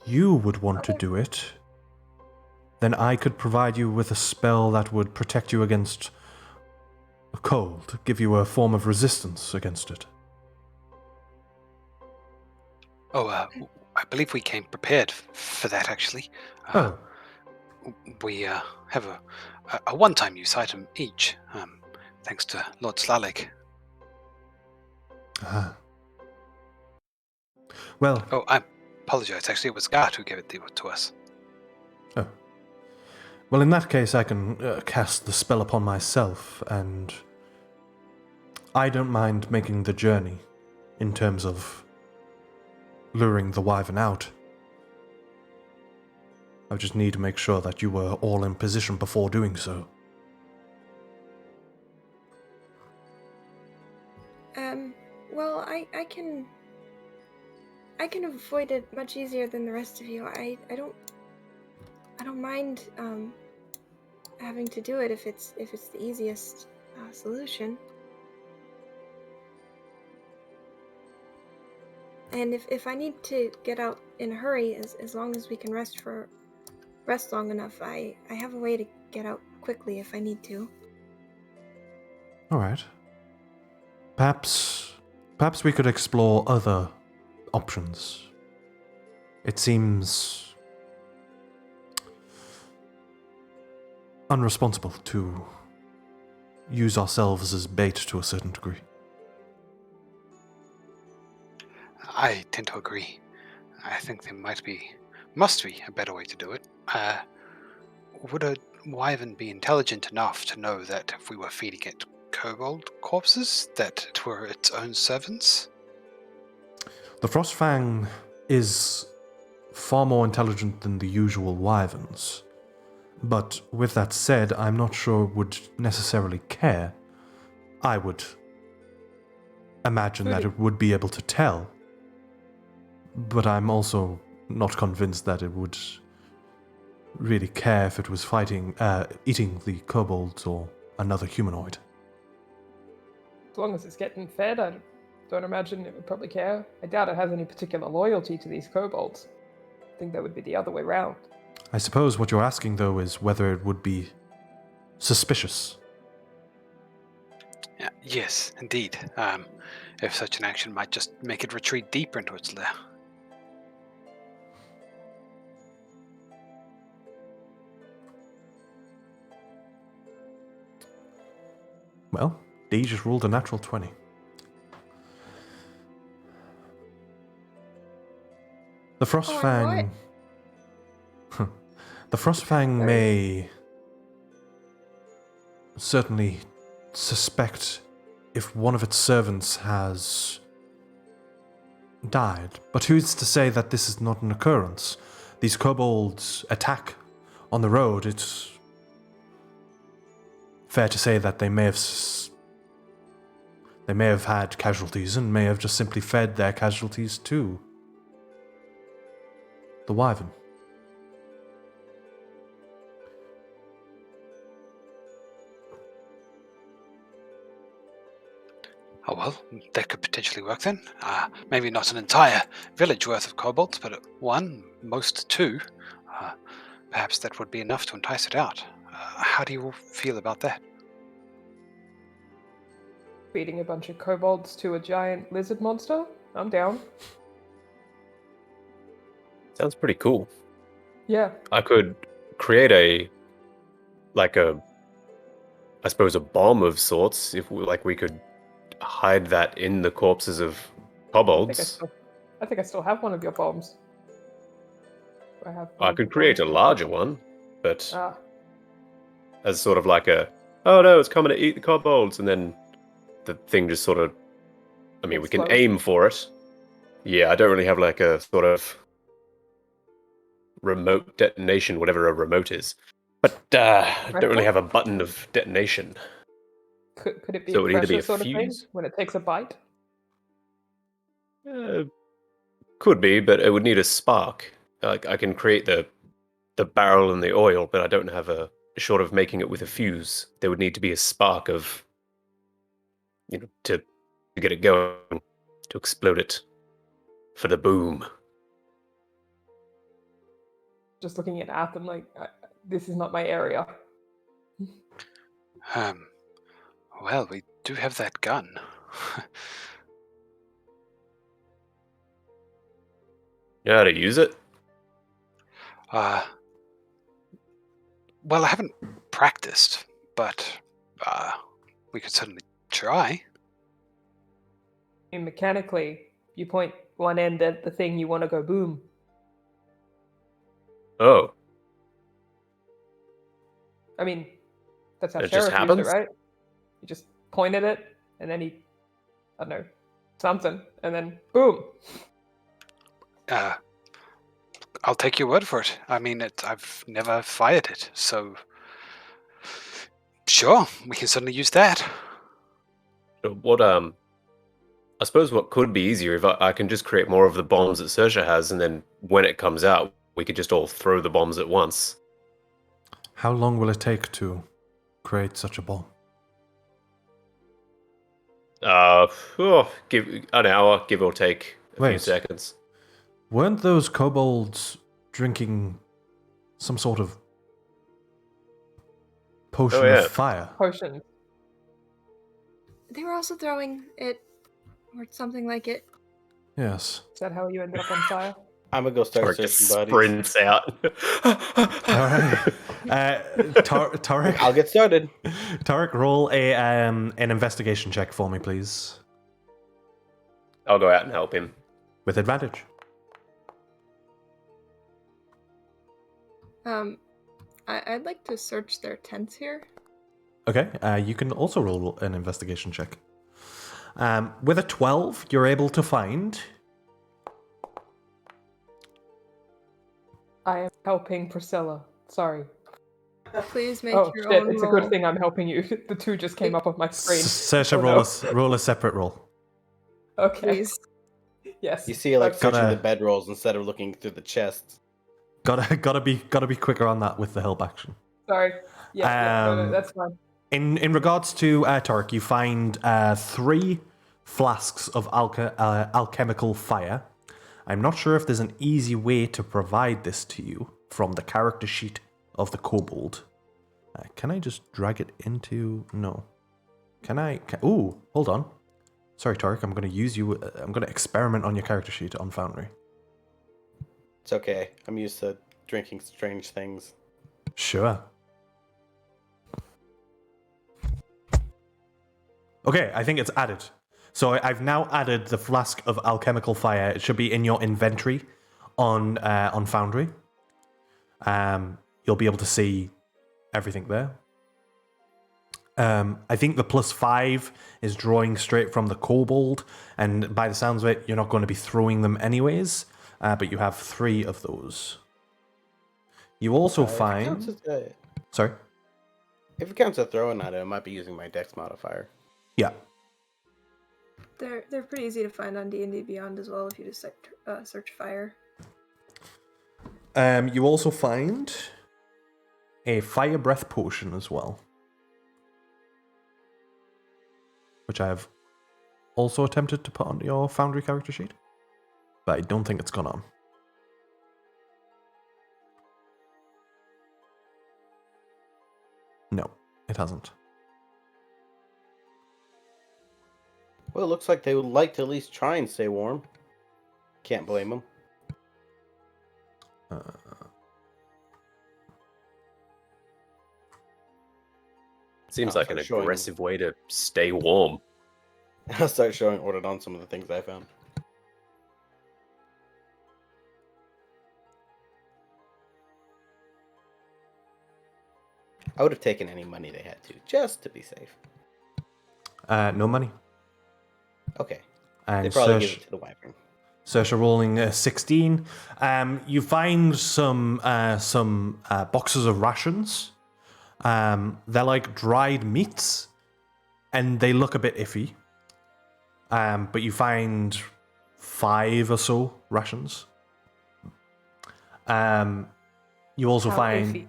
you would want to do it, then I could provide you with a spell that would protect you against a cold, give you a form of resistance against it. Oh, I believe we came prepared for that, actually. Oh. We have a one-time use item each, thanks to Lord Slalek. Ah. Well. Oh, I apologize. Actually, it was Gart who gave it to us. Oh. Well, in that case, I can cast the spell upon myself, and I don't mind making the journey in terms of luring the wyvern out. I just need to make sure that you were all in position before doing so. Well, I can avoid it much easier than the rest of you. I don't mind having to do it if it's the easiest solution. And if I need to get out in a hurry, as long as we can rest long enough, I have a way to get out quickly if I need to. All right. Perhaps we could explore other options. It seems unresponsible to use ourselves as bait to a certain degree. I tend to agree. I think there must be a better way to do it. Would a wyvern be intelligent enough to know that if we were feeding it kobold corpses, that it were its own servants? The Frostfang is far more intelligent than the usual wyverns. But with that said, I'm not sure it would necessarily care. I would imagine that it would be able to tell. But I'm also not convinced that it would really care if it was eating the kobolds or another humanoid. As long as it's getting fed, I don't imagine it would probably care. I doubt it has any particular loyalty to these kobolds. I think that would be the other way round. I suppose what you're asking, though, is whether it would be suspicious. Yes, indeed. If such an action might just make it retreat deeper into its lair. Well, D just rolled a natural 20. The Frostfang... The Frostfang may certainly suspect if one of its servants has died. But who's to say that this is not an occurrence? These kobolds attack on the road. It's fair to say that they may have had casualties and may have just simply fed their casualties to the wyvern. Oh well, that could potentially work then. Maybe not an entire village worth of kobolds, but one, most two. Perhaps that would be enough to entice it out. How do you feel about that? Feeding a bunch of kobolds to a giant lizard monster? I'm down. Sounds pretty cool. Yeah. I could create a bomb of sorts if we could hide that in the corpses of kobolds. I think I still have one of your bombs. I could create a larger one, but as sort of like oh no, it's coming to eat the kobolds, and then the thing just sort of, we can aim for it. Yeah, I don't really have like a sort of remote detonation, whatever a remote is. But I don't really have a button of detonation. Could it be So a it would either be pressure a sort of thing fuse? when it takes a bite? Could be, but it would need a spark. Like I can create the barrel and the oil, but I don't have short of making it with a fuse. There would need to be a spark of, to get it going, to explode it for the boom. Just looking at Atham, like, this is not my area. Well, we do have that gun. You know how to use it? Well, I haven't practiced, but we could certainly try. And mechanically, you point one end at the thing you want to go boom. Oh. I mean, that's how It just sheriff used it, happens? right? You just point at it, and then I don't know, something, and then boom. I'll take your word for it. I mean, I've never fired it, so sure, we can certainly use that. What I suppose what could be easier if I can just create more of the bombs that Saoirse has, and then when it comes out, we could just all throw the bombs at once. How long will it take to create such a bomb? Give an hour, give or take. a few Wait. seconds. Weren't those kobolds drinking some sort of potion Oh, yeah. of fire? Potion. They were also throwing it, or something like it. Yes. Is that how you ended up on fire? I'm gonna go start Tarek just searching bodies. sprints out. All right. Tarek. I'll get started. Tarek, roll an investigation check for me, please, I'll go out and help him. with advantage. I'd like to search their tents here. Okay. You can also roll an investigation check. With a 12, you're able to find. I am helping Priscilla. Sorry. Please make Oh your shit! own It's roll. a good thing I'm helping you. The two just came up on my screen. Saoirse, Oh, no. roll a separate roll. Okay. Please. Yes. You see, like Okay. searching Gotta- the bedrolls instead of looking through the chests. Gotta be quicker on that with the help action. Sorry. Yeah. No, that's fine. In regards to Tarek, you find 3 flasks of alchemical fire. I'm not sure if there's an easy way to provide this to you from the character sheet of the kobold. Can I just drag it into... No. Can I... Ooh, hold on. Sorry, Tarek, I'm going to use you... I'm going to experiment on your character sheet on Foundry. It's okay. I'm used to drinking strange things. Sure. Okay, I think it's added. So I've now added the flask of alchemical fire. It should be in your inventory on Foundry. You'll be able to see everything there. I think the +5 is drawing straight from the Kobold, and by the sounds of it, you're not going to be throwing them anyways, but you have 3 of those. You also find... Sorry? If it counts as throwing at it, I might be using my dex modifier. Yeah. They're pretty easy to find on D&D Beyond as well if you just search fire. You also find a fire breath potion as well, which I have also attempted to put on your Foundry character sheet, but I don't think it's gone on. No, it hasn't. Well, it looks like they would like to at least try and stay warm. Can't blame them. Seems I'll like an start showing- aggressive way to stay warm. I'll start showing ordered on some of the things I found. I would have taken any money they had to, just to be safe. No money. Okay. And They probably Saoirse- give it to the wyvern. Saoirse rolling a 16. You find some boxes of rations. They're like dried meats, and they look a bit iffy. But you find 5 or so rations. You also How find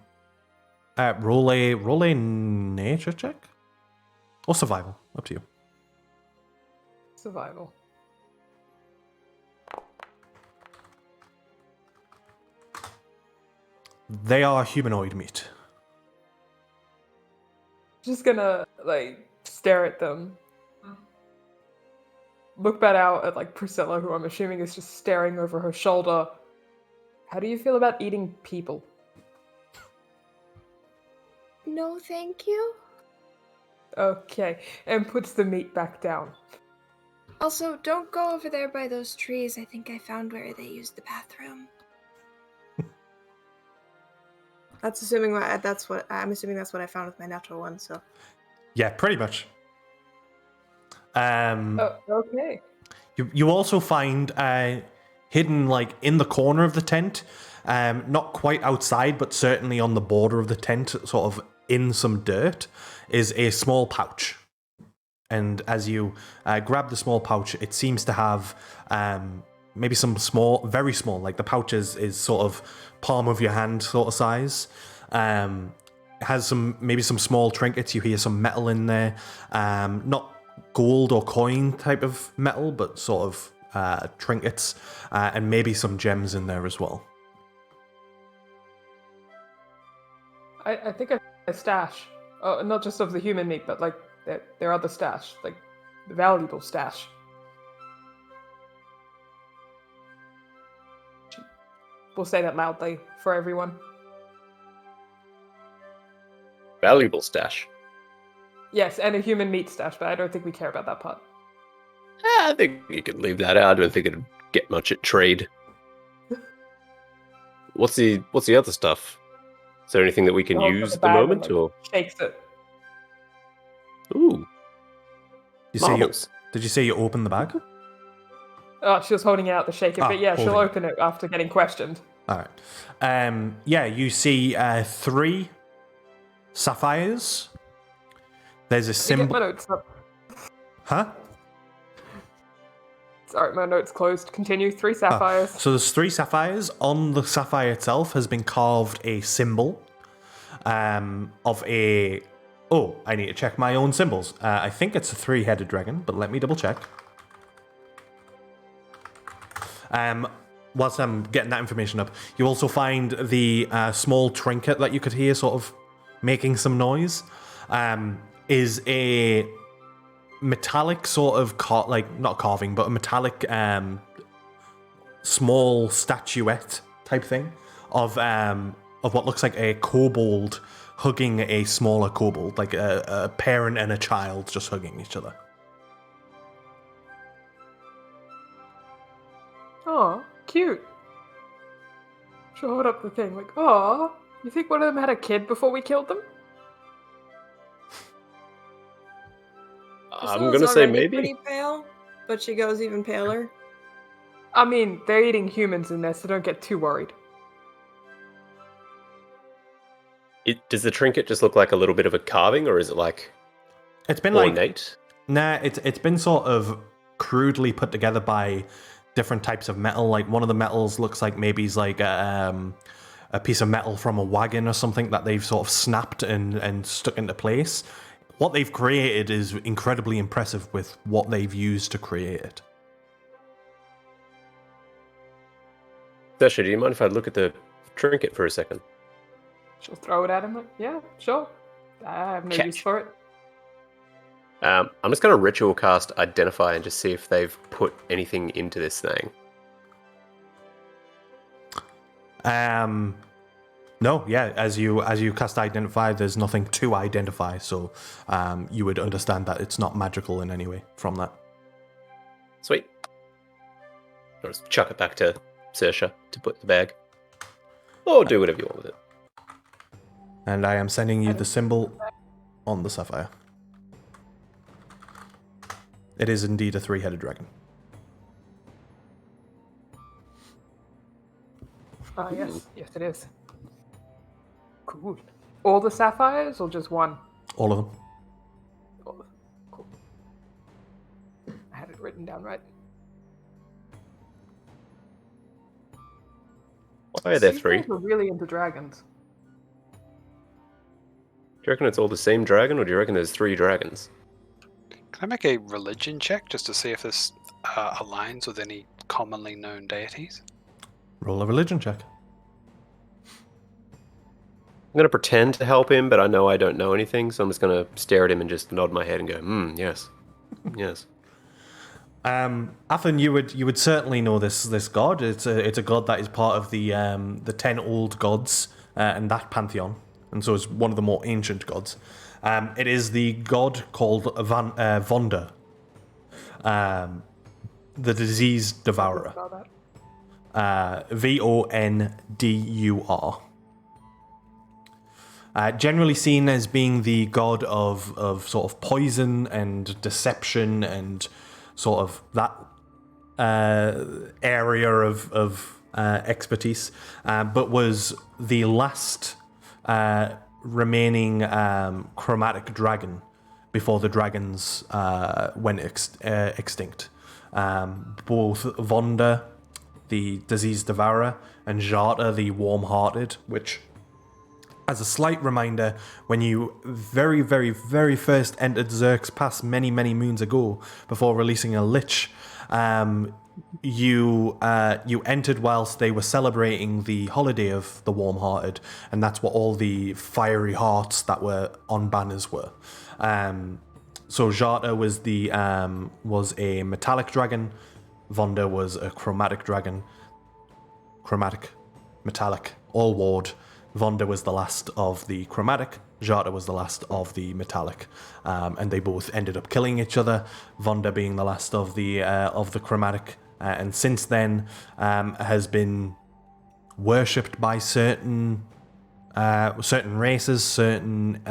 iffy? roll a nature check or survival, up to you. Survival. They are humanoid meat. Just gonna like stare at them. Look back out at like Priscilla, who I'm assuming is just staring over her shoulder. How do you feel about eating people? No, thank you. Okay, and puts the meat back down. Also, don't go over there by those trees. I think I found where they used the bathroom. I'm assuming that's what I found with my natural one. So Yeah, pretty much. Oh, okay. You also find hidden like in the corner of the tent, not quite outside, but certainly on the border of the tent, sort of in some dirt, is a small pouch. And as you grab the small pouch, it seems to have maybe some small, very small, like the pouch is sort of palm of your hand sort of size. It has maybe some small trinkets. You hear some metal in there, not gold or coin type of metal, but sort of trinkets, and maybe some gems in there as well. I think a stash. Oh, not just of the human meat, but like their other stash, like the valuable stash. We'll say that loudly for everyone. Valuable stash. Yes, and a human meat stash, but I don't think we care about that part. I think you can leave that out. I don't think it'd get much at trade. What's the other stuff? Is there anything that we can Holds up use the at the bag and, moment, like, or shakes it. ooh, Did you say you opened the bag? Oh, she was holding out the shaker, but yeah, she'll holding it. open it after getting questioned. All right. Yeah, you see 3 sapphires. There's a Get symbol. my notes up. Huh? Sorry, my notes closed. Continue. 3 sapphires. So there's 3 sapphires. On the sapphire itself has been carved a symbol of a... Oh, I need to check my own symbols. I think it's a 3-headed dragon, but let me double check. Whilst I'm getting that information up, you also find the small trinket that you could hear sort of making some noise. Is a metallic sort of not carving, but a metallic small statuette type thing of what looks like a kobold hugging a smaller kobold, like a parent and a child just hugging each other. Oh, cute. She'll hold up the thing like, oh, you think one of them had a kid before we killed them? I'm gonna say maybe. Pretty pale, but she goes even paler. I mean, they're eating humans in there, so don't get too worried. Does the trinket just look like a little bit of a carving, or is it like It's been ornate? Nah, it's been sort of crudely put together by different types of metal. Like one of the metals looks like maybe it's like a piece of metal from a wagon or something that they've sort of snapped and stuck into place. What they've created is incredibly impressive with what they've used to create it. Sasha, do you mind if I look at the trinket for a second? She'll throw it at him like, yeah, sure. I have no use Catch. for it. I'm just going to ritual cast Identify and just see if they've put anything into this thing. No, yeah, as you cast Identify, there's nothing to identify, so you would understand that it's not magical in any way from that. Sweet. I'll just chuck it back to Saoirse to put in the bag. Or do whatever you want with it. And I am sending you the symbol on the sapphire. It is indeed a 3-headed dragon. Yes, it is. Cool. All the sapphires or just one? All of them. All of them. Cool. I had it written down right. Why are there These 3? guys were really into dragons. Do you reckon it's all the same dragon, or do you reckon there's 3 dragons? Can I make a religion check just to see if this aligns with any commonly known deities? Roll a religion check. I'm going to pretend to help him, but I know I don't know anything, so I'm just going to stare at him and just nod my head and go, yes. Yes. Athen, you would certainly know this god. It's a god that is part of the 10 old gods in that pantheon, and so it's one of the more ancient gods. It is the god called Vonda, the disease devourer. Vondur. Generally seen as being the god of sort of poison and deception and sort of that area of expertise, but was the last remaining chromatic dragon before the dragons went extinct. Both Vonda, the disease devourer, and Jata, the warm-hearted, which, as a slight reminder, when you very, very, very first entered Zerk's Pass many, many moons ago, before releasing a Lich, You entered whilst they were celebrating the holiday of the Warm-Hearted, and that's what all the fiery hearts that were on banners were. So Jata was a metallic dragon, Vonda was a chromatic dragon. Chromatic, metallic, all ward. Vonda was the last of the chromatic, Jata was the last of the metallic, and they both ended up killing each other. Vonda being the last of the chromatic, and since then has been worshipped by certain races, certain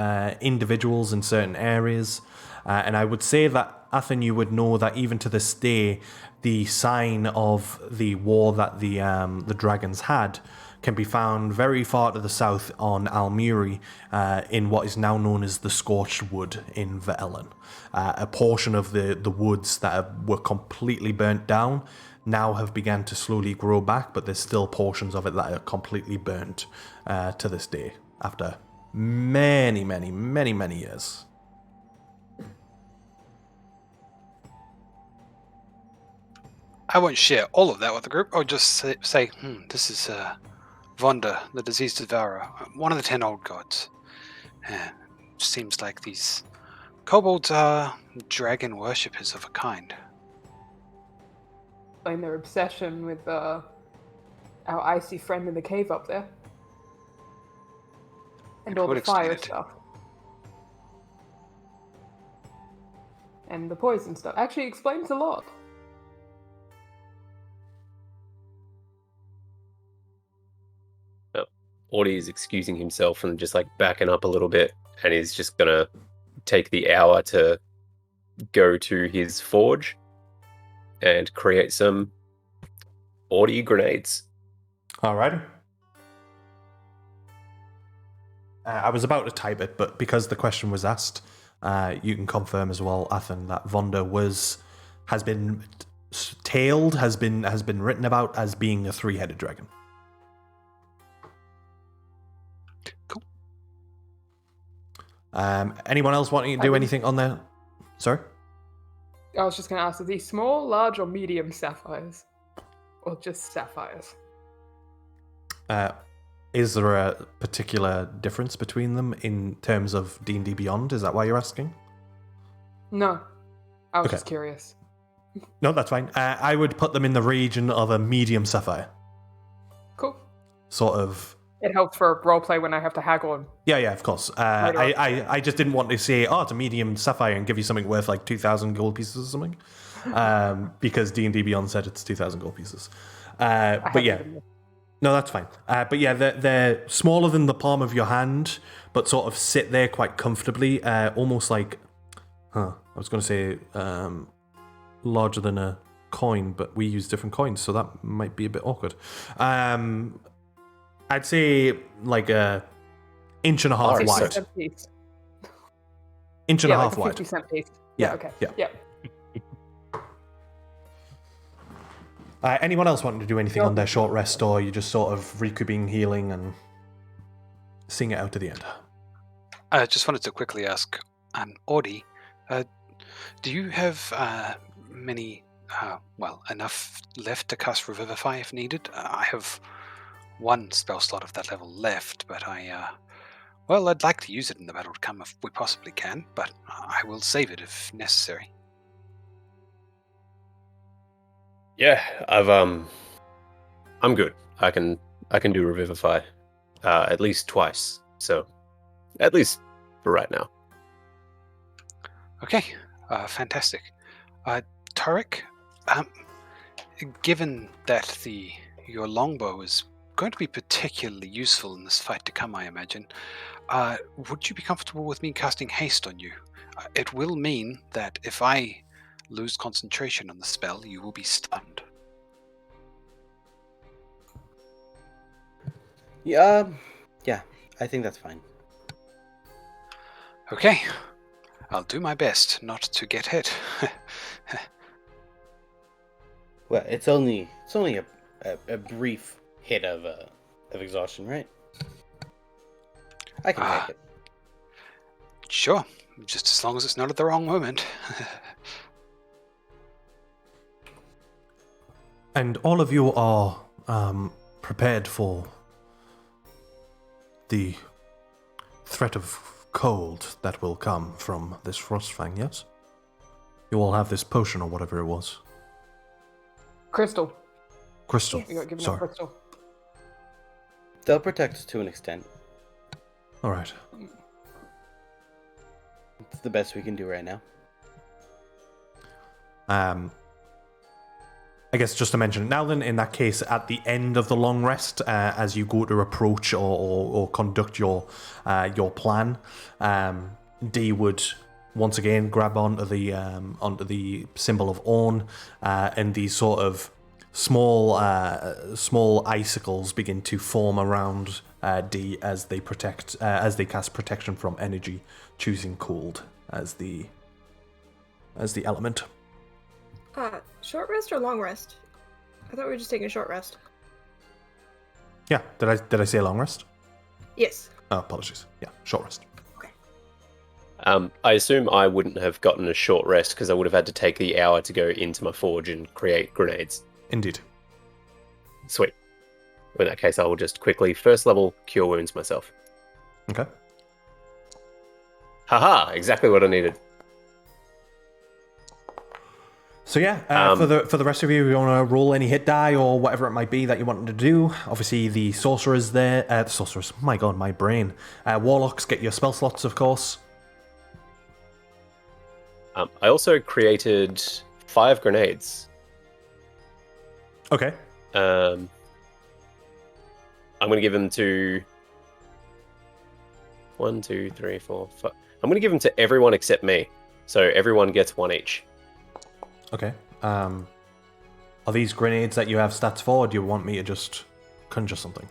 individuals in certain areas, and I would say that Athen, you would know that even to this day, the sign of the war that the dragons had can be found very far to the south on Almuri, in what is now known as the Scorched Wood in Veelen. A portion of the woods that were completely burnt down now have begun to slowly grow back, but there's still portions of it that are completely burnt to this day, after many, many, many, many years. I won't share all of that with the group. I'll just say this is Vonda, the diseased devourer, one of the 10 old gods. Seems like these kobolds are dragon worshippers of a kind. And their obsession with our icy friend in the cave up there. And all the fire stuff. And the poison stuff. Actually explains a lot. Audie is excusing himself and just like backing up a little bit, and he's just gonna take the hour to go to his forge and create some Audie grenades. Alright. I was about to type it, but because the question was asked, you can confirm as well, Athen, that Vonda has been written about as being a three-headed dragon. Cool. Anyone else wanting to do anything on there? Sorry? I was just going to ask, are these small, large, or medium sapphires? Or just sapphires? Is there a particular difference between them in terms of D&D Beyond? Is that why you're asking? No. I was just curious. No, that's fine. I would put them in the region of a medium sapphire. Cool. Sort of. It helps for roleplay when I have to haggle and... Yeah, of course. I just didn't want to say, it's a medium sapphire and give you something worth like 2,000 gold pieces or something. Because D&D Beyond said it's 2,000 gold pieces. But yeah. No, that's fine. But yeah, they're smaller than the palm of your hand, but sort of sit there quite comfortably, almost like... I was going to say larger than a coin, but we use different coins, so that might be a bit awkward. I'd say like a inch and a half wide. Inch and a half wide. 50-cent piece. Yeah, okay. Yeah. Yeah. Anyone else wanting to do anything on their short rest, or you just sort of recouping, healing, and seeing it out to the end? I just wanted to quickly ask, Audie, do you have enough left to cast Revivify if needed? I have one spell slot of that level left, but I'd like to use it in the battle to come if we possibly can, but I will save it if necessary. Yeah, I'm good. I can do Revivify, at least twice. So, at least for right now. Okay, fantastic. Tarek, given that your longbow is going to be particularly useful in this fight to come, I imagine, would you be comfortable with me casting haste on you? It will mean that if I lose concentration on the spell, you will be stunned. Yeah, I think that's fine. Okay, I'll do my best not to get hit. Well, it's only a brief hit of exhaustion, right? I can take it. Sure, just as long as it's not at the wrong moment. And all of you are prepared for the threat of cold that will come from this Frostfang, yes? You all have this potion or whatever it was. Crystal. Crystal. Yes. You got given Sorry. a crystal. They'll protect us to an extent. All right. It's the best we can do right now. I guess just to mention now then, in that case, at the end of the long rest, as you go to approach or conduct your plan, Dee would once again grab onto the symbol of Orn, and these sort of small icicles begin to form around Dee as they cast protection from energy, choosing cold as the element. Short rest or long rest? I thought we were just taking a short rest. Yeah, did I say long rest? Yes. Oh, apologies. Yeah, short rest. I assume I wouldn't have gotten a short rest because I would have had to take the hour to go into my forge and create grenades. Indeed. Sweet. In that case, I will just quickly first level cure wounds myself. Okay. Haha! Exactly what I needed. So yeah, for the rest of you, you want to roll any hit die or whatever it might be that you want to do. Obviously, the sorcerers there, the sorcerers. My God, my brain. Warlocks get your spell slots, of course. I also created 5 grenades. Okay. I'm going to give them to 1, 2, 3, 4, 5. I'm going to give them to everyone except me. So everyone gets 1 each. Okay. Are these grenades that you have stats for, or do you want me to just conjure something?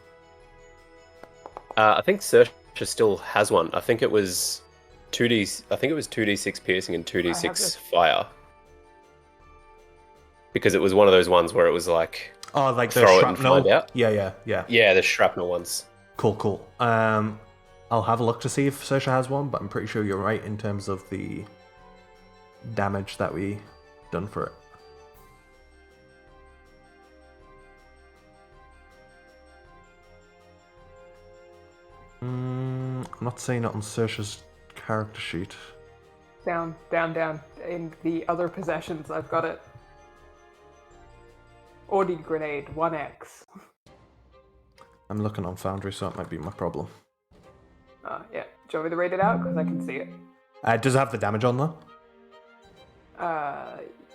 I think Sersha still has one. I think it was 2d. I think it was 2d6 piercing and 2d6 fire. Because it was one of those ones where it was like, Oh, like the throw it shrapnel. and find out. Yeah. Yeah, the shrapnel ones. Cool. I'll have a look to see if Sersha has one, but I'm pretty sure you're right in terms of the damage that we done for it. I'm not seeing it on Sersha's character sheet. Down. In the other possessions, I've got it. Audi grenade, 1x. I'm looking on Foundry, so that might be my problem. Yeah. Do you want me to read it out? Because I can see it. Does it have the damage on there?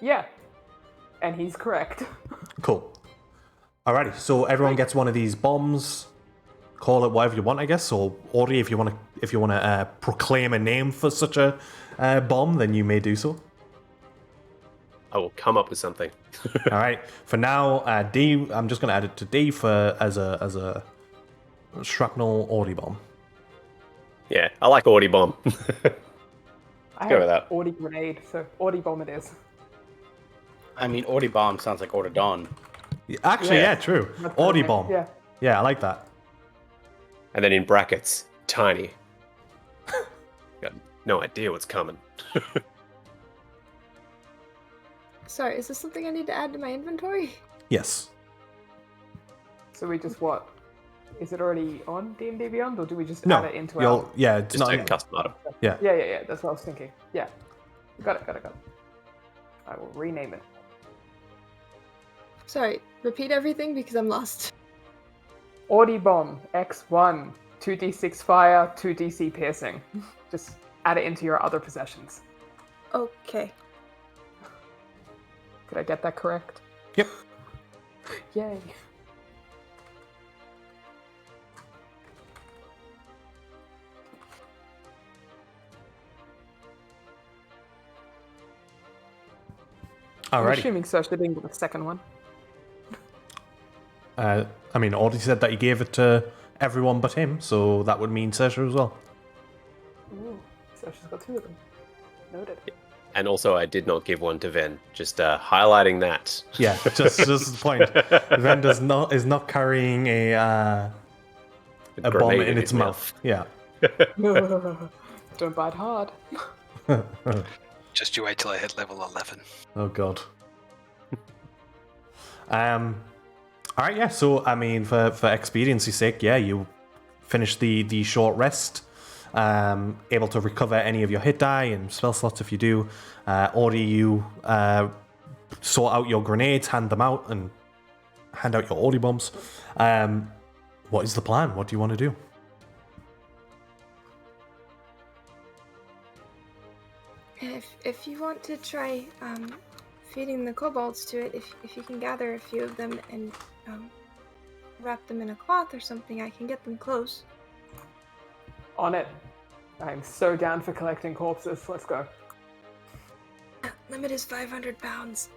Yeah. And he's correct. Cool. Alrighty, so everyone gets one of these bombs. Call it whatever you want, I guess. Or Audrey, if you want to proclaim a name for such a bomb, then you may do so. I will come up with something. All right. For now, D. I'm just going to add it to D as a shrapnel Audi bomb. Yeah, I like Audi Bomb. I go with have that. Audi grenade, so Audi bomb it is. I mean, Ordi Bomb sounds like Order Dawn. Actually, Yeah. yeah, true. That's Audi okay. bomb. Yeah, I like that. And then in brackets, tiny. Got no idea what's coming. Sorry, is this something I need to add to my inventory? Yes. So we just what? Is it already on D&D Beyond, or do we just No. add it into our... Yeah, it's Just not. a custom item. Yeah. Yeah, that's what I was thinking. Yeah. Got it. I will rename it. Sorry, repeat everything because I'm lost. Audi bomb, X1, 2d6 fire, 2dc piercing. Just add it into your other possessions. Okay. Did I get that correct? Yep. Yay. I'm Alrighty. assuming Sersha didn't get the second one. I mean, Audi said that he gave it to everyone but him, so that would mean Sersha as well. Ooh, Sersha's got 2 of them. Noted. And also, I did not give one to Ven. Just highlighting that. Yeah, just the point. Ven is not carrying a bomb grenade in in its his mouth. Yeah. Don't bite hard. Just you wait till I hit level 11. Oh god. All right, yeah. So I mean, for expediency's sake, yeah, you finish the short rest, able to recover any of your hit die and spell slots if you do, or do you sort out your grenades, hand them out, and hand out your ordy bombs. What is the plan? What do you want to do? If you want to try feeding the kobolds to it, if you can gather a few of them and wrap them in a cloth or something, I can get them close. On it. I'm so down for collecting corpses. Let's go. Limit is 500 pounds.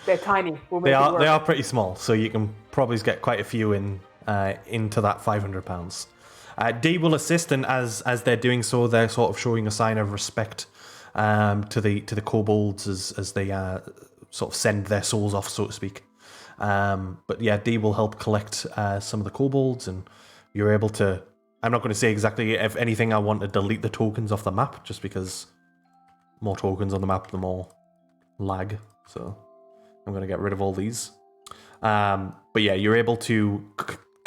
They're tiny. We'll make They it are work. they are pretty small, so you can probably get quite a few in into that 500 pounds. D will assist, and as they're doing so, they're sort of showing a sign of respect to the kobolds as they sort of send their souls off, so to speak. But yeah, D will help collect some of the kobolds, and you're able to. I'm not going to say exactly. If anything, I want to delete the tokens off the map, just because more tokens on the map, the more lag. So I'm going to get rid of all these. But yeah, you're able to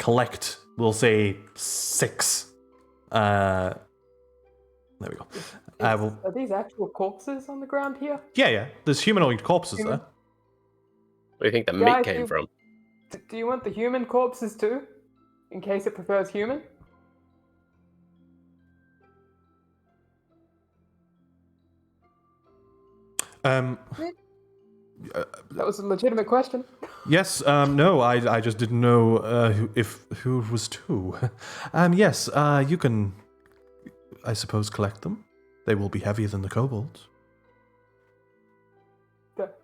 collect, we'll say, 6. There we go. Are these actual corpses on the ground here? Yeah. There's humanoid corpses there. Where do you think the Guys, meat came from? Do you want the human corpses too? In case it prefers human? That was a legitimate question. Yes. No. I just didn't know who it was to. Yes. You can, I suppose, collect them. They will be heavier than the kobolds.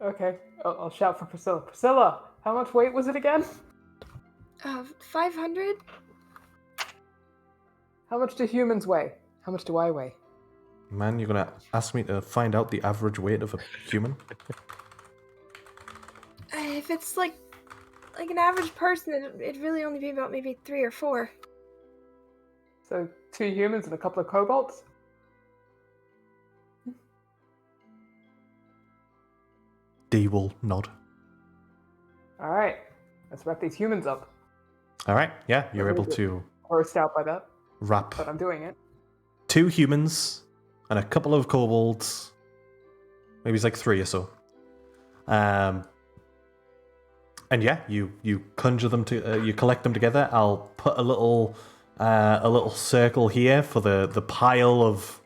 Okay, I'll shout for Priscilla. Priscilla, how much weight was it again? 500? How much do humans weigh? How much do I weigh? Man, you're gonna ask me to find out the average weight of a human? If it's like an average person, it'd really only be about maybe 3 or 4. So 2 humans and a couple of kobolds? D will nod. Alright, let's wrap these humans up. All right. Yeah, you're able to Grossed out by that, wrap but I'm doing it. 2 humans and a couple of kobolds. Maybe it's like 3 or so. And yeah, you conjure them to you collect them together. I'll put a little circle here for the pile of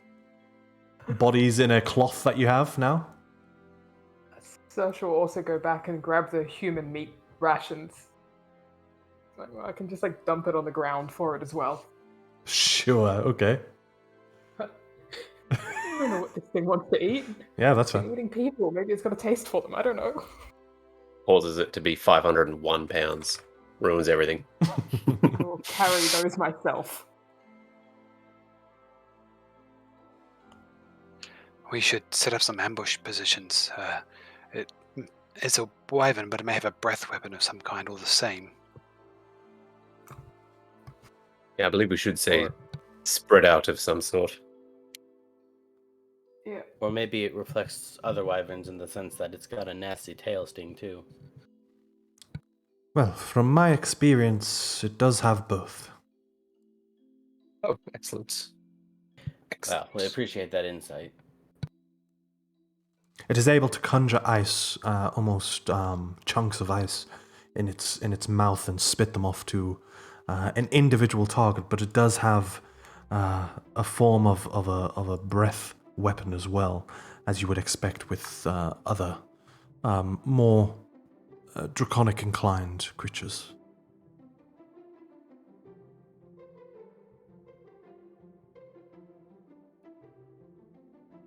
bodies in a cloth that you have now. So she'll also go back and grab the human meat rations. I can just dump it on the ground for it as well. Sure. Okay. I don't know what this thing wants to eat. Yeah, that's It's fine. eating people. Maybe it's got a taste for them. I don't know. Causes it to be 501 pounds. Ruins everything. I'll carry those myself. We should set up some ambush positions. It's a wyvern, but it may have a breath weapon of some kind, or the same. Yeah, I believe we should say spread out of some sort. Yeah. Or maybe it reflects other wyverns in the sense that it's got a nasty tail sting too. Well, from my experience, it does have both. Oh, excellent. Well, we appreciate that insight. It is able to conjure ice, almost chunks of ice, in its mouth and spit them off to an individual target. But it does have a form of a breath weapon as well, as you would expect with other more draconic inclined creatures.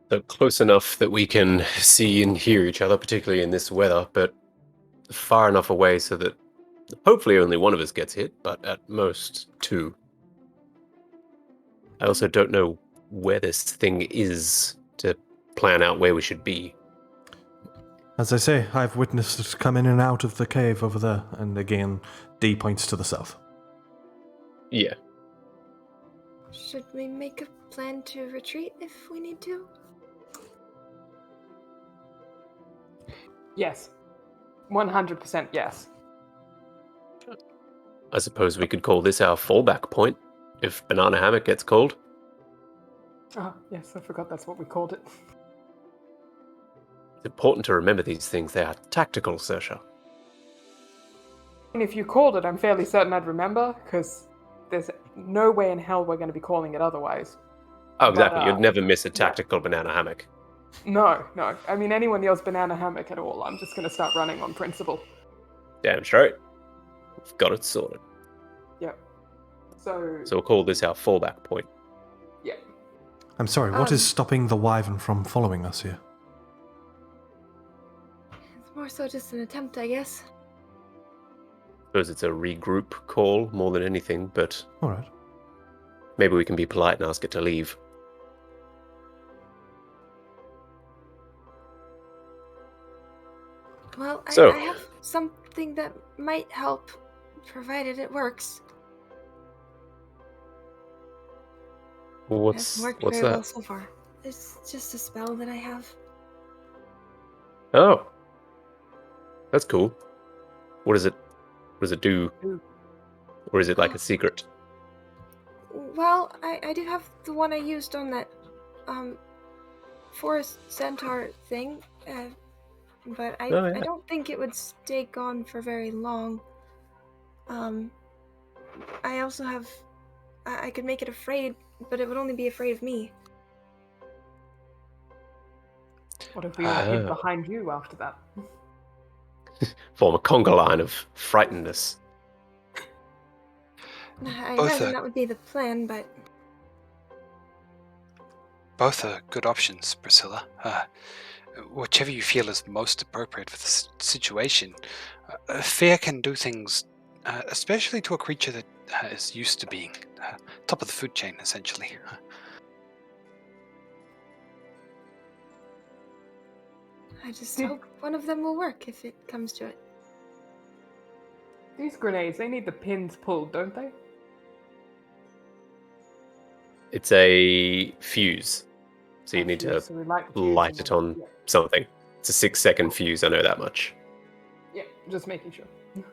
So close enough that we can see and hear each other, particularly in this weather, but far enough away so that hopefully only one of us gets hit, but at most 2. I also don't know where this thing is to plan out where we should be. As I say, I've witnessed it come in and out of the cave over there, and again, D points to the south. Yeah. Should we make a plan to retreat if we need to? Yes. 100% yes. I suppose we could call this our fallback point if Banana Hammock gets called. Oh, yes, I forgot that's what we called it. It's important to remember these things. They are tactical, Sersha. And if you called it, I'm fairly certain I'd remember, because there's no way in hell we're going to be calling it otherwise. Oh, exactly. But, You'd never miss a tactical banana hammock. No. I mean, anyone yells banana hammock at all, I'm just going to start running on principle. Damn straight. We've got it sorted. Yep. So we'll call this our fallback point. Yeah. I'm sorry, what is stopping the wyvern from following us here? It's more so just an attempt, I guess. Suppose it's a regroup call more than anything, but Alright. maybe we can be polite and ask it to leave. Well, I So- have something that might help, provided it works. It What's hasn't worked very well that? so far. It's just a spell that I have. Oh. That's cool. What does it do? Or is it like a secret? Well, I do have the one I used on that forest centaur thing, but I don't think it would stay gone for very long. I also have I could make it afraid, but it would only be afraid of me. What if we all hid behind you after that? Form a conga line of frightenedness. I Both imagine are- that would be the plan, but Both are good options, Priscilla. Whichever you feel is most appropriate for the situation. Fear can do things, especially to a creature that is used to being top of the food chain, essentially. I just hope one of them will work if it comes to it. These grenades, they need the pins pulled, don't they? It's a fuse. So you A need fuse, to so we light the fuse light and it then- on Yeah. something. It's a 6-second fuse, I know that much. Yeah, just making sure. I'm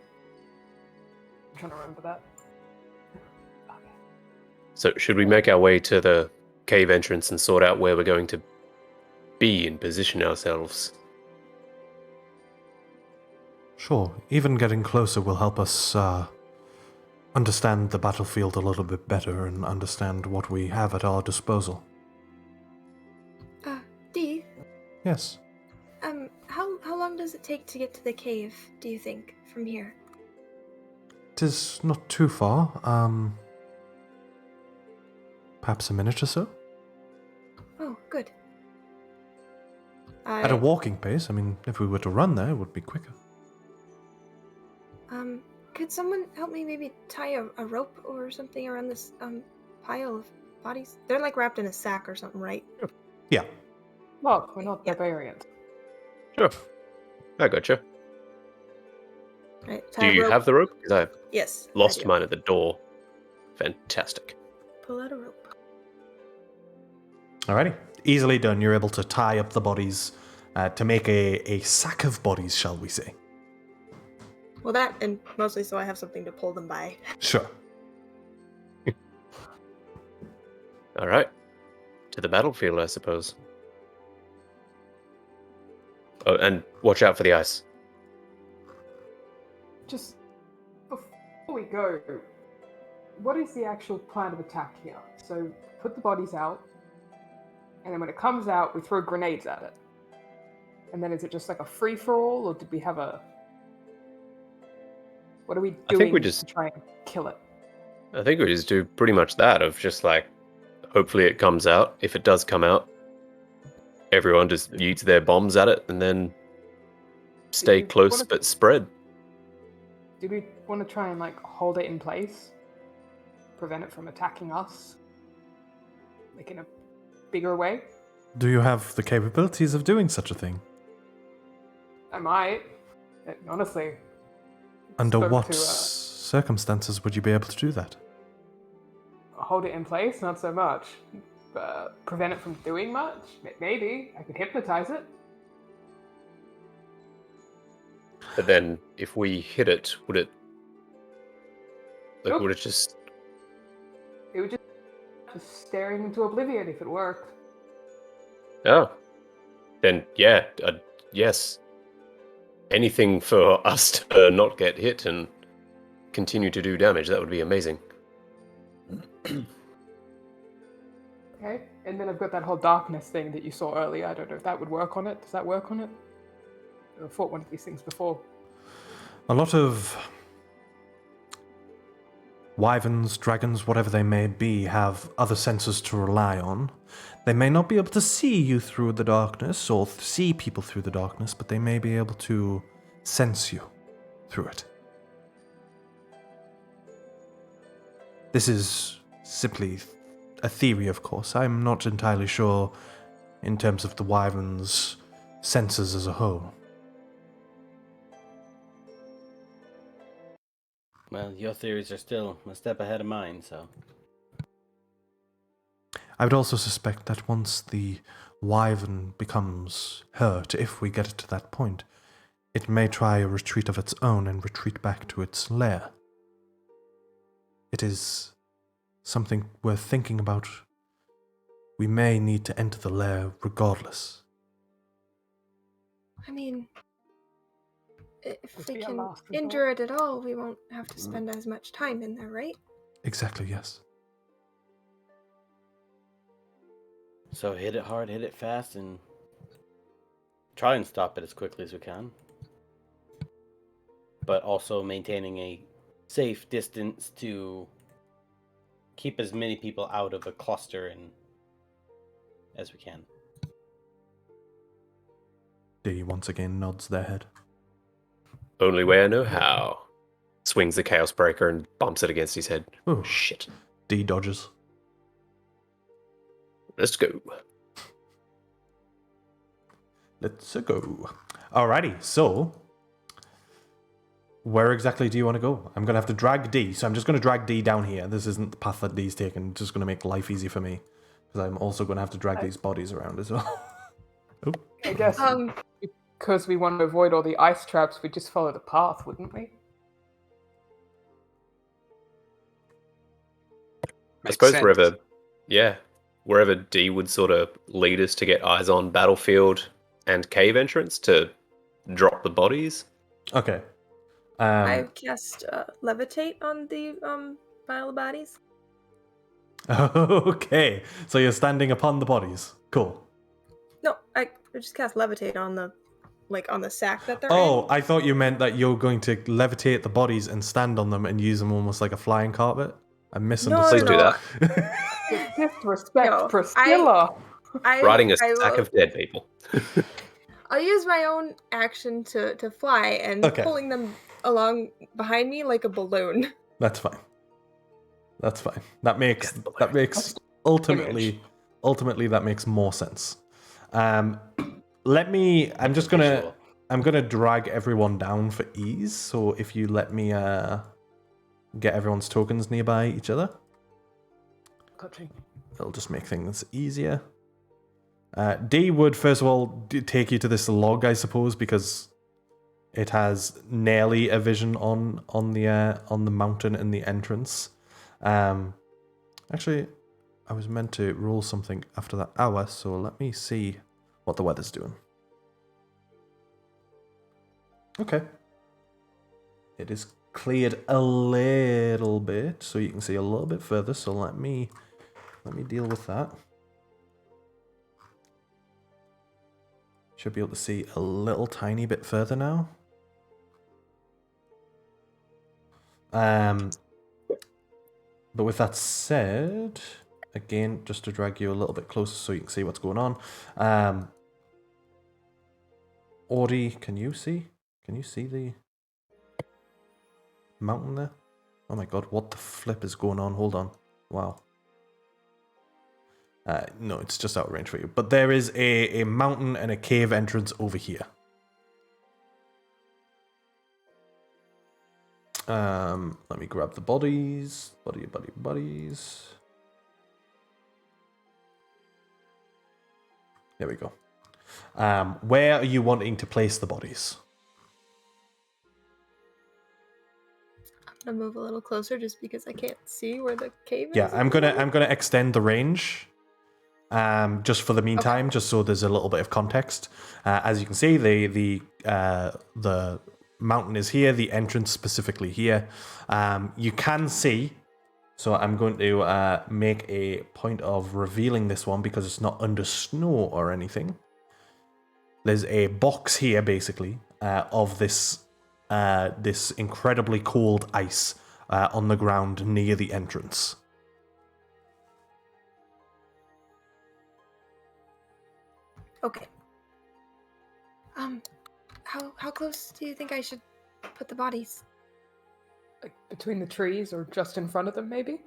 trying to remember that. Okay. So should we make our way to the cave entrance and sort out where we're going to be and position ourselves? Sure, even getting closer will help us understand the battlefield a little bit better and understand what we have at our disposal. Dee, Yes. how long does it take to get to the cave, do you think, from here? It is not too far. Perhaps a minute or so? Oh, good. At a walking pace. I mean, if we were to run there, it would be quicker. Could someone help me maybe tie a rope or something around this pile of bodies? They're like wrapped in a sack or something, right? Yeah. Look, we're not barbarians. Sure. I gotcha. Right. Do you have the rope? Because I Yes. lost I do. mine at the door. Fantastic. Pull out a rope. Alrighty. Easily done. You're able to tie up the bodies to make a sack of bodies, shall we say. Well, that, and mostly so I have something to pull them by. Sure. All right. To the battlefield, I suppose. Oh, and watch out for the ice. Just before we go, what is the actual plan of attack here? So put the bodies out, and then when it comes out, we throw grenades at it. And then is it just like a free-for-all, or did we have a... What are we doing I think we just to try and kill it? I think we just do pretty much that of just like, hopefully it comes out. If it does come out, everyone just yeets their bombs at it and then stay What close if- but spread. Do we want to try and like hold it in place? Prevent it from attacking us? Like in a bigger way? Do you have the capabilities of doing such a thing? I might. Honestly. Under spoke what to, circumstances would you be able to do that? hold it in place, not so much. Prevent it from doing much? Maybe. I could hypnotize it. But then, if we hit it, would it... Like, Nope. would it just... It would just staring into oblivion if it worked. Oh. Then, yeah, yes. Anything for us to not get hit and continue to do damage, that would be amazing. Okay, and then I've got that whole darkness thing that you saw earlier. I don't know if that would work on it. Does that work on it? I've fought one of these things before. A lot of wyverns, dragons, whatever they may be, have other senses to rely on. They may not be able to see you through the darkness or see people through the darkness, but they may be able to sense you through it. This is simply a theory, of course. I'm not entirely sure in terms of the wyvern's senses as a whole. Well, your theories are still a step ahead of mine, so... I would also suspect that once the wyvern becomes hurt, if we get it to that point, it may try a retreat of its own and retreat back to its lair. It is something worth thinking about. We may need to enter the lair regardless. I mean, if Would we be a can last resort. endure it at all, we won't have to spend as much time in there, right? Exactly, yes. So hit it hard, hit it fast, and try and stop it as quickly as we can. But also maintaining a safe distance to keep as many people out of a cluster and as we can. D once again nods their head. Only way I know how. Swings the Chaos Breaker and bumps it against his head. Oh, Shit. D dodges. Let's go. Let's go. Alrighty, so where exactly do you want to go? I'm going to have to drag D, so I'm just going to drag D down here. This isn't the path that D's taken. It's just going to make life easy for me, because I'm also going to have to drag these bodies around as well. Oh. I guess because we want to avoid all the ice traps, we just follow the path, wouldn't we? I suppose wherever D would sort of lead us to get eyes on battlefield and cave entrance to drop the bodies. Okay. I cast levitate on the pile of bodies. Okay, so you're standing upon the bodies. Cool. No, I just cast levitate on the sack that they're Oh, in. I thought you meant that you're going to levitate the bodies and stand on them and use them almost like a flying carpet. I misunderstood. Please do that. Disrespect, No, Priscilla. Riding a sack of dead people. I'll use my own action to fly and pulling them along behind me like a balloon. That's fine. That's fine. That makes ultimately that makes more sense. I'm gonna drag everyone down for ease. So if you let me get everyone's tokens nearby each other, it'll just make things easier. D would first of all take you to this log, I suppose, because it has nearly a vision on the mountain and the entrance. Actually, I was meant to roll something after that hour, so let me see what the weather's doing. Okay. It is cleared a little bit, so you can see a little bit further, so let me deal with that. Should be able to see a little tiny bit further now. But with that said, again, just to drag you a little bit closer so you can see what's going on. Audie, can you see the mountain there? Oh my god, what the flip is going on? Hold on. Wow. No, it's just out of range for you. But there is a mountain and a cave entrance over here. Let me grab the bodies. Bodies. There we go. Where are you wanting to place the bodies? I'll move a little closer just because I can't see where the cave is. Yeah, I'm gonna extend the range, just for the meantime, just so there's a little bit of context. As you can see, the mountain is here, the entrance specifically here. You can see. So I'm going to make a point of revealing this one because it's not under snow or anything. There's a box here, basically, of this incredibly cold ice on the ground near the entrance. Okay. How close do you think I should put the bodies? Like between the trees or just in front of them, maybe?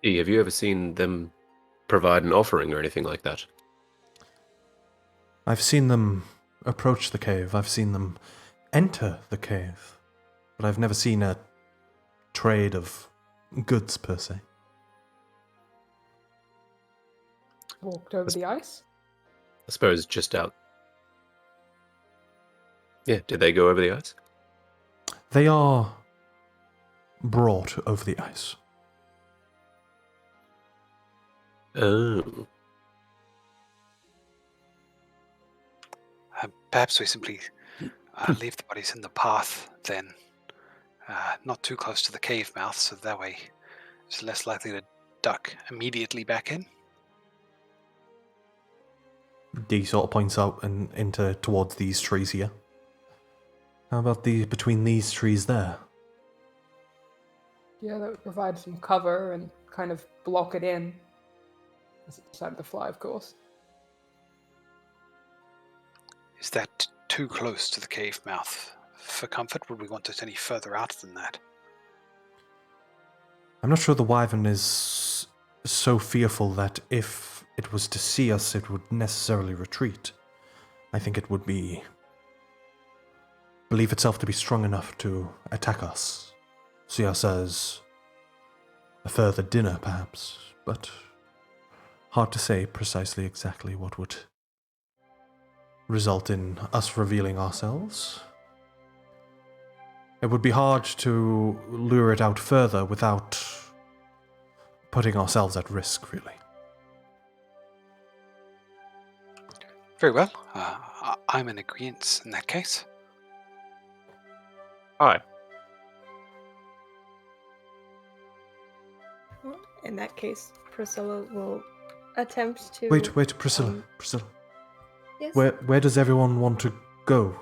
Have you ever seen them provide an offering or anything like that? I've seen them approach the cave. I've seen them enter the cave. But I've never seen a trade of goods, per se. Walked over the ice? I suppose just out. Yeah, did they go over the ice? They are brought over the ice. Oh. Perhaps we simply leave the bodies in the path then, not too close to the cave mouth, so that way it's less likely to duck immediately back in. D sort of points out and towards these trees here. How about between these trees there? Yeah, that would provide some cover and kind of block it in. As it decided to fly, of course. Is that too close to the cave mouth for comfort? Would we want it any further out than that? I'm not sure the wyvern is so fearful that if it was to see us, it would necessarily retreat. I think it would believe itself to be strong enough to attack us. See us as a further dinner, perhaps, but hard to say precisely exactly what would result in us revealing ourselves. It would be hard to lure it out further without putting ourselves at risk, really. Very well. I'm in agreement in that case. Hi. Well, in that case, Priscilla will attempt to... Wait, Priscilla. Priscilla. Yes? Where does everyone want to go?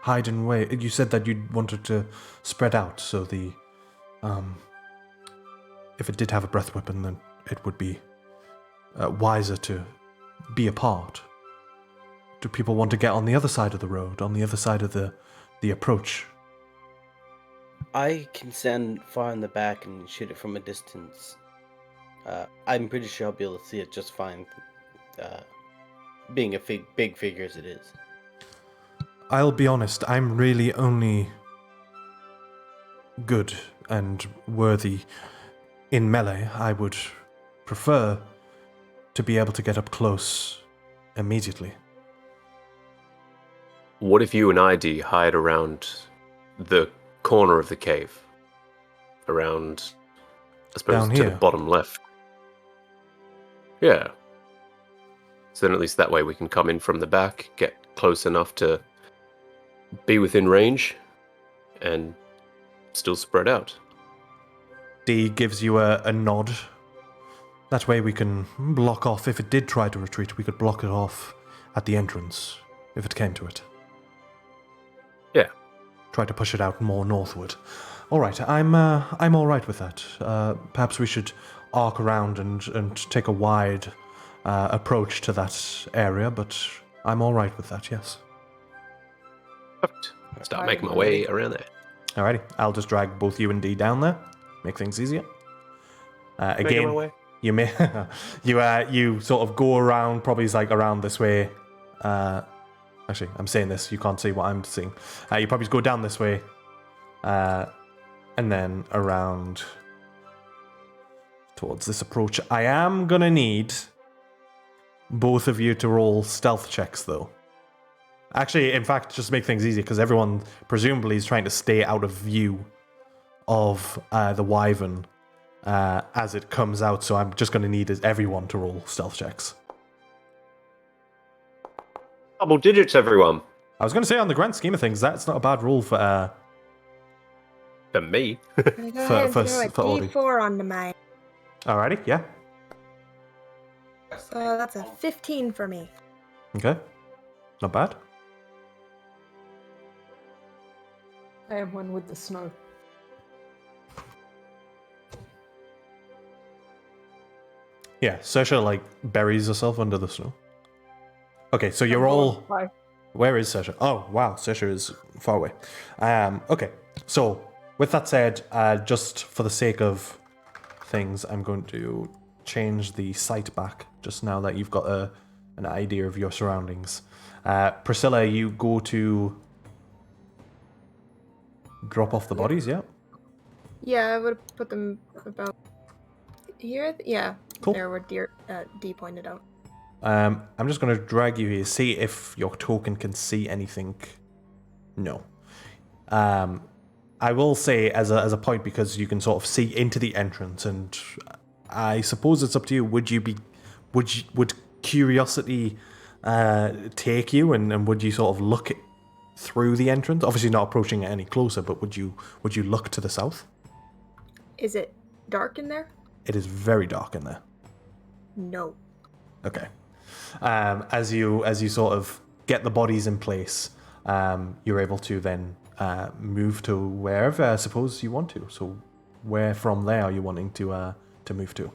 Hide and wait. You said that you wanted to spread out, so if it did have a breath weapon, then it would be wiser to be apart. Do people want to get on the other side of the road, on the other side of the approach? I can stand far in the back and shoot it from a distance. I'm pretty sure I'll be able to see it just fine, being a big figure as it is. I'll be honest, I'm really only good and worthy in melee. I would prefer to be able to get up close immediately. What if you and ID hide around the corner of the cave? Around, I suppose, Down to here? the bottom left. Yeah. So then at least that way we can come in from the back, get close enough to be within range, and still spread out. D gives you a nod. That way we can block off. If it did try to retreat, we could block it off at the entrance, if it came to it. Yeah. Try to push it out more northward. All right, I'm all right with that. Perhaps we should arc around and take a wide approach to that area, but I'm all right with that. Yes. Perfect. Start making my way around there. Alrighty, I'll just drag both you and D down there, make things easier. Making my Again, way. you may you sort of go around, probably like around this way. Actually, I'm saying this, you can't see what I'm seeing. You probably go down this way, and then around towards this approach. I am gonna need both of you to roll stealth checks, though. Actually, in fact, just to make things easier, because everyone presumably is trying to stay out of view of the wyvern as it comes out, so I'm just going to need everyone to roll stealth checks. Double digits, everyone. I was going to say, on the grand scheme of things, that's not a bad roll for me. I'm gonna go ahead and for throw a Audie. D4 onto mine. Alrighty, yeah. So that's a 15 for me. Okay. Not bad. I am one with the snow. Yeah, Sasha, like, buries herself under the snow. Okay, so you're all... Bye. Where is Sasha? Oh, wow, Sasha is far away. Okay, so, with that said, just for the sake of things, I'm going to change the sight back, just now that you've got an idea of your surroundings. Priscilla, you go to drop off the bodies, yeah? Yeah, I would have put them about here. Yeah, Cool. there where D pointed out. I'm just going to drag you here, see if your token can see anything. No. I will say as a point, because you can sort of see into the entrance, and I suppose it's up to you. Would curiosity take you, and would you sort of look through the entrance? Obviously not approaching it any closer, but would you look to the south? Is it dark in there? It is very dark in there. No. Okay. As you sort of get the bodies in place, you're able to then move to wherever I suppose you want to. So, where from there are you wanting to move to?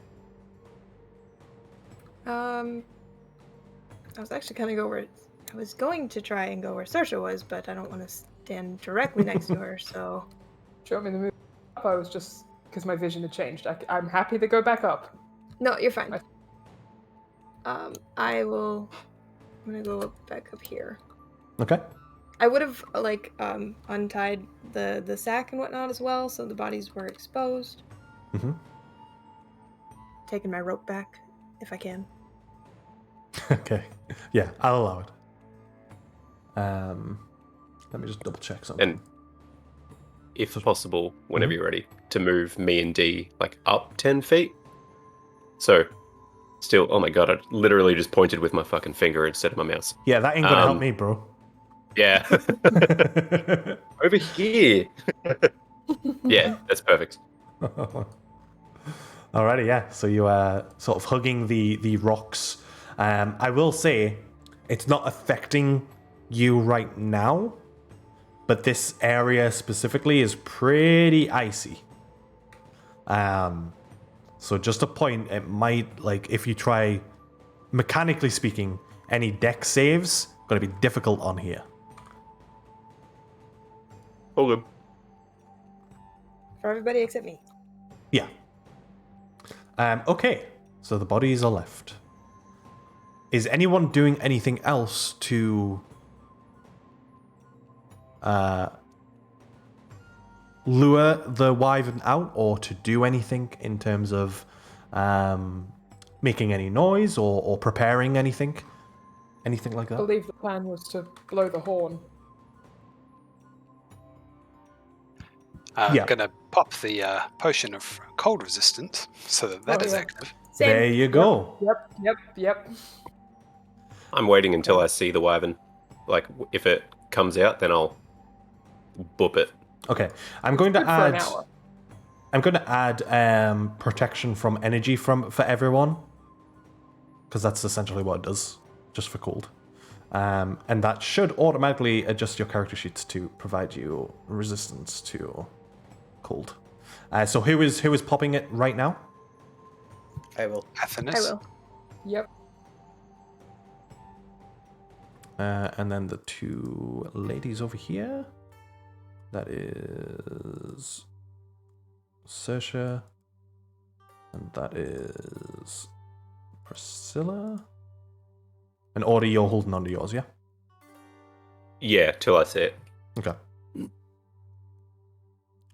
I was actually gonna go where I was going to try and go where Saoirse was, but I don't want to stand directly next to her. So. Do you want me to move up? I was just because my vision had changed. I'm happy to go back up. No, you're fine. I'm gonna go back up here. Okay. I would have untied the sack and whatnot as well, so the bodies were exposed. Mm-hmm. Taking my rope back if I can. Okay. Yeah, I'll allow it. Let me just double check something. And if possible, whenever you're ready, to move me and D like up 10 feet. So, still, oh my god, I literally just pointed with my fucking finger instead of my mouse. Yeah, that ain't gonna help me, bro. Yeah. Over here. Yeah, that's perfect. Alrighty, yeah. So you are sort of hugging the rocks. I will say, it's not affecting you right now, but this area specifically is pretty icy. So just a point, it might, like, if you try, mechanically speaking, any deck saves, going to be difficult on here. All good. For everybody except me. Yeah. Okay, so the bodies are left. Is anyone doing anything else to lure the wyvern out, or to do anything in terms of making any noise or preparing anything? Anything like I that? believe the plan was to blow the horn. I'm Yeah. going to pop the potion of cold resistance so that is yeah. active. Same. There you go. Yep. I'm waiting until I see the wyvern. Like, if it comes out, then I'll boop it. Okay, I'm going to Good for an add. hour. I'm going to add protection from energy for everyone, because that's essentially what it does, just for cold. And that should automatically adjust your character sheets to provide you resistance to cold. So who is popping it right now? I will. Athenis. I will. Yep. And then the two ladies over here. That is Saoirse, and that is Priscilla. And Audie, you're holding on to yours, yeah? Yeah, till I see it. Okay.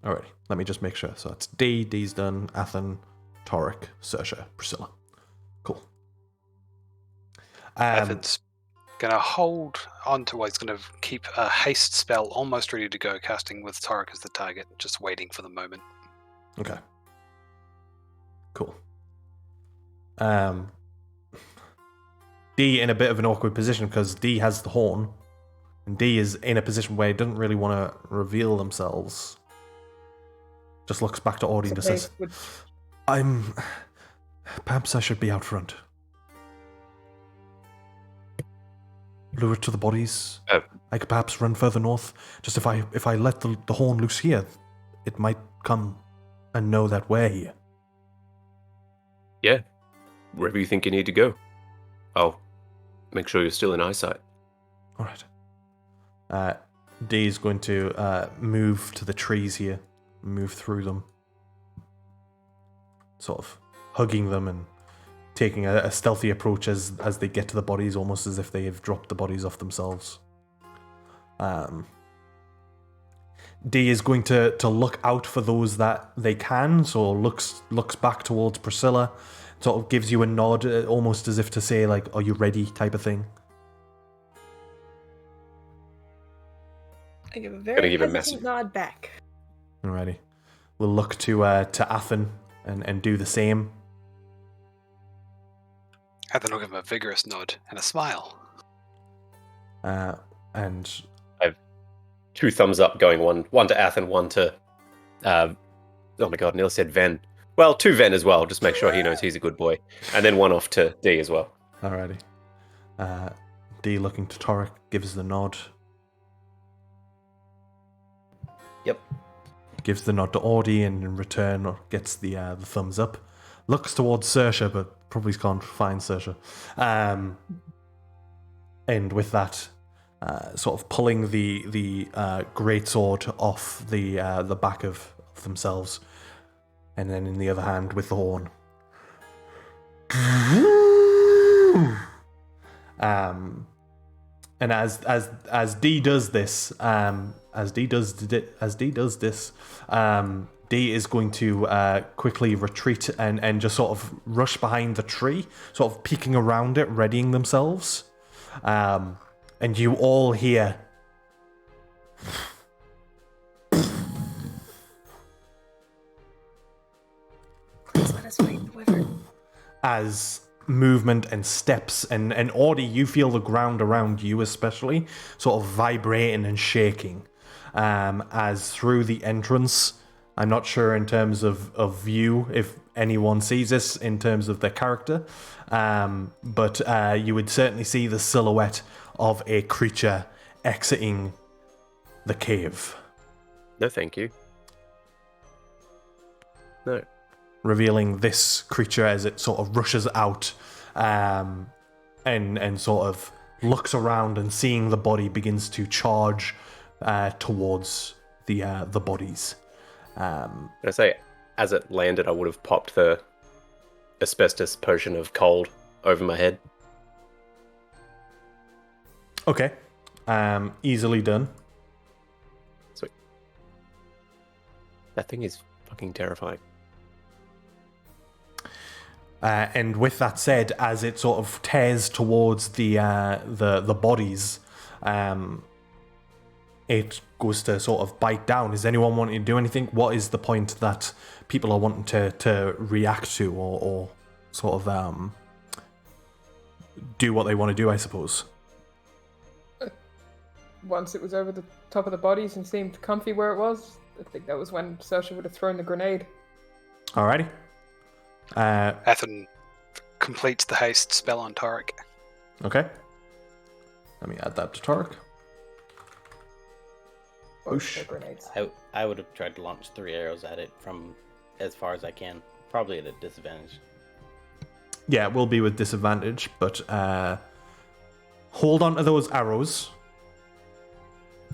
Alrighty, let me just make sure. So it's D's done, Athen, Torek, Saoirse, Priscilla. Cool. Athens Gonna hold on to what he's gonna keep a haste spell almost ready to go, casting with Torek as the target, just waiting for the moment. Okay. Cool. D in a bit of an awkward position because D has the horn, and D is in a position where he doesn't really want to reveal themselves. Just looks back to Audie and just says, Perhaps I should be out front. Lure it to the bodies. I could perhaps run further north. Just if I let the horn loose here, it might come and know that way. Yeah. Wherever you think you need to go. I'll make sure you're still in eyesight. All right. D is going to move to the trees here, move through them, sort of hugging them and taking a stealthy approach as they get to the bodies, almost as if they have dropped the bodies off themselves. D is going to look out for those that they can, so looks back towards Priscilla, sort of gives you a nod, almost as if to say, like, are you ready, type of thing. I give a very give a hesitant nod back. Alrighty. We'll look to Athen and do the same. Athen will give him a vigorous nod and a smile. And I've 2 thumbs up going, one to Athen, one to oh my god, Neil said Ven. Well, 2 Ven as well, just make sure he knows he's a good boy. And then 1 off to D as well. alrighty. D looking to Torek, gives the nod. Yep. Gives the nod to Audie and in return gets the thumbs up. Looks towards Saoirse, but probably can't find Saoirse. And with that, sort of pulling the greatsword off the back of themselves, and then in the other hand with the horn. And as D does this, D is going to quickly retreat and just sort of rush behind the tree, sort of peeking around it, readying themselves. And you all hear Please let us fight the wyvern. as movement and steps and Audie, you feel the ground around you especially sort of vibrating and shaking as through the entrance. I'm not sure in terms of view if anyone sees this in terms of their character, but you would certainly see the silhouette of a creature exiting the cave. No, thank you. No. Revealing this creature as it sort of rushes out and sort of looks around and seeing the body begins to charge towards the bodies. Can I say, as it landed, I would have popped the asbestos potion of cold over my head. Okay. Easily done. Sweet. That thing is fucking terrifying. And with that said, as it sort of tears towards the bodies, it goes to sort of bite down. Is anyone wanting to do anything? What is the point that people are wanting to react to or sort of do what they want to do, I suppose? Once it was over the top of the bodies and seemed comfy where it was, I think that was when Saoirse would have thrown the grenade. Alrighty. Athen completes the haste spell on Torek. Okay. Let me add that to Torek. Both grenades. I would have tried to launch 3 arrows at it from as far as I can. Probably at a disadvantage. Yeah, it will be with disadvantage, but hold on to those arrows.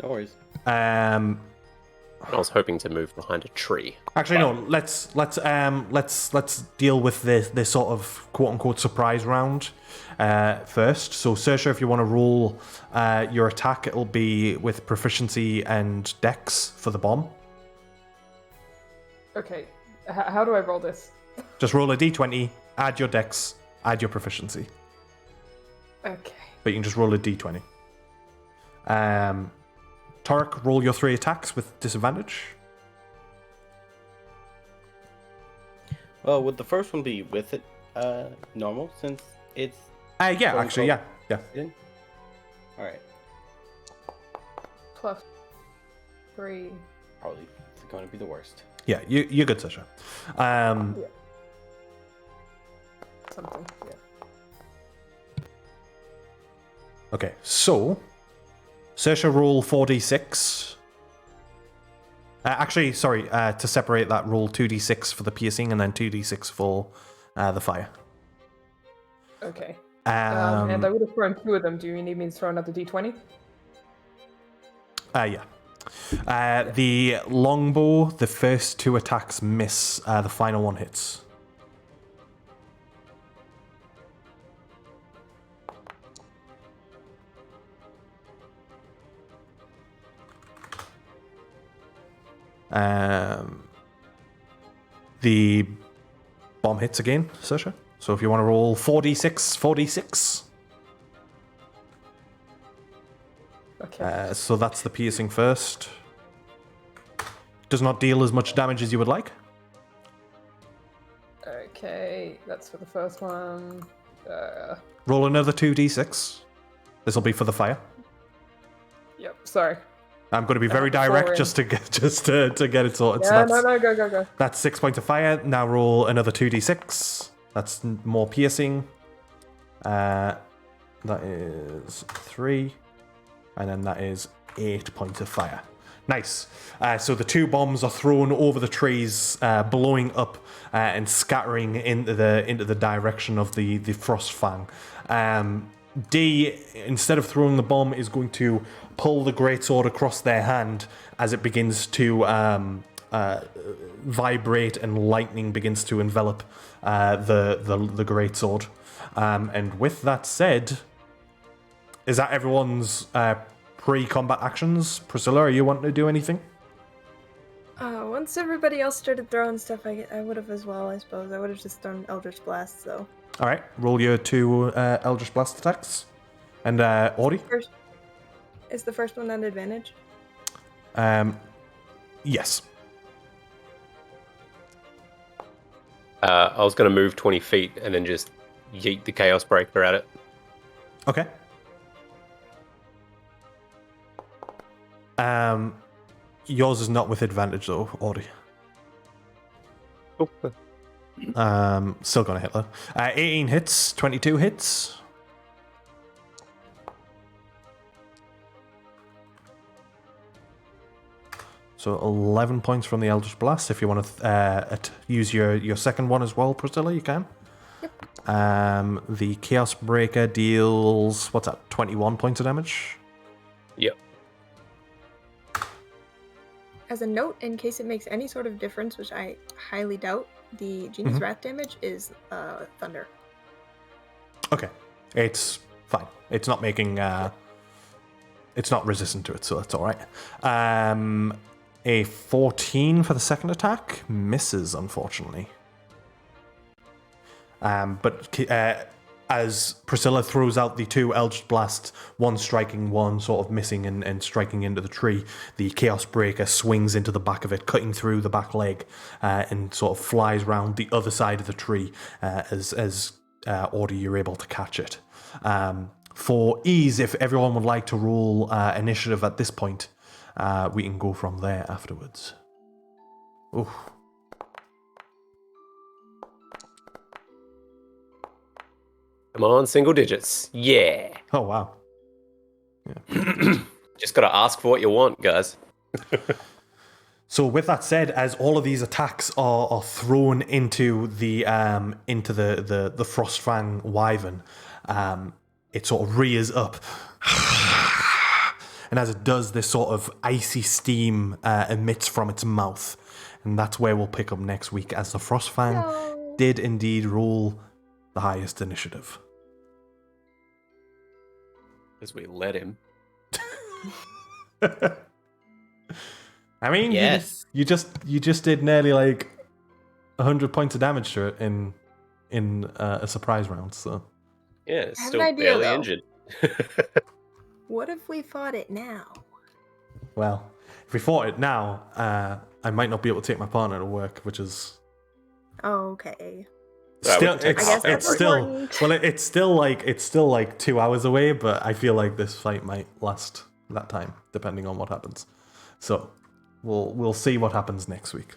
No worries. I was hoping to move behind a tree. Actually, no. Let's deal with this sort of quote unquote surprise round first. So, Saoirse, if you want to roll your attack, it'll be with proficiency and dex for the bomb. Okay, how do I roll this? Just roll a d20, add your dex, add your proficiency. Okay. But you can just roll a d20. Torek, roll your 3 attacks with disadvantage. Well, would the first one be with it normal since it's Yeah, actually, yeah. All right. Plus 3. Probably going to be the worst. Yeah, you're good, Sasha. Something, yeah. Okay, so Saoirse, roll 4d6. Actually, sorry, to separate that, roll 2d6 for the piercing and then 2d6 for the fire. Okay. And I Um, would have thrown 2 of them. Do you need me to throw another d20? yeah. The longbow, the first 2 attacks miss. The final one hits. The bomb hits again, Saoirse. So if you want to roll 4d6. Okay. So that's the piercing first. Does not deal as much damage as you would like. Okay, that's for the first one. Roll another 2d6. This will be for the fire. Yep, sorry. I'm going to be very direct sorry. just to get it sorted. Yeah, So no, go. that's 6 points of fire. Now roll another 2d6. That's more piercing. That is 3. And then that is 8 points of fire. Nice. So the 2 bombs are thrown over the trees, blowing up and scattering into the direction of the frost fang. D, instead of throwing the bomb, is going to pull the greatsword across their hand as it begins to vibrate and lightning begins to envelop the greatsword. And with that said, is that everyone's pre-combat actions? Priscilla, are you wanting to do anything? Once everybody else started throwing stuff, I would have as well, I suppose. I would have just thrown Eldritch Blast, though. All right, roll your 2 Eldritch Blast attacks. And Ori? Is the first one an advantage? Yes. I was going to move 20 feet and then just yeet the Chaos Breaker at it. Okay. Yours is not with advantage though, Ori. Oh. Still gonna hit though. 18 hits, 22 hits. So 11 points from the Eldritch Blast. If you want to use your second one as well, Priscilla, you can. Yep. The Chaos Breaker deals, what's that, 21 points of damage? Yep. As a note, in case it makes any sort of difference, which I highly doubt, the Genie's Wrath damage is thunder. Okay. It's fine. It's not making... it's not resistant to it, so that's alright. A 14 for the second attack misses, unfortunately. But as Priscilla throws out the 2 Eldritch Blasts, one striking, one sort of missing and striking into the tree, the Chaos Breaker swings into the back of it, cutting through the back leg, and sort of flies round the other side of the tree as Order, you're able to catch it. For ease, if everyone would like to roll initiative at this point, we can go from there afterwards. Ooh. Come on, single digits. Yeah. Oh, wow. Yeah. Just got to ask for what you want, guys. So with that said, as all of these attacks are thrown into the Frostfang Wyvern, it sort of rears up. And as it does, this sort of icy steam emits from its mouth. And that's where we'll pick up next week, as the Frostfang did indeed roll the highest initiative. As we let him. I mean, yes. you just did nearly like 100 points of damage to it in a surprise round. So Yeah, it's I have still an idea, barely though. injured. What if we fought it now? Well, if we fought it now, I might not be able to take my partner to work, which is Okay. Right, we still can take I it's guess half it's that's still important. well it's still like 2 hours away, but I feel like this fight might last that time depending on what happens. So we'll see what happens next week.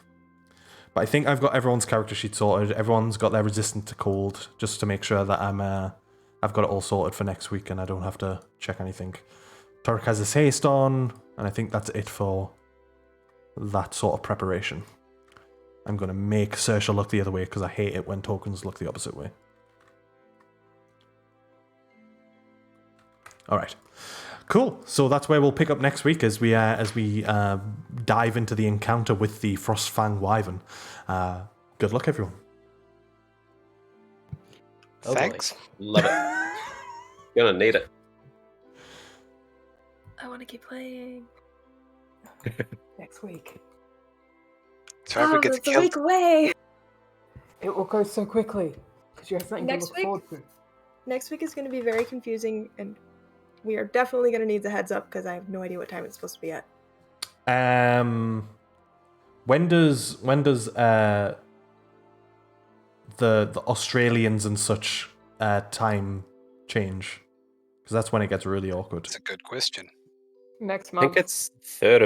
But I think I've got everyone's character sheet sorted. Everyone's got their resistant to cold, just to make sure that I've got it all sorted for next week and I don't have to check anything. Turk has his haste on, and I think that's it for that sort of preparation. I'm going to make Saoirse look the other way because I hate it when tokens look the opposite way. All right, cool. So that's where we'll pick up next week as we dive into the encounter with the Frostfang Wyvern. Good luck, everyone. Oh, boy. Thanks. Love it. Gonna need it. I want to keep playing. Next week. So if we get that's a killed. week away. It will go so quickly because you have something Next to look week? forward to. Next week is going to be very confusing, and we are definitely going to need the heads up because I have no idea what time it's supposed to be at. When does the Australians and such time change? Because that's when it gets really awkward. It's a good question. Next I month. think it's 3rd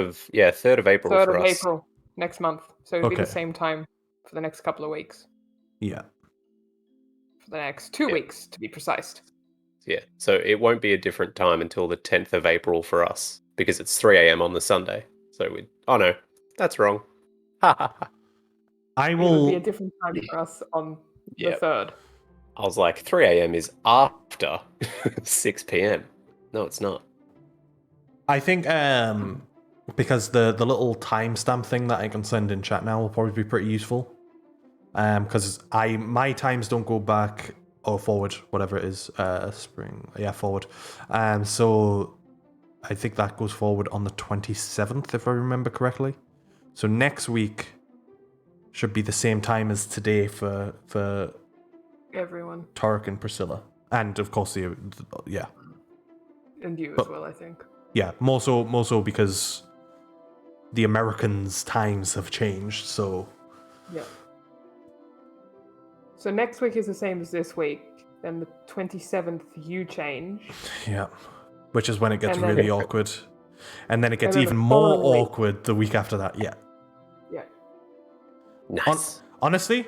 of April 3rd for of us. April. Next month. So it'll be Okay. the same time for the next couple of weeks. Yeah. For the next 2 weeks, to be precise. Yeah, so it won't be a different time until the 10th of April for us because it's 3 a.m. on the Sunday. So we. Oh no, that's wrong. Ha ha ha. I It will be a will. different time for us on Yep. the 3rd. I was like, 3 a.m. is after 6 p.m. No, it's not. I think because the little timestamp thing that I can send in chat now will probably be pretty useful. Because my times don't go back or forward, whatever it is. Spring, yeah, forward. So I think that goes forward on the 27th, if I remember correctly. So next week should be the same time as today for Everyone. Tarek and Priscilla, and of course yeah. And you as But- well, I think. Yeah, more so because the Americans' times have changed, so Yeah. So next week is the same as this week. Then the 27th, you change. yeah. Which is when it gets And then- really awkward. And then it gets And then even the more following week. awkward the week after that, yeah. Yeah. Nice. Honestly,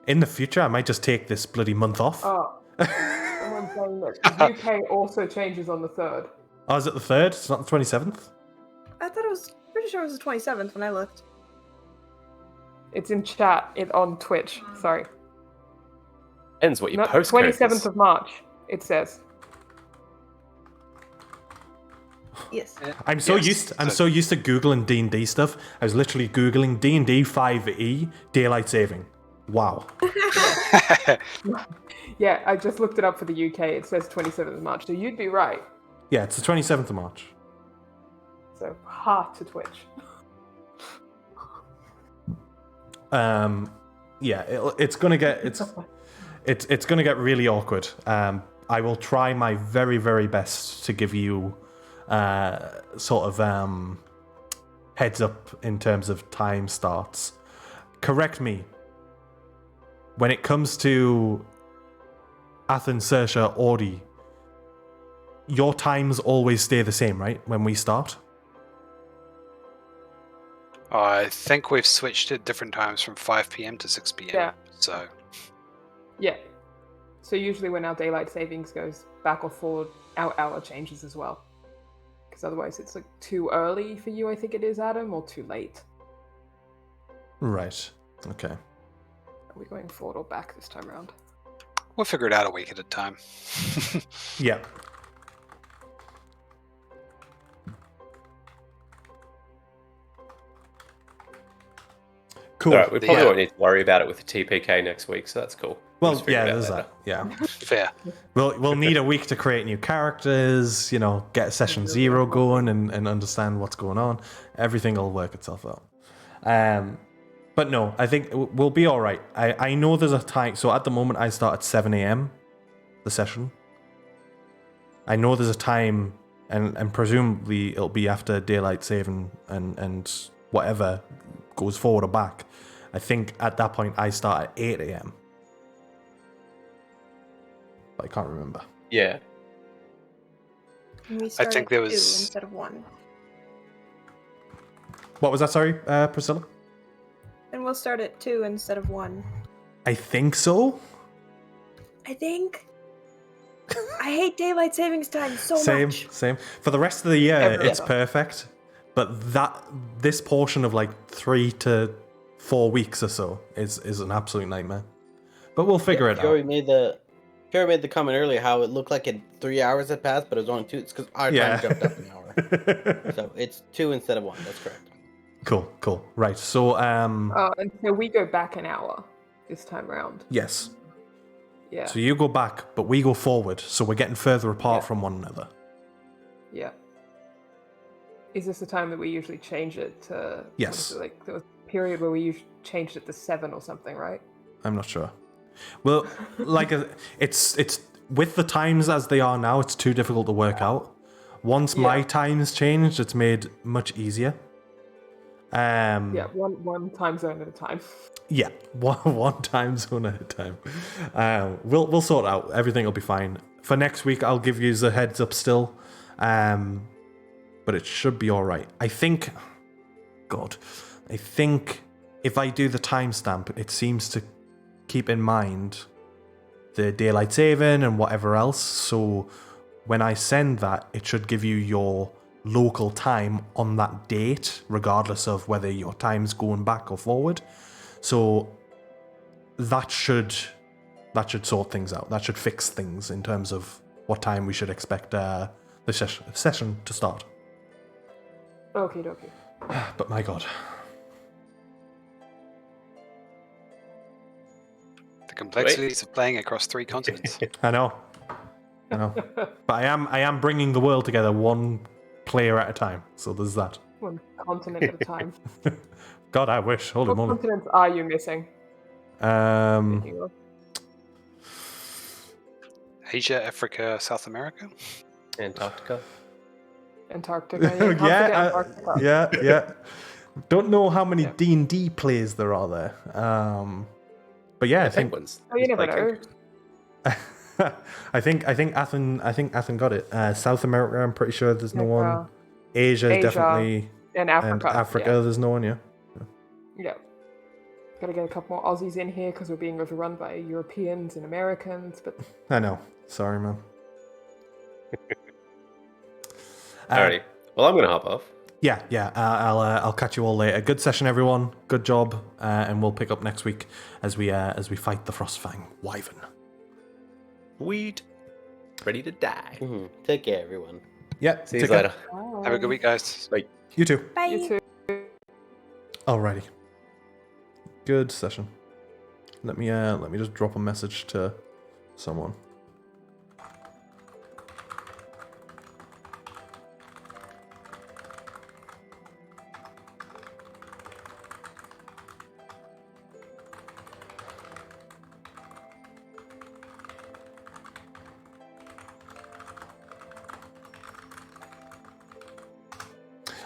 in the future, I might just take this bloody month off. Oh, someone's saying that the UK also changes on the 3rd. Oh, is it the 3rd? It's not the 27th? I thought it was pretty sure it was the 27th when I looked. It's in chat. It's on Twitch. Sorry. Depends what your No, postcode 27th is. of March, it says. Yes. I'm so Yes, used to Googling D&D stuff. I was literally Googling D&D 5e daylight saving. Wow. Yeah, I just looked it up for the UK. It says 27th of March, so you'd be right. Yeah, it's the 27th of March. So, ha to Twitch. Yeah, it's gonna get it's gonna get really awkward. I will try my very, very best to give you sort of heads up in terms of time starts. Correct me. When it comes to Athens, Saoirse, Audi, your times always stay the same, right? When we start? I think we've switched at different times from 5 p.m. to 6 p.m. Yeah. So Yeah. So usually when our daylight savings goes back or forward, our hour changes as well. Because otherwise it's like too early for you, I think it is, Adam, or too late. Right. Okay. Are we going forward or back this time around? we'll figure it out a week at a time. Yeah. Cool. All right, we probably Yeah. won't need to worry about it with the TPK next week, so that's cool. We'll Well, just figure yeah, it out there's later. that. Yeah. Fair. We'll need a week to create new characters, get session 0 going and understand what's going on. Everything will work itself out. But no, I think we'll be all right. I know there's a time. So at the moment, I start at 7 a.m. the session. I know there's a time, and presumably it'll be after daylight saving and whatever goes forward or back. I think at that point I start at 8 a.m. But I can't remember. Yeah. And we start think at there 2 was- instead of 1. What was that, sorry, Priscilla? And we'll start at 2 instead of 1. I think so. I think. I hate daylight savings time so much. Same. For the rest of the year, Ever. it's perfect. But this portion of like 3 to 4 weeks or so is an absolute nightmare. But we'll figure it Joey out. made the comment earlier how it looked like 3 hours had passed, but it was only 2. It's because our time jumped up an hour. So it's 2 instead of 1. That's correct. Cool. Right. So And so we go back an hour this time round. yes. Yeah. So you go back, but we go forward. So we're getting further apart Yeah. from one another. Yeah. Is this the time that we usually change it to? Yes. Like there was a period where we usually changed it to 7 or something, right? I'm not sure. Well, like it's with the times as they are now, it's too difficult to work out. Once my time's changed, it's made much easier. Yeah, one time zone at a time. Yeah, one time zone at a time. We'll sort it out. Everything will be fine. For next week, I'll give you the heads up still, but it should be all right. I think if I do the timestamp, it seems to keep in mind the daylight saving and whatever else. So when I send that, it should give you your local time on that date, regardless of whether your time's going back or forward. So that should sort things out. That should fix things in terms of what time we should expect the session to start. Okie dokie. But my God. The complexities of playing across 3 continents. I know. But I am bringing the world together one player at a time. So there's that. One continent at a time. God, I wish. Holy What moly. continents are you missing? Thinking of? Asia, Africa, South America. Antarctica. Antarctica. Yeah, can't forget Antarctica. yeah. Don't know how many Yeah. D&D plays there are there. But yeah, I think Penguins. Oh, you never know. I think Athen got it. South America, I'm pretty sure there's no one. Asia Asia, definitely. And Africa. And Africa, there's no one. Yeah. Yeah. Gotta get a couple more Aussies in here because we're being overrun by Europeans and Americans, but I know. Sorry, man. Alrighty. Well, I'm gonna hop off. Yeah. I'll catch you all later. Good session, everyone. Good job, and we'll pick up next week as we fight the Frostfang Wyvern. Weed. Ready to die. Take care, everyone. Yeah. See you take care. later. Have a good week, guys. Bye. You too. Bye. you too. Alrighty. Good session. Let me just drop a message to someone.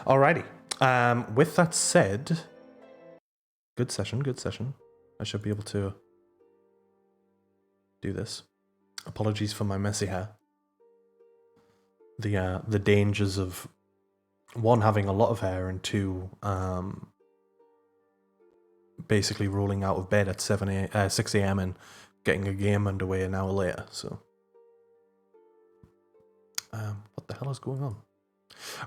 Alrighty. With that said, good session. I should be able to do this. Apologies for my messy hair. The dangers of one, having a lot of hair, and two, basically rolling out of bed at 6 a.m. and getting a game underway an hour later. So, what the hell is going on?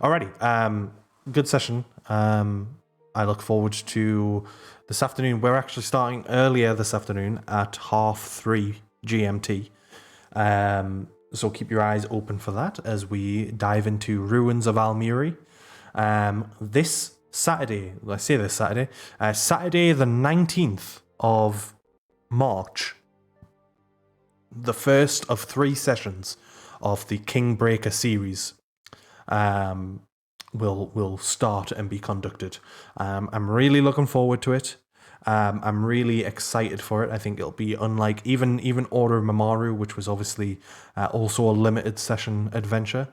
Alrighty. Good session. I look forward to this afternoon. We're actually starting earlier this afternoon at 3:30 GMT. So keep your eyes open for that as we dive into Ruins of Almuri. This Saturday, Saturday the 19th of March, the first of 3 sessions of the Kingbreaker series will start and be conducted. I'm really looking forward to it. I'm really excited for it. I think it'll be unlike even Order of Mamaru, which was obviously also a limited session adventure.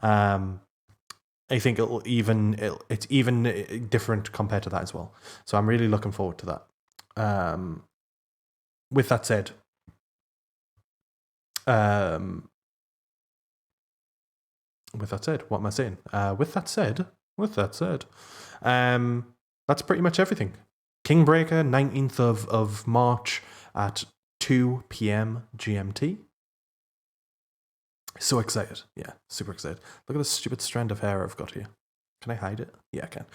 I think it's even different compared to that as well. So I'm really looking forward to that. With that said, what am I saying? With that said, that's pretty much everything. Kingbreaker, 19th of March at 2 p.m. GMT. So excited. Yeah, super excited. Look at this stupid strand of hair I've got here. Can I hide it? Yeah, I can.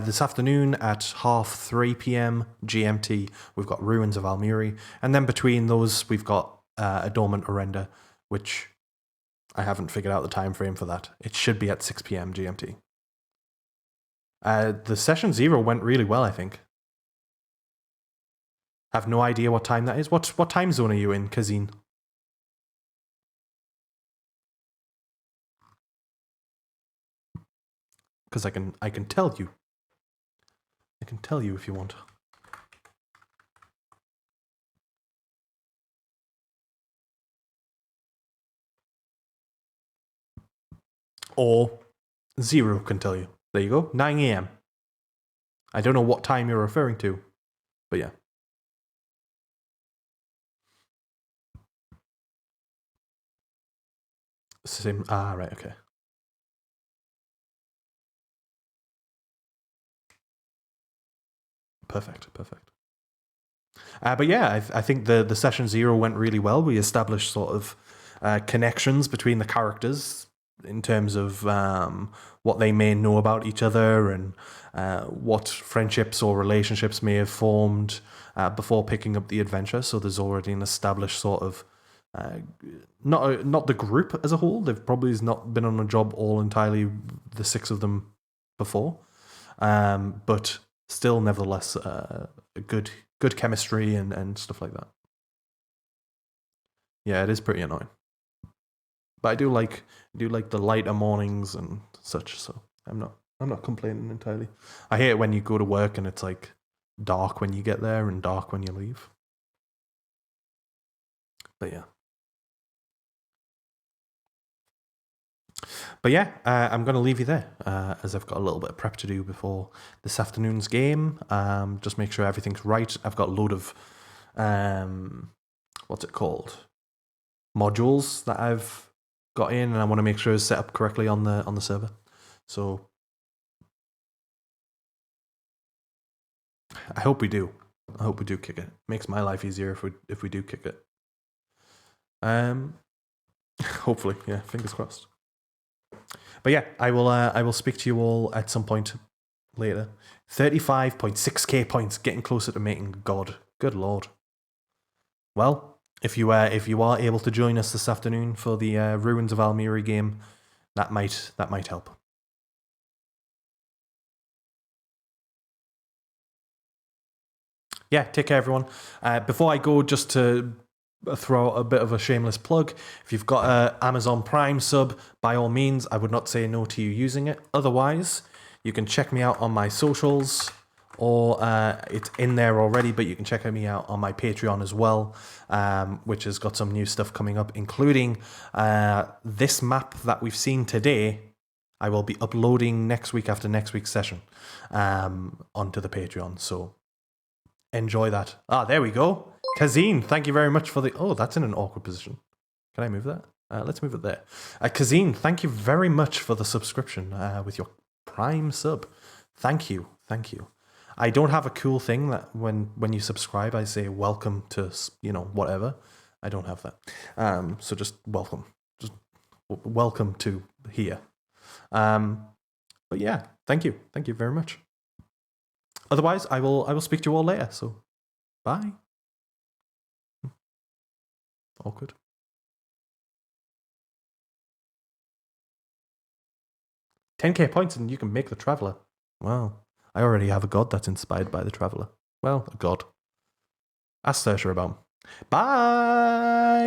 This afternoon at 3:30 p.m. GMT, we've got Ruins of Almuri. And then between those, we've got Adornment Orenda, which I haven't figured out the time frame for that. It should be at 6 p.m. GMT. The session 0 went really well, I think. I have no idea what time that is. What time zone are you in, Kazine? Because I can tell you. I can tell you if you want. Or 0 can tell you. There you go. 9 a.m. I don't know what time you're referring to, but yeah. Same. Right. Okay. Perfect. But yeah, I think the session 0 went really well. We established sort of connections between the characters in terms of what they may know about each other and what friendships or relationships may have formed before picking up the adventure. So there's already an established sort of not the group as a whole. They've probably not been on a job all entirely, the 6 of them before, but still, nevertheless, good chemistry and stuff like that. Yeah, it is pretty annoying, but I do like the lighter mornings and such. So I'm not complaining entirely. I hate it when you go to work and it's like dark when you get there and dark when you leave. But yeah. But yeah, I'm going to leave you there as I've got a little bit of prep to do before this afternoon's game. Just make sure everything's right. I've got a load of, what's it called? Modules that I've got in, and I want to make sure it's set up correctly on the server. So I hope we do. I hope we do kick it. Makes my life easier if we do kick it. Hopefully, yeah. Fingers crossed. But yeah, I will speak to you all at some point later. 35.6k points, getting closer to making God. Good lord. Well, if you are able to join us this afternoon for the Ruins of Almuri game, that might help. Yeah, take care, everyone. Before I go, just to throw a bit of a shameless plug. If you've got an Amazon Prime sub, by all means, I would not say no to you using it. Otherwise, you can check me out on my socials, or it's in there already, but you can check me out on my Patreon as well, which has got some new stuff coming up, including this map that we've seen today. I will be uploading next week after next week's session onto the Patreon, so enjoy that. There we go. Kazine, thank you very much for the... Oh, that's in an awkward position. Can I move that? Let's move it there. Kazine, thank you very much for the subscription with your Prime sub. Thank you. I don't have a cool thing that when you subscribe, I say welcome to, whatever. I don't have that. So just welcome. Just welcome to here. But yeah, thank you. Thank you very much. Otherwise, I will speak to you all later. So, bye. Awkward. 10k points and you can make the Traveller. Wow. I already have a god that's inspired by the Traveller. Well, a god. Ask Saoirse about him. Bye!